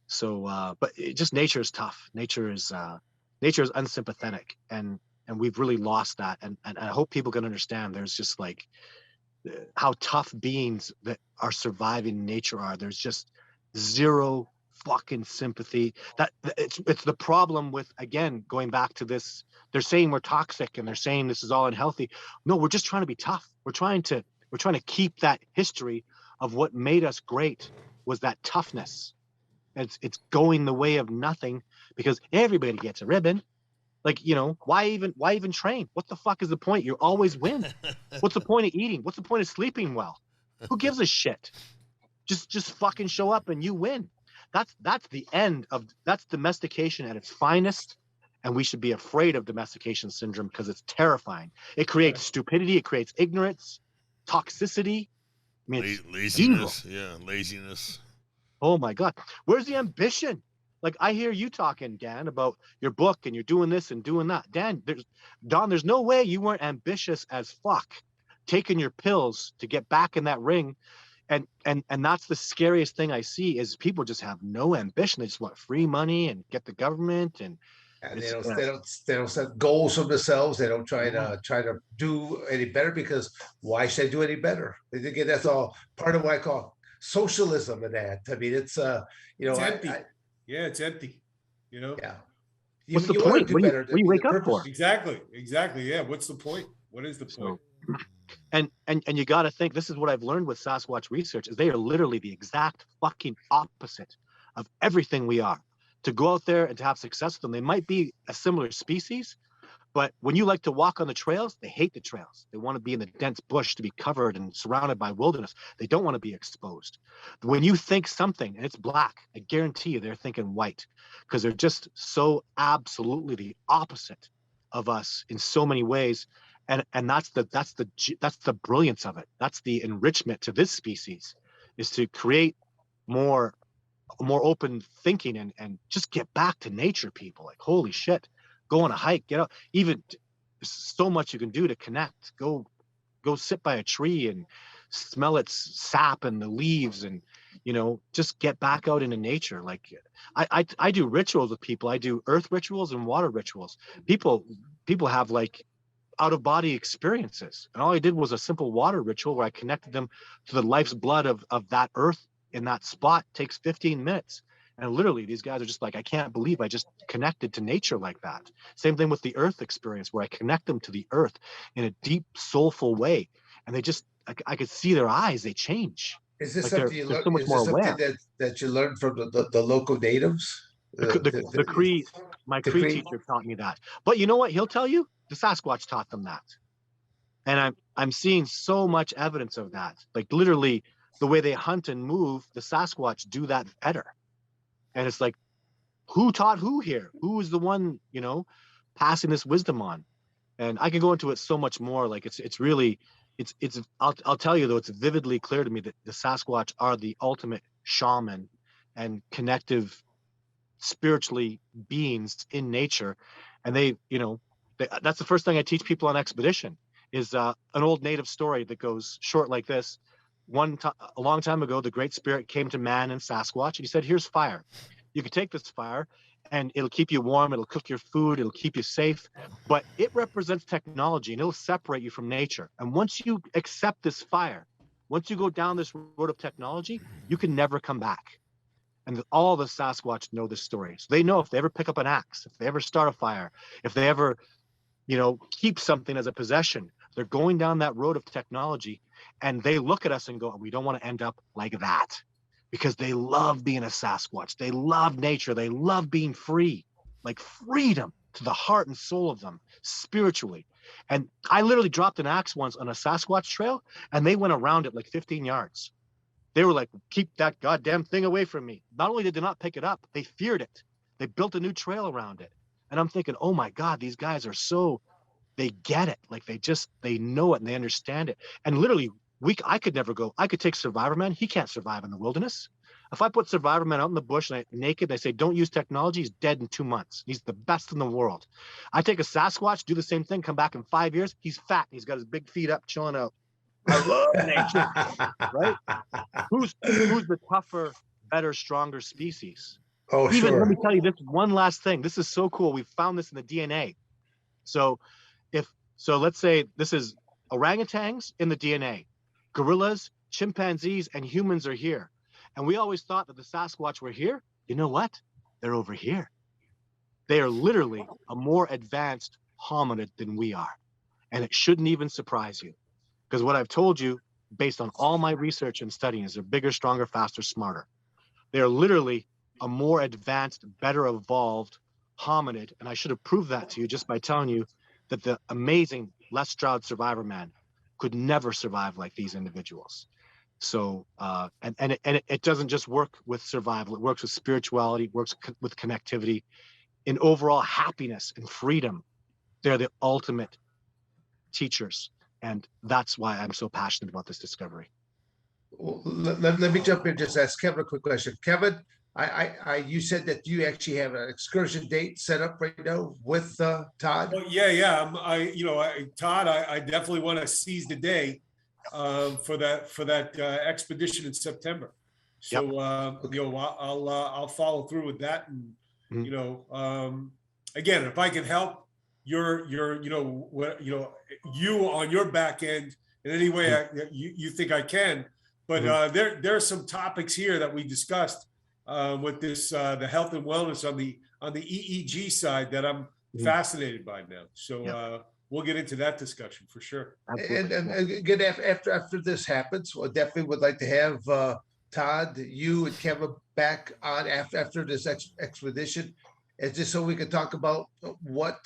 So but just nature is tough. Nature is unsympathetic, and we've really lost that, and I hope people can understand there's just like how tough beings that are surviving nature are. There's just zero fucking sympathy. That it's the problem with, again, going back to this, they're saying we're toxic and they're saying this is all unhealthy. No, we're just trying to be tough. We're trying to keep that history of what made us great was that toughness. It's going the way of nothing because everybody gets a ribbon. Like, why even train? What the fuck is the point? You always win. What's the point of eating? What's the point of sleeping well? Who gives a shit? Just fucking show up and you win. That's the end of that's domestication at its finest, and we should be afraid of domestication syndrome because it's terrifying. It creates stupidity, it creates ignorance, toxicity. I mean, laziness. Yeah, laziness. Oh my God, where's the ambition? Like I hear you talking, Dan, about your book and you're doing this and doing that. Don, there's no way you weren't ambitious as fuck, taking your pills to get back in that ring. And that's the scariest thing I see is people just have no ambition. They just want free money and get the government and they don't set goals for themselves. They don't try to do any better because why should I do any better? Again, that's all part of what I call socialism in that. I mean, it's it's empty. It's empty. Yeah. What's the point? What do you wake up for? Exactly. Yeah. What's the point? What is the point? And you got to think, this is what I've learned with Sasquatch research, is they are literally the exact fucking opposite of everything we are. To go out there and to have success with them, they might be a similar species, but when you like to walk on the trails, they hate the trails. They want to be in the dense bush, to be covered and surrounded by wilderness. They don't want to be exposed. When you think something and it's black, I guarantee you they're thinking white, because they're just so absolutely the opposite of us in so many ways. And that's the brilliance of it. That's the enrichment to this species, is to create more open thinking and just get back to nature, people. Like, holy shit, go on a hike, get out. Even so much you can do to connect. Go sit by a tree and smell its sap and the leaves, and just get back out into nature. Like I do rituals with people. I do earth rituals and water rituals. People have like out-of-body experiences, and all I did was a simple water ritual where I connected them to the life's blood of that earth in that spot. It takes 15 minutes, and literally these guys are just like, I can't believe I just connected to nature like that. Same thing with the earth experience, where I connect them to the earth in a deep, soulful way, and they just, I could see their eyes, they change. Is this like something you learned? So much is more this something aware. that you learned from the local natives? The Cree, my Cree teacher taught me that. But you know what? He'll tell you the Sasquatch taught them that, and I'm seeing so much evidence of that. Like literally, the way they hunt and move, the Sasquatch do that better. And it's like, who taught who here? Who is the one, passing this wisdom on? And I can go into it so much more. Like it's really, I'll tell you though, it's vividly clear to me that the Sasquatch are the ultimate shaman and connective spiritually beings in nature. And that's the first thing I teach people on expedition is an old native story that goes short like this. A long time ago, the Great Spirit came to man and Sasquatch, and he said, here's fire. You can take this fire and it'll keep you warm, it'll cook your food, it'll keep you safe, but it represents technology and it'll separate you from nature. And once you accept this fire, once you go down this road of technology, you can never come back. And all the Sasquatch know this story. So they know if they ever pick up an axe, if they ever start a fire, if they ever, keep something as a possession, they're going down that road of technology, and they look at us and go, we don't want to end up like that, because they love being a Sasquatch. They love nature. They love being free, like freedom to the heart and soul of them spiritually. And I literally dropped an axe once on a Sasquatch trail, and they went around it like 15 yards. They were like, keep that goddamn thing away from me. Not only did they not pick it up, they feared it. They built a new trail around it. And I'm thinking, oh my God, these guys are they get it. Like they know it and they understand it. And literally, I could never go. I could take Survivor Man. He can't survive in the wilderness. If I put Survivor Man out in the bush and naked, they say, don't use technology, he's dead in 2 months. He's the best in the world. I take a Sasquatch, do the same thing, come back in 5 years, he's fat. He's got his big feet up, chilling out. I love nature, right? Who's the tougher, better, stronger species? Oh, Even, sure. let me tell you this one last thing. This is so cool. We found this in the DNA. So let's say this is orangutans in the DNA, gorillas, chimpanzees, and humans are here. And we always thought that the Sasquatch were here. You know what? They're over here. They are literally a more advanced hominid than we are. And it shouldn't even surprise you. Because what I've told you, based on all my research and studying, is they're bigger, stronger, faster, smarter. They're literally a more advanced, better evolved hominid. And I should have proved that to you just by telling you that the amazing Les Stroud Survivor Man could never survive like these individuals. So, it doesn't just work with survival. It works with spirituality, it works with connectivity, in overall happiness and freedom. They're the ultimate teachers. And that's why I'm so passionate about this discovery. Well, let me jump in and just ask Kevin a quick question. Kevin, you said that you actually have an excursion date set up right now with Todd. Well, yeah. Todd, I definitely want to seize the day for that expedition in September. So Yep. I'll follow through with that, and again, if I can help you on your back end in any way you think I can. But there are some topics here that we discussed with this the health and wellness on the EEG side that I'm fascinated by now. So we'll get into that discussion for sure. And again, after this happens, we'll definitely would like to have Todd, you, and Kevin back on after this expedition. And just so we can talk about what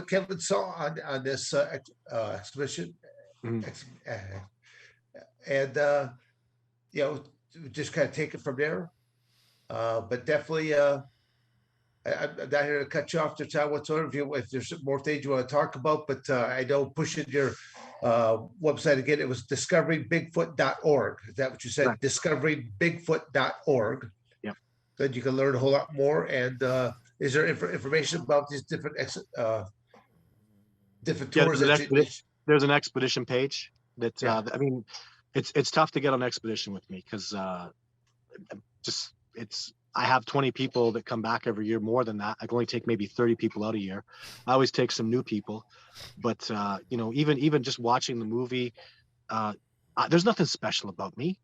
Kevin saw on this expedition, and just kind of take it from there. But definitely, I'm not here to cut you off to Todd whatsoever. If there's more things you want to talk about, but I know pushing your website again, it was discoverybigfoot.org. Is that what you said? Right. Discoverybigfoot.org. Yeah. Then you can learn a whole lot more. And is there information about these different tours? There's an expedition page that I mean, it's tough to get on expedition with me because I have 20 people that come back every year. More than that, I can only take maybe 30 people out a year. I always take some new people, but even just watching the movie, there's nothing special about me.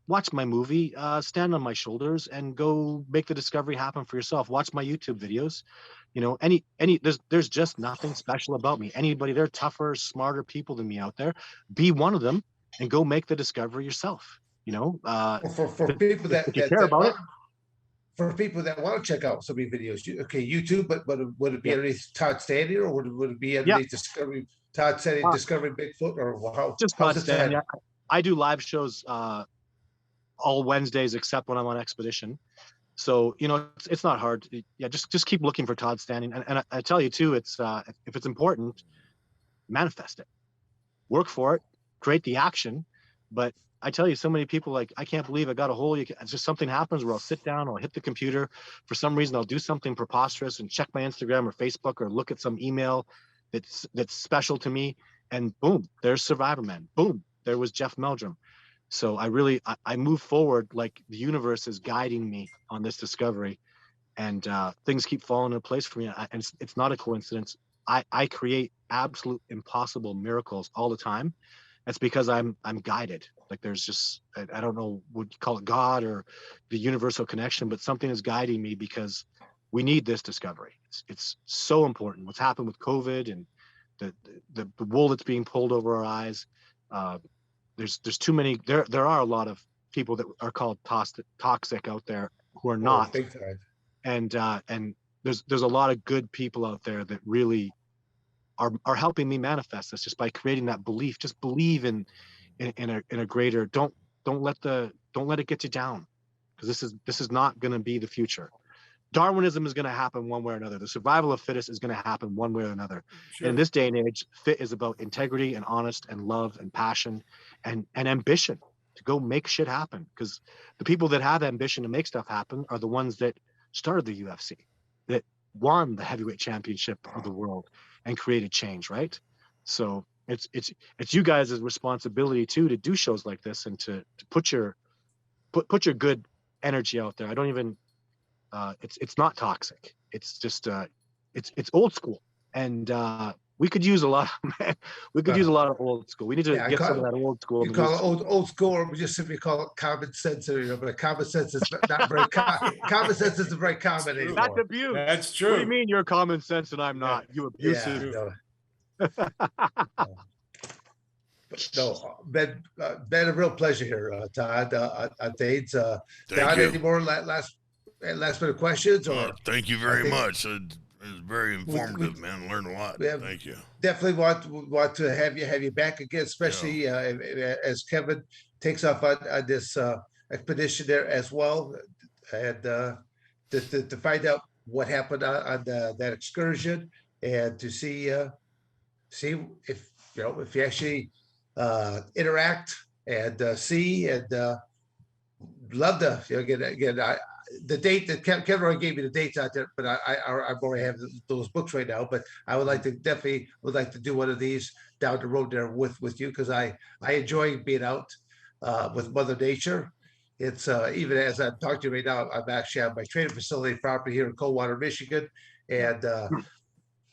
Watch my movie, stand on my shoulders, and go make the discovery happen for yourself. Watch my YouTube videos. There's just nothing special about me. Anybody, they're tougher, smarter people than me out there. Be one of them and go make the discovery yourself. For people that care about it. For people that want to check out some of your videos, YouTube, but would it be underneath Todd Standing, or would it be underneath Todd Standing, Discovering Bigfoot, or how? Just Todd Standing. I do live shows all Wednesdays except when I'm on expedition. So, it's not hard. Yeah, just keep looking for Todd Standing. And I tell you too, it's if it's important, manifest it, work for it, create the action. But I tell you, so many people like, I can't believe I got a hole. It's just something happens where I'll sit down, I'll hit the computer. For some reason, I'll do something preposterous and check my Instagram or Facebook or look at some email that's special to me. And boom, there's Survivor Man. Boom, there was Jeff Meldrum. So I move forward like the universe is guiding me on this discovery, and things keep falling into place for me. And it's not a coincidence. I create absolute impossible miracles all the time. That's because I'm guided. Like there's just, I don't know, would you call it God or the universal connection, but something is guiding me because we need this discovery. It's so important. What's happened with COVID and the wool that's being pulled over our eyes. There's too many. There are a lot of people that are called toxic out there who are not. Big time. And there's a lot of good people out there that really are helping me manifest this just by creating that belief. Just believe in a greater. Don't let it get you down, because this is not going to be the future. Darwinism is going to happen one way or another. The survival of fittest is going to happen one way or another. Sure. And in this day and age, fit is about integrity and honest and love and passion and ambition to go make shit happen. Because the people that have ambition to make stuff happen are the ones that started the UFC, that won the heavyweight championship of the world and created change, right? So it's you guys' responsibility too to do shows like this and to put your good energy out there. I don't even it's not toxic. It's just it's old school, and we could use a lot of old school. We need to get some of that old school. You call it old school, or we just simply call it common sense. But common sense is not very common sense isn't very common anymore. That's abuse. That's true. What do you mean you're common sense and I'm not? You abusive. Yeah, no, been a real pleasure here, Todd. Thanks. Don, any more last minute questions? Or thank you very much. It was very informative, man. Learned a lot. Thank you. Definitely want to have you back again, especially as Kevin takes off on this expedition there as well, and to find out what happened on that excursion, and to see if you actually interact and see, and love to again. The date that Kevin already gave me the dates out there, but I already have those books right now. But I would like to do one of these down the road there with you, because I enjoy being out with Mother Nature. It's even as I'm talking to you right now, I'm actually at my training facility property here in Coldwater, Michigan, and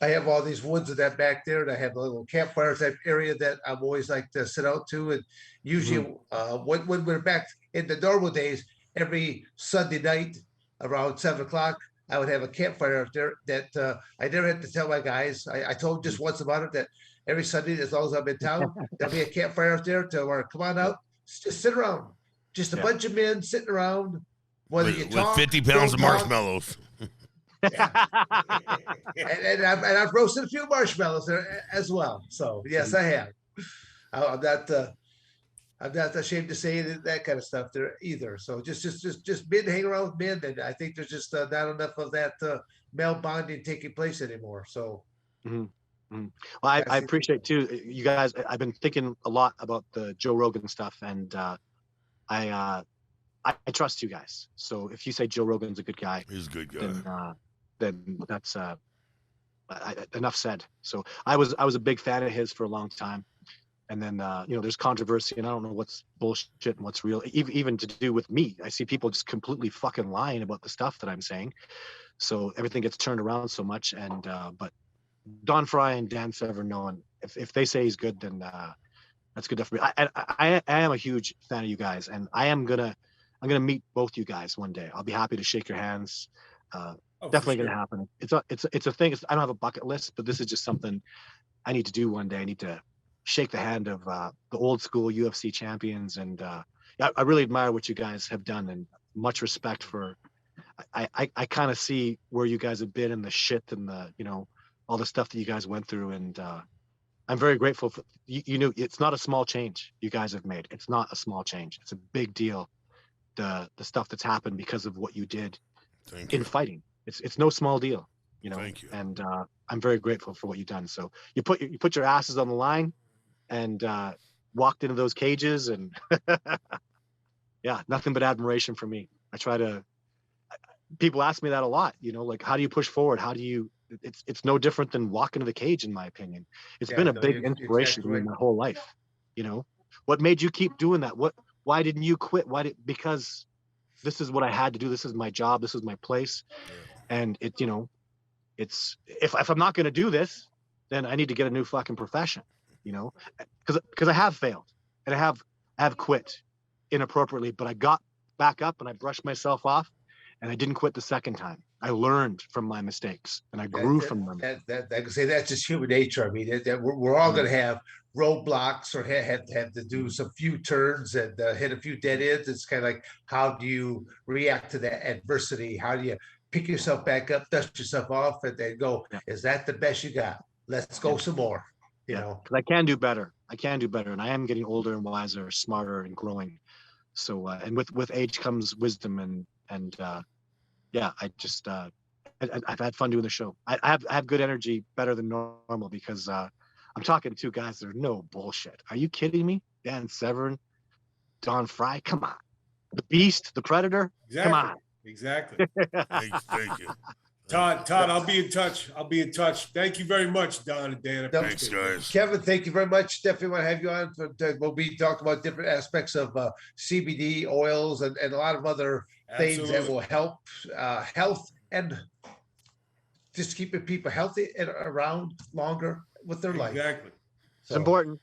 I have all these woods in that back there, and I have a little campfire type area that I'm always like to sit out to. And usually when we're back in the normal days, every Sunday night around 7:00, I would have a campfire out there that I never had to tell my guys. I told just once about it, that every Sunday, as long as I'm in town, there'll be a campfire out there to where, come on out, just sit around. Just a bunch of men sitting around, whether you talk. With 50 pounds of marshmallows. Yeah. and I've roasted a few marshmallows there as well. So yes, I have. I'm not ashamed to say that kind of stuff there either. So just men hang around with men, and I think there's just not enough of that male bonding taking place anymore. So. Well, I appreciate too, you guys. I've been thinking a lot about the Joe Rogan stuff, and I trust you guys. So if you say Joe Rogan's a good guy, he's a good guy. Then that's enough said. So I was a big fan of his for a long time. And then, there's controversy, and I don't know what's bullshit and what's real, even to do with me. I see people just completely fucking lying about the stuff that I'm saying. So everything gets turned around so much. And, but Don Frye and Dan Severn know, and if they say he's good, then that's good enough for me. I am a huge fan of you guys, and I'm going to meet both you guys one day. I'll be happy to shake your hands. Definitely going to happen. It's a thing. I don't have a bucket list, but this is just something I need to do one day. I need to shake the hand of the old school UFC champions, and I really admire what you guys have done, and much respect for. I kind of see where you guys have been in the shit and the all the stuff that you guys went through, and I'm very grateful for you know it's not a small change you guys have made. It's not a small change. It's a big deal. The stuff that's happened because of what you did, Thank you. in fighting. It's no small deal, you know. Thank you. And I'm very grateful for what you've done. So you put your asses on the line and walked into those cages, and yeah, nothing but admiration for me. I try to. People ask me that a lot, you know, like, how do you push forward? How do you? It's no different than walking to the cage, in my opinion. It's been a big inspiration to me my whole life. You know, what made you keep doing that? Why didn't you quit? Because this is what I had to do. This is my job. This is my place. And it, you know, it's, if I'm not going to do this, then I need to get a new fucking profession, you know, because I have failed and I have quit inappropriately, but I got back up and I brushed myself off and I didn't quit the second time. I learned from my mistakes and I grew from them. I can say that's just human nature. I mean, we're all going to have roadblocks or have to do some few turns and hit a few dead ends. It's kind of like, how do you react to that adversity? How do you pick yourself back up, dust yourself off, and then go, is that the best you got? Let's go some more, you know? Because I can do better. And I am getting older and wiser, smarter and growing. So, and with age comes wisdom and yeah, I just, I've had fun doing the show. I have good energy, better than normal, because I'm talking to two guys that are no bullshit. Are you kidding me? Dan Severn, Don Frye, come on. The Beast, the Predator, Exactly. come on. Exactly. Thank you. Todd, I'll be in touch. Thank you very much, Don and Dan. Thanks, guys. Kevin, thank you very much. Definitely want to have you on. We'll be talking about different aspects of CBD oils and a lot of other things that will help health and just keeping people healthy and around longer with their life. Exactly. It's important.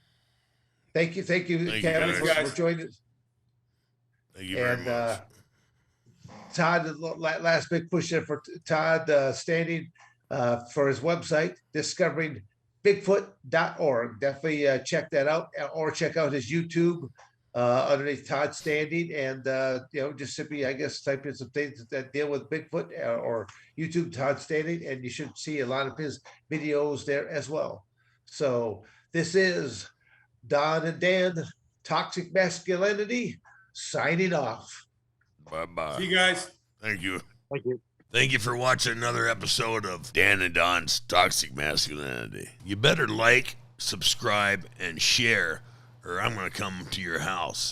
Thank you, Kevin, for joining us. Thank you very much. Todd, the last big push there for Todd Standing for his website, discoveringbigfoot.org. Definitely check that out, or check out his YouTube underneath Todd Standing, and you know, just simply, I guess, type in some things that deal with Bigfoot or YouTube Todd Standing, and you should see a lot of his videos there as well. So this is Don and Dan, Toxic Masculinity, signing off. Bye-bye. See you guys. Thank you. Thank you. Thank you for watching another episode of Dan and Don's Toxic Masculinity. You better like, subscribe, and share, or I'm going to come to your house.